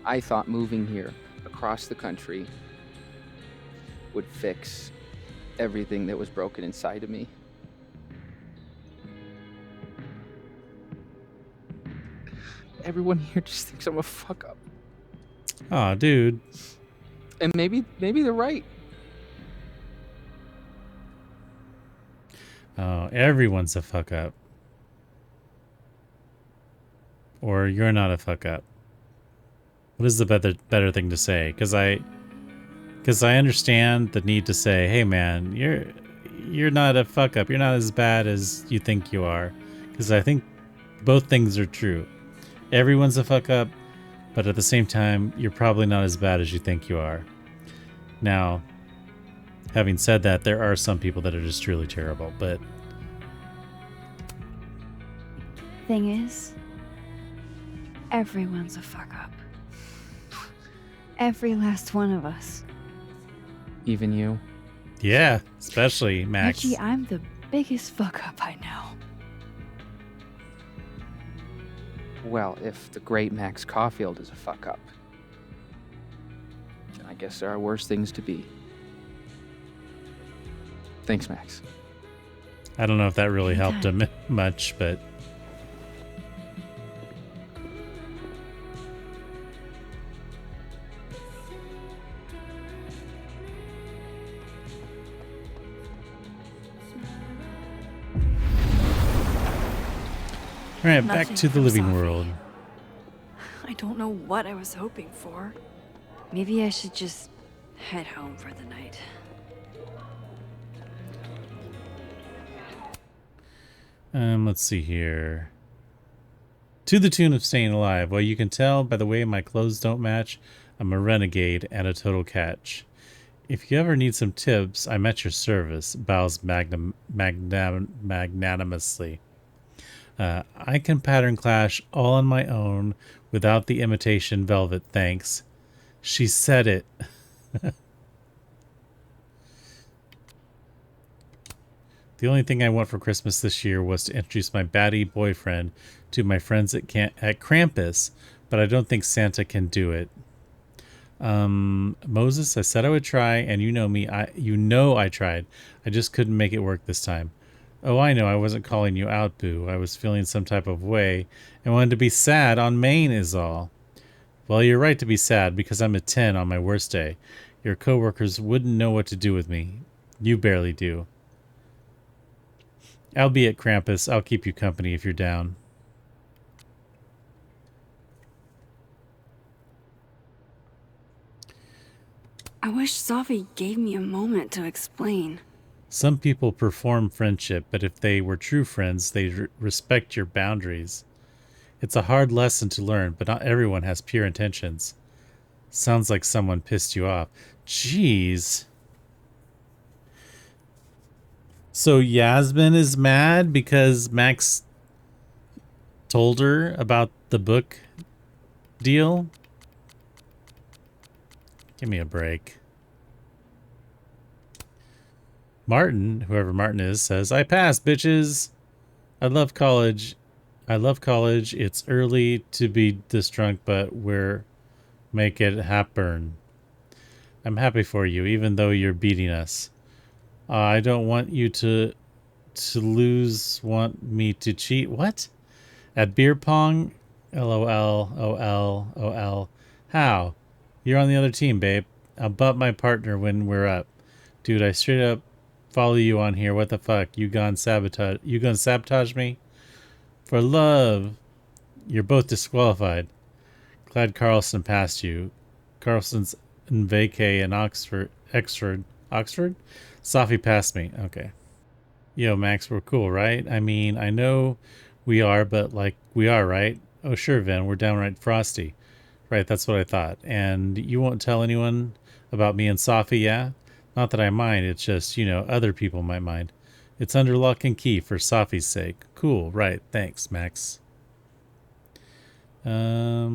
I thought moving here, across the country, would fix everything that was broken inside of me. Everyone here just thinks I'm a fuck up. Aw, dude. And maybe they're right. Oh, everyone's a fuck up. Or you're not a fuck up. What is the better thing to say? Because I understand the need to say, "Hey, man, you're not a fuck up. You're not as bad as you think you are." Because I think both things are true. Everyone's a fuck up, but at the same time, you're probably not as bad as you think you are. Now, having said that, there are some people that are just truly terrible, but Thing is, everyone's a fuck up. Every last one of us. Even you? yeah, especially Max. Reggie, I'm the biggest fuck up I know. Well, if the great Max Caulfield is a fuck up, then I guess there are worse things to be. Thanks, Max. I don't know if that really helped him much, but all right, back Nothing to the from living Safi. world. I don't know what I was hoping for. Maybe I should just head home for the night. Let's see here. To the tune of staying alive. Well, you can tell by the way my clothes don't match, I'm a renegade and a total catch. If you ever need some tips, I'm at your service, bows magnanimously. I can pattern clash all on my own without the imitation velvet, thanks. She said it. The only thing I want for Christmas this year was to introduce my baddie boyfriend to my friends at Krampus, but I don't think Santa can do it. Moses, I said I would try, and you know me, I tried. I just couldn't make it work this time. Oh, I know, I wasn't calling you out, boo. I was feeling some type of way and wanted to be sad on Maine is all. Well, you're right to be sad because I'm a 10 on my worst day. Your coworkers wouldn't know what to do with me. You barely do. I'll be at Krampus. I'll keep you company if you're down. I wish Safi gave me a moment to explain. Some people perform friendship, but if they were true friends, they'd respect your boundaries. It's a hard lesson to learn, but not everyone has pure intentions. Sounds like someone pissed you off. Jeez. So Yasmin is mad because Max told her about the book deal? Give me a break. Martin, whoever Martin is, says, I passed, bitches. I love college. It's early to be this drunk, but we're make it happen. I'm happy for you, even though you're beating us. I don't want you to lose, want me to cheat. What? At beer pong? LOL, OL, OL. How? You're on the other team, babe. I'll butt my partner when we're up. Dude, I straight up follow you on here. What the fuck? You gonna sabotage me? For love. You're both disqualified. Glad Carlson passed you. Carlson's in vacay in Oxford? Safi passed me. Okay. Yo, Max, we're cool, right? I mean, I know we are, but like, we are, right? Oh, sure, Vin, we're downright frosty. Right, that's what I thought. And you won't tell anyone about me and Safi, yeah? Not that I mind, it's just, other people might mind. It's under lock and key for Safi's sake. Cool, right, thanks, Max. I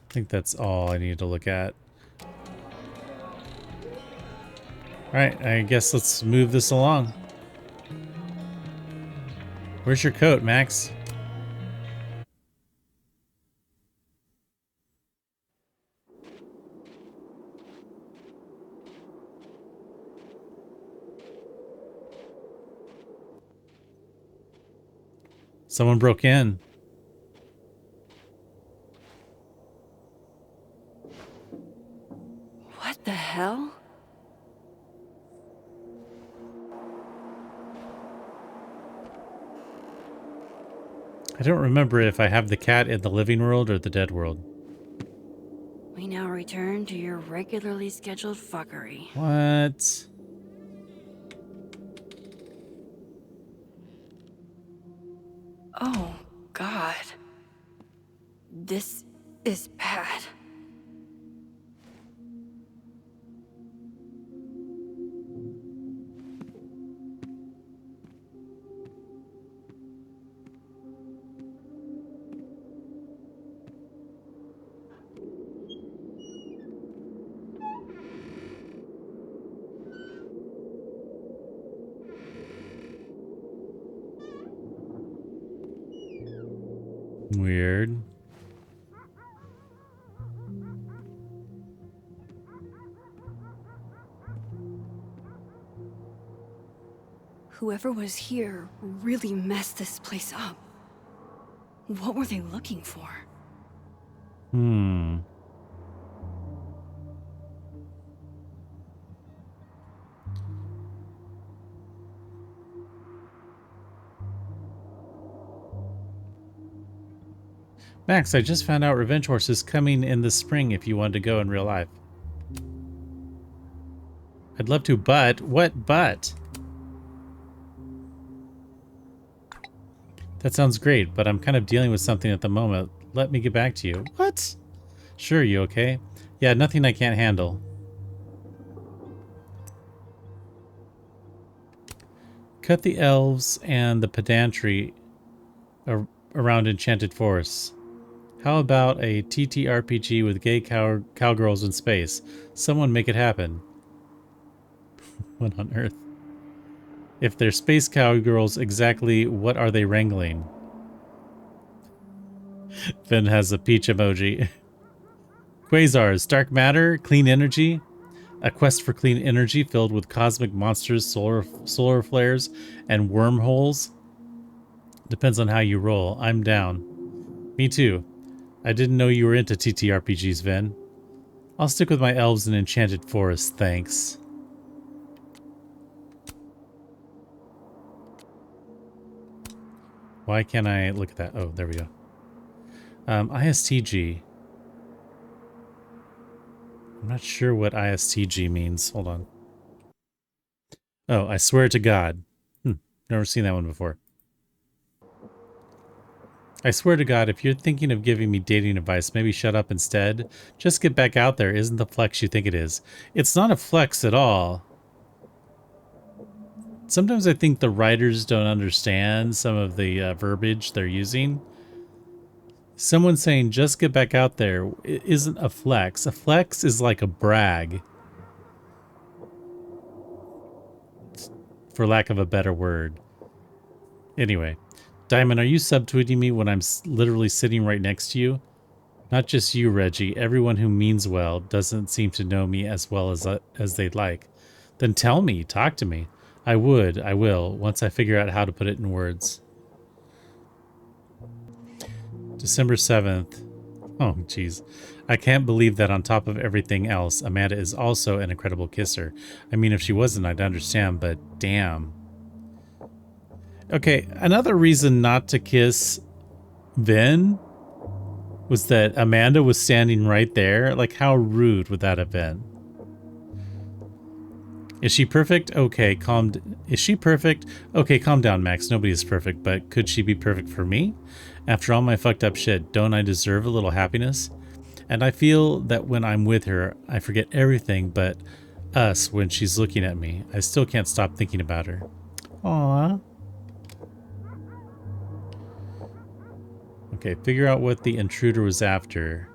think that's all I need to look at. Alright, I guess let's move this along. Where's your coat, Max? Someone broke in. What the hell? I don't remember if I have the cat in the living world or the dead world. We now return to your regularly scheduled fuckery. What? Oh, God. This is bad. Weird. Whoever was here really messed this place up. What were they looking for? Hmm. Max, I just found out Revenge Horse is coming in the spring if you wanted to go in real life. I'd love to, but... What but? That sounds great, but I'm kind of dealing with something at the moment. Let me get back to you. What? Sure, you okay? Yeah, nothing I can't handle. Cut the elves and the pedantry around Enchanted Forests. How about a TTRPG with gay cowgirls in space? Someone make it happen. What on earth? If they're space cowgirls, exactly what are they wrangling? Finn has a peach emoji. Quasars, dark matter, clean energy. A quest for clean energy filled with cosmic monsters, solar flares, and wormholes. Depends on how you roll. I'm down. Me too. I didn't know you were into TTRPGs, Vin. I'll stick with my elves and enchanted forests, thanks. Why can't I look at that? Oh, there we go. ISTG. I'm not sure what ISTG means. Hold on. Oh, I swear to God. Never seen that one before. I swear to God, if you're thinking of giving me dating advice, maybe shut up instead. Just get back out there isn't the flex you think it is. It's not a flex at all. Sometimes I think the writers don't understand some of the verbiage they're using. Someone saying just get back out there isn't a flex. A flex is like a brag, for lack of a better word. Anyway, Diamond, are you subtweeting me when I'm literally sitting right next to you? Not just you, Reggie. Everyone who means well doesn't seem to know me as well as they'd like. Then tell me. Talk to me. I will, once I figure out how to put it in words. December 7th. Oh, jeez. I can't believe that on top of everything else, Amanda is also an incredible kisser. I mean, if she wasn't, I'd understand, but damn. Okay, another reason not to kiss Vin was that Amanda was standing right there. Like, how rude would that have been? Is she perfect? Okay, is she perfect? Okay, calm down, Max. Nobody is perfect, but could she be perfect for me? After all my fucked up shit, don't I deserve a little happiness? And I feel that when I'm with her, I forget everything but us when she's looking at me. I still can't stop thinking about her. Aww. Okay, figure out what the intruder was after.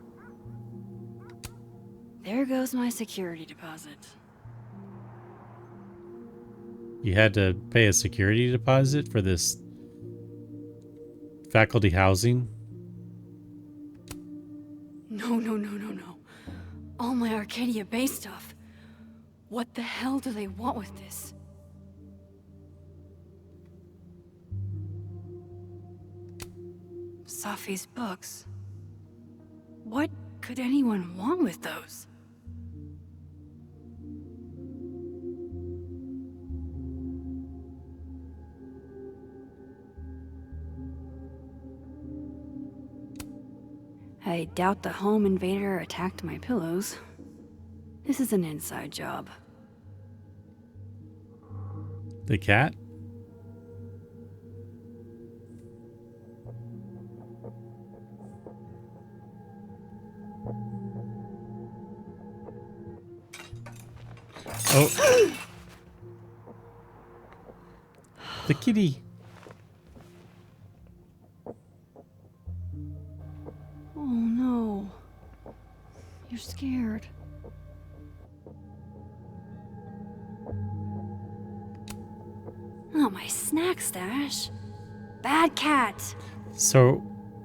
There goes my security deposit. You had to pay a security deposit for this faculty housing? No. All my Arcadia Bay stuff. What the hell do they want with this? Safi's books. What could anyone want with those? I doubt the home invader attacked my pillows. This is an inside job. The cat? Oh. The kitty. Oh no. You're scared. Not my snack stash. Bad cat. So,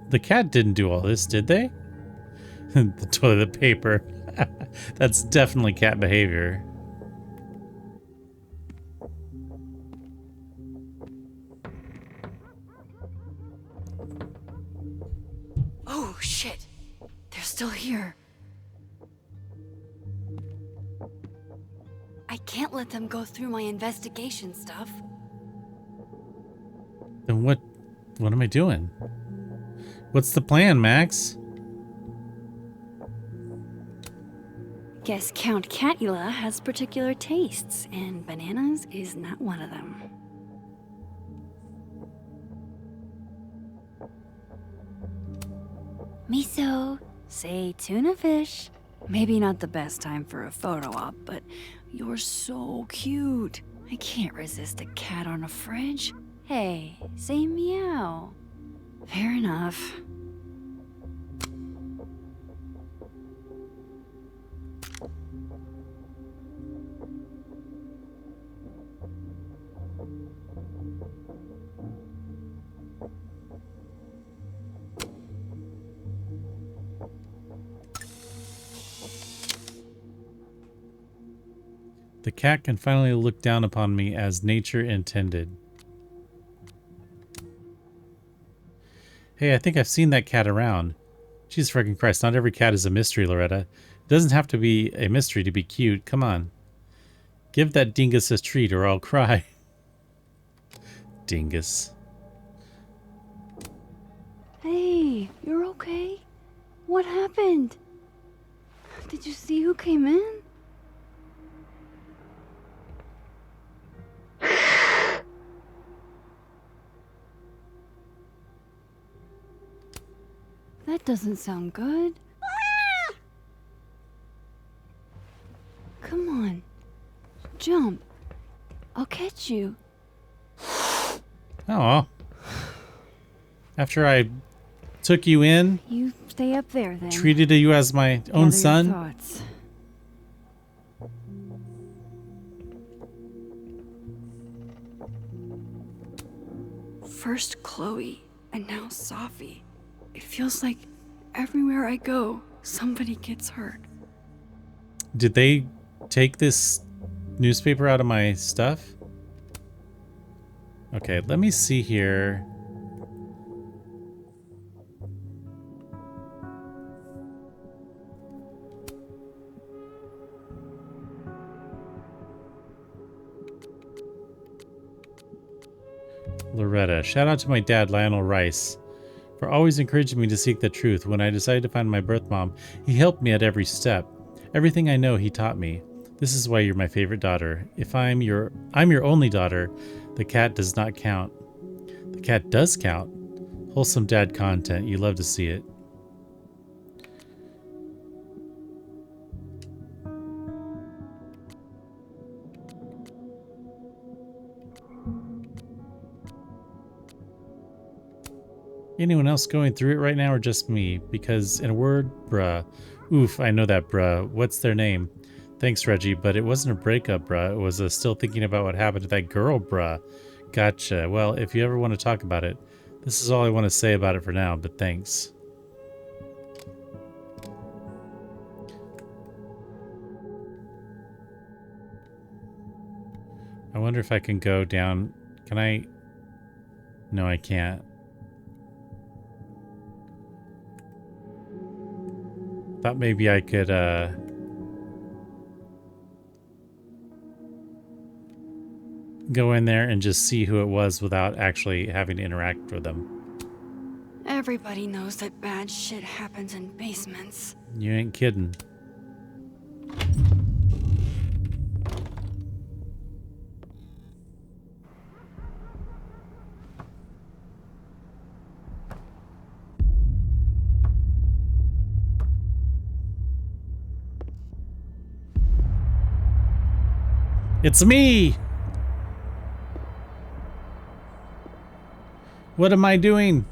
the cat didn't do all this, did they? The toilet paper. That's definitely cat behavior. Oh shit. They're still here. I can't let them go through my investigation stuff. Then what am I doing? What's the plan, Max? Guess Count Catula has particular tastes, and bananas is not one of them. Miso, say tuna fish. Maybe not the best time for a photo op, but you're so cute. I can't resist a cat on a fridge. Hey, say meow. Fair enough. The cat can finally look down upon me as nature intended. Hey, I think I've seen that cat around. Jesus freaking Christ, not every cat is a mystery, Loretta. It doesn't have to be a mystery to be cute. Come on. Give that dingus a treat or I'll cry. Dingus. Hey, you're okay? What happened? Did you see who came in? That doesn't sound good. Come on. Jump. I'll catch you. Oh. After I took you in, You stay up there then. treated you as my own Gather your son. thoughts. First Chloe, and now Safi. It feels like everywhere I go, somebody gets hurt. Did they take this newspaper out of my stuff? Okay, let me see here. Loretta, shout out to my dad, Lionel Rice, for always encouraging me to seek the truth. When I decided to find my birth mom, he helped me at every step. Everything I know, he taught me. This is why you're my favorite daughter. If I'm your only daughter, the cat does not count. The cat does count. Wholesome dad content. You love to see it. Anyone else going through it right now or just me? Because in a word, bruh. Oof, I know that, bruh. What's their name? Thanks, Reggie, but it wasn't a breakup, bruh. It was still thinking about what happened to that girl, bruh. Gotcha. Well, if you ever want to talk about it, this is all I want to say about it for now, but thanks. I wonder if I can go down. Can I? No, I can't. Thought maybe I could, go in there and just see who it was without actually having to interact with them. Everybody knows that bad shit happens in basements. You ain't kidding. It's me! What am I doing?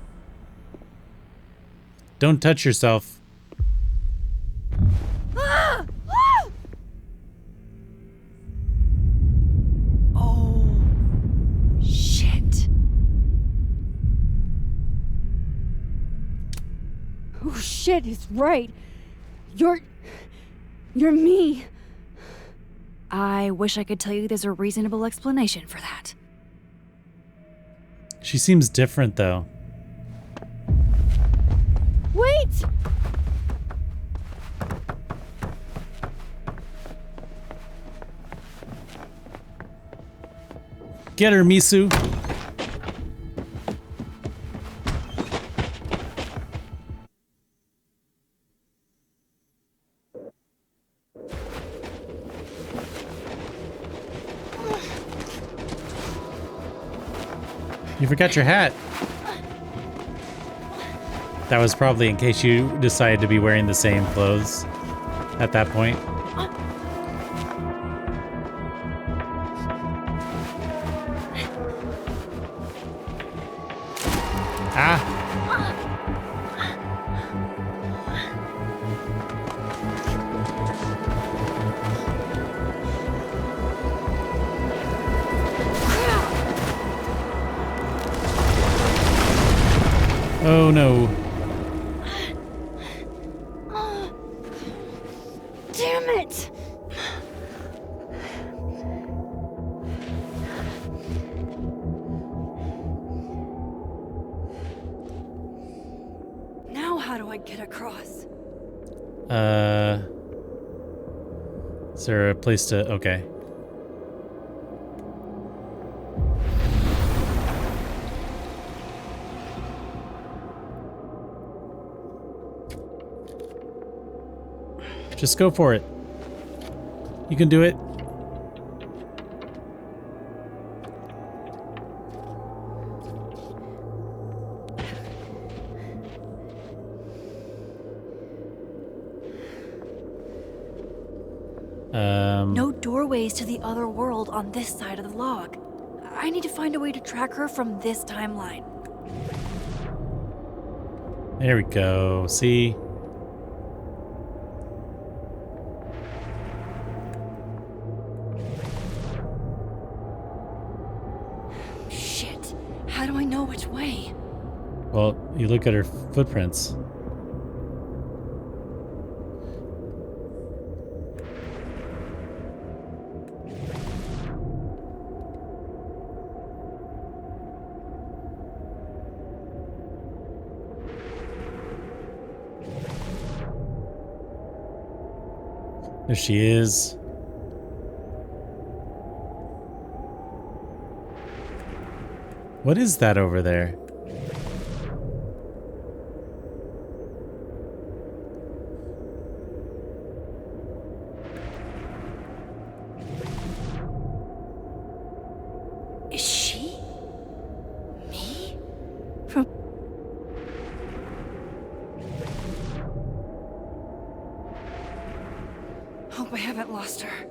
Don't touch yourself. Ah! Ah! Oh, shit. Oh shit, he's right. You're me. I wish I could tell you there's a reasonable explanation for that. She seems different, though. Wait! Get her, Misu. You forgot your hat. That was probably in case you decided to be wearing the same clothes at that point. Ah! Oh no. Damn it! Now how do I get across? Is there a place to... Okay. Just go for it. You can do it. No doorways to the other world on this side of the log. I need to find a way to track her from this timeline. There we go. See? Shit. How do I know which way? Well, you look at her footprints. There she is. What is that over there? Is she? Me? Hope I haven't lost her.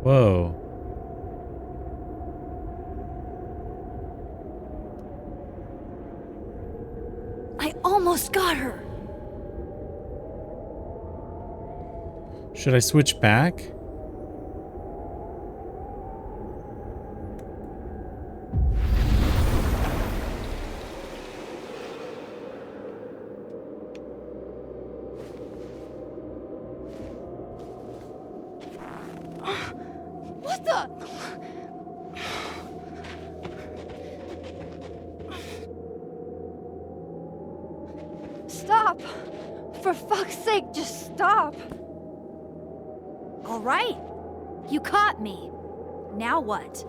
Whoa. I almost got her. Should I switch back? What the? Stop! For fuck's sake, just stop! All right. You caught me. Now what?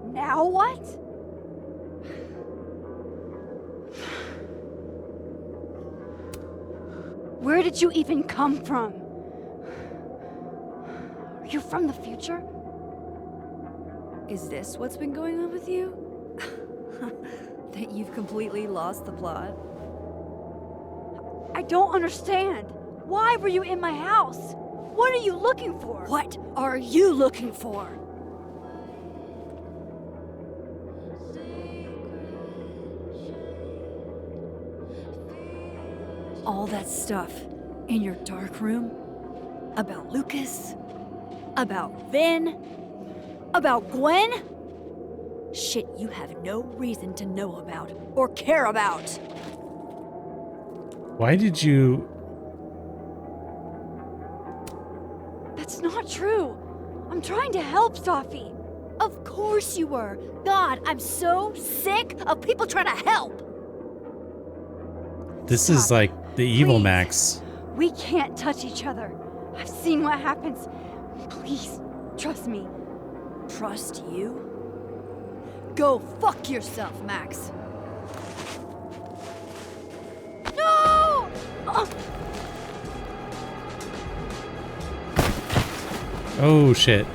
Now what? Where did you even come from? Are you from the future? Is this what's been going on with you? That you've completely lost the plot? I don't understand. Why were you in my house? What are you looking for? What are you looking for? All that stuff in your dark room? About Lucas? About Vin? About Gwen? Shit you have no reason to know about or care about. Why did you... That's not true. I'm trying to help Safi. Of course you were. God, I'm so sick of people trying to help. This is like the evil Please. Max. We can't touch each other. I've seen what happens. Please, trust me. Trust you? Go fuck yourself, Max. No! Oh, shit.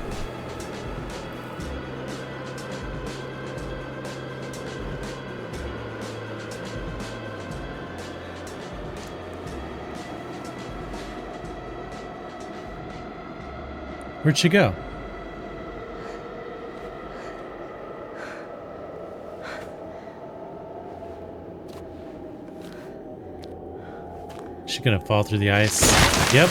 Where'd she go? She gonna fall through the ice? Yep.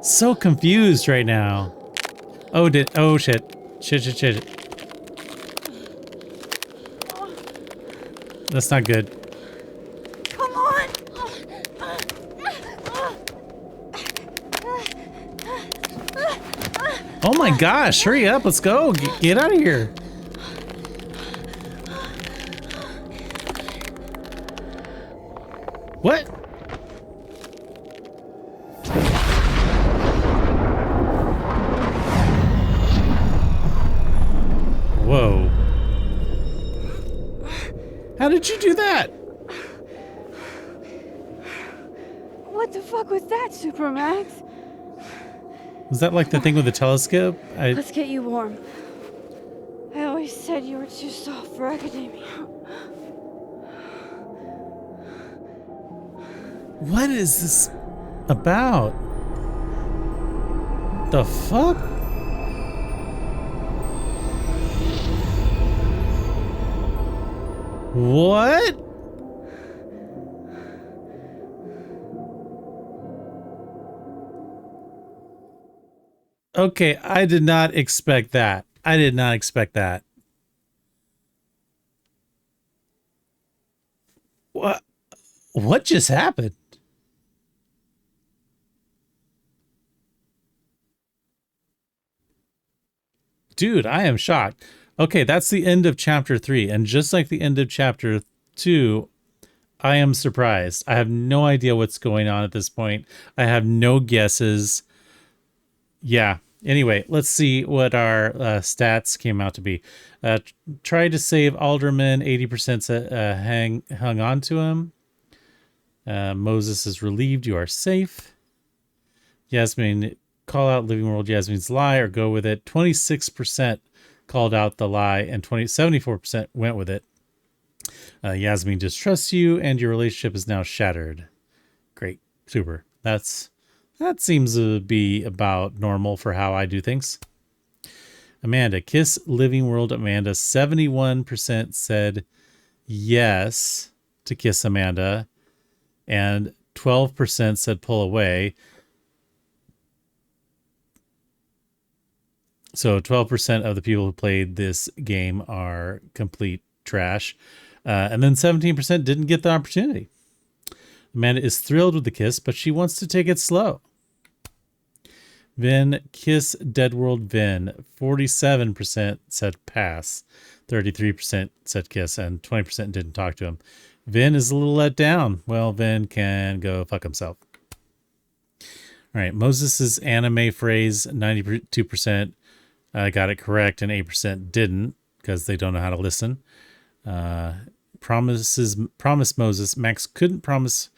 So confused right now. Oh shit. Shit. That's not good. Come on! Oh my gosh, hurry up, let's go. Get out of here. What? Whoa. How did you do that? What the fuck was that, Supermax? Was that like the thing with the telescope? Let's get you warm. I always said you were too soft for academia. What is this about? The fuck? What? Okay, I did not expect that. I did not expect that. What just happened? Dude, I am shocked. Okay, that's the end of chapter 3, and just like the end of chapter 2, I am surprised. I have no idea what's going on at this point. I have no guesses. Yeah. Anyway, let's see what our stats came out to be. Tried to save Alderman, 80% hung on to him. Moses is relieved. You are safe. Yasmin, call out Living World Yasmin's lie or go with it. 26% called out the lie and 74% went with it. Yasmin distrusts you and your relationship is now shattered. Great. Super. That seems to be about normal for how I do things. Amanda, kiss Living World Amanda. 71% said yes to kiss Amanda and 12% said pull away. So 12% of the people who played this game are complete trash. And then 17% didn't get the opportunity. Amanda is thrilled with the kiss, but she wants to take it slow. Vin, kiss Dead World Vin. 47% said pass. 33% said kiss, and 20% didn't talk to him. Vin is a little let down. Well, Vin can go fuck himself. All right, Moses' anime phrase, 92% got it correct, and 8% didn't because they don't know how to listen. Promise Moses. Max couldn't promise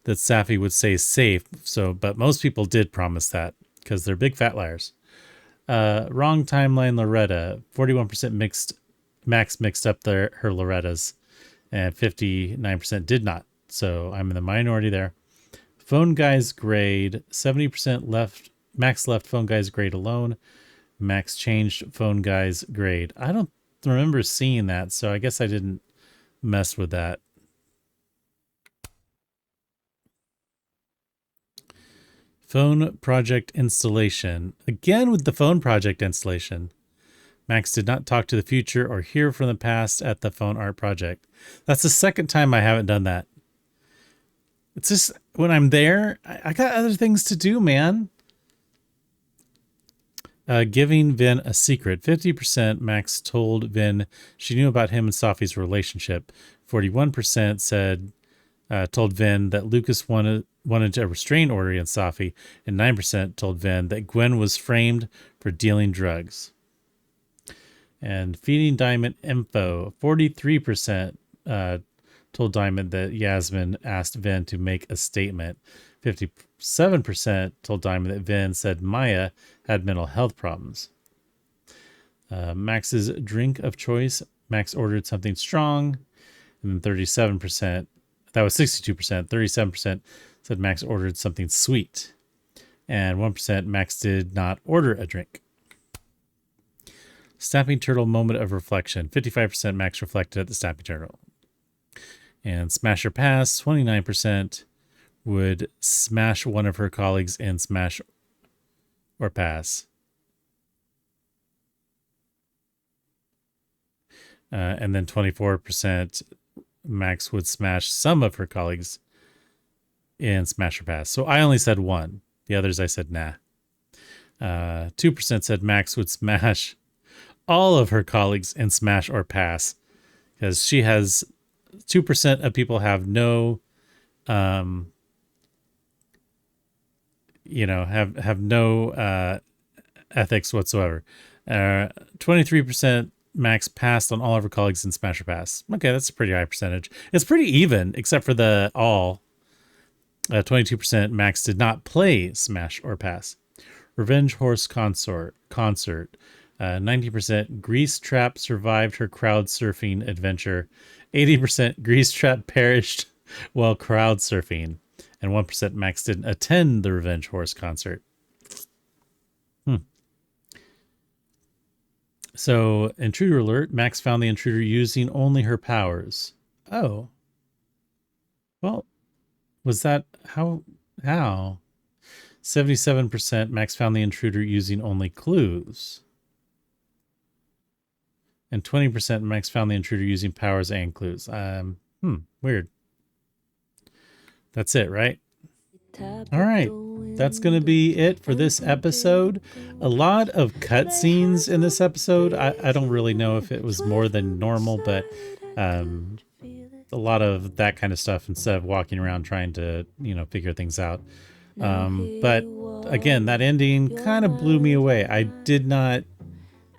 that Safi would say safe, but most people did promise that because they're big fat liars. Wrong timeline, Loretta. 41% Max mixed up her Lorettas, and 59% did not. So I'm in the minority there. Phone Guy's grade, 70% left. Max left Phone Guy's grade alone. Max changed Phone Guy's grade. I don't remember seeing that, so I guess I didn't mess with that. Phone project installation. Again with the phone project installation. Max did not talk to the future or hear from the past at the phone art project. That's the second time I haven't done that. It's just when I'm there, I got other things to do, man. Giving Vin a secret. 50% Max told Vin she knew about him and Safi's relationship. 41% said told Vin that Lucas wanted a restraining order against Safi, and 9% told Vin that Gwen was framed for dealing drugs. And feeding Diamond info. 43% told Diamond that Yasmin asked Vin to make a statement. 57% told Diamond that Vin said Maya had mental health problems. Max's drink of choice. Max ordered something strong. And then 37%, that was 62%, 37% said Max ordered something sweet. And 1% Max did not order a drink. Snapping Turtle moment of reflection. 55% Max reflected at the Snapping Turtle. And Smash or Pass, 29% would smash one of her colleagues in Smash or Pass. And then 24% Max would smash some of her colleagues in Smash or Pass. So I only said one. The others I said nah. 2% said Max would smash all of her colleagues in Smash or Pass, because she has 2% of people have no have no ethics whatsoever. 23% Max passed on all of her colleagues in Smash or Pass. Okay, that's a pretty high percentage. It's pretty even, except for the all. 22% Max did not play Smash or Pass. Revenge Horse concert. 90% Grease Trap survived her crowd surfing adventure. 80% Grease Trap perished while crowd surfing. And 1% Max didn't attend the Revenge Horse concert. So, intruder alert. Max found the intruder using only her powers. Oh. Well, was that how? 77% Max found the intruder using only clues. And 20% Max found the intruder using powers and clues. Weird. That's it, right? All right. That's going to be it for this episode. A lot of cutscenes in this episode. I don't really know if it was more than normal, but a lot of that kind of stuff instead of walking around trying to, figure things out. But again, that ending kind of blew me away. I did not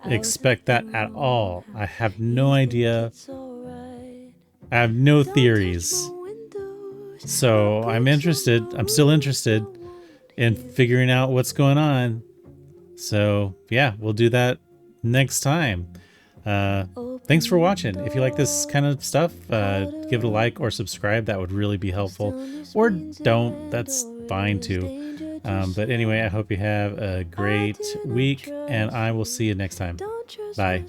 expect that at all. I have no idea. I have no theories. So I'm interested. I'm still interested in figuring out what's going on. So yeah, we'll do that next time. Thanks for watching. If you like this kind of stuff, give it a like or subscribe. That would really be helpful. Or don't. That's fine too. But anyway, I hope you have a great week, and I will see you next time. Bye.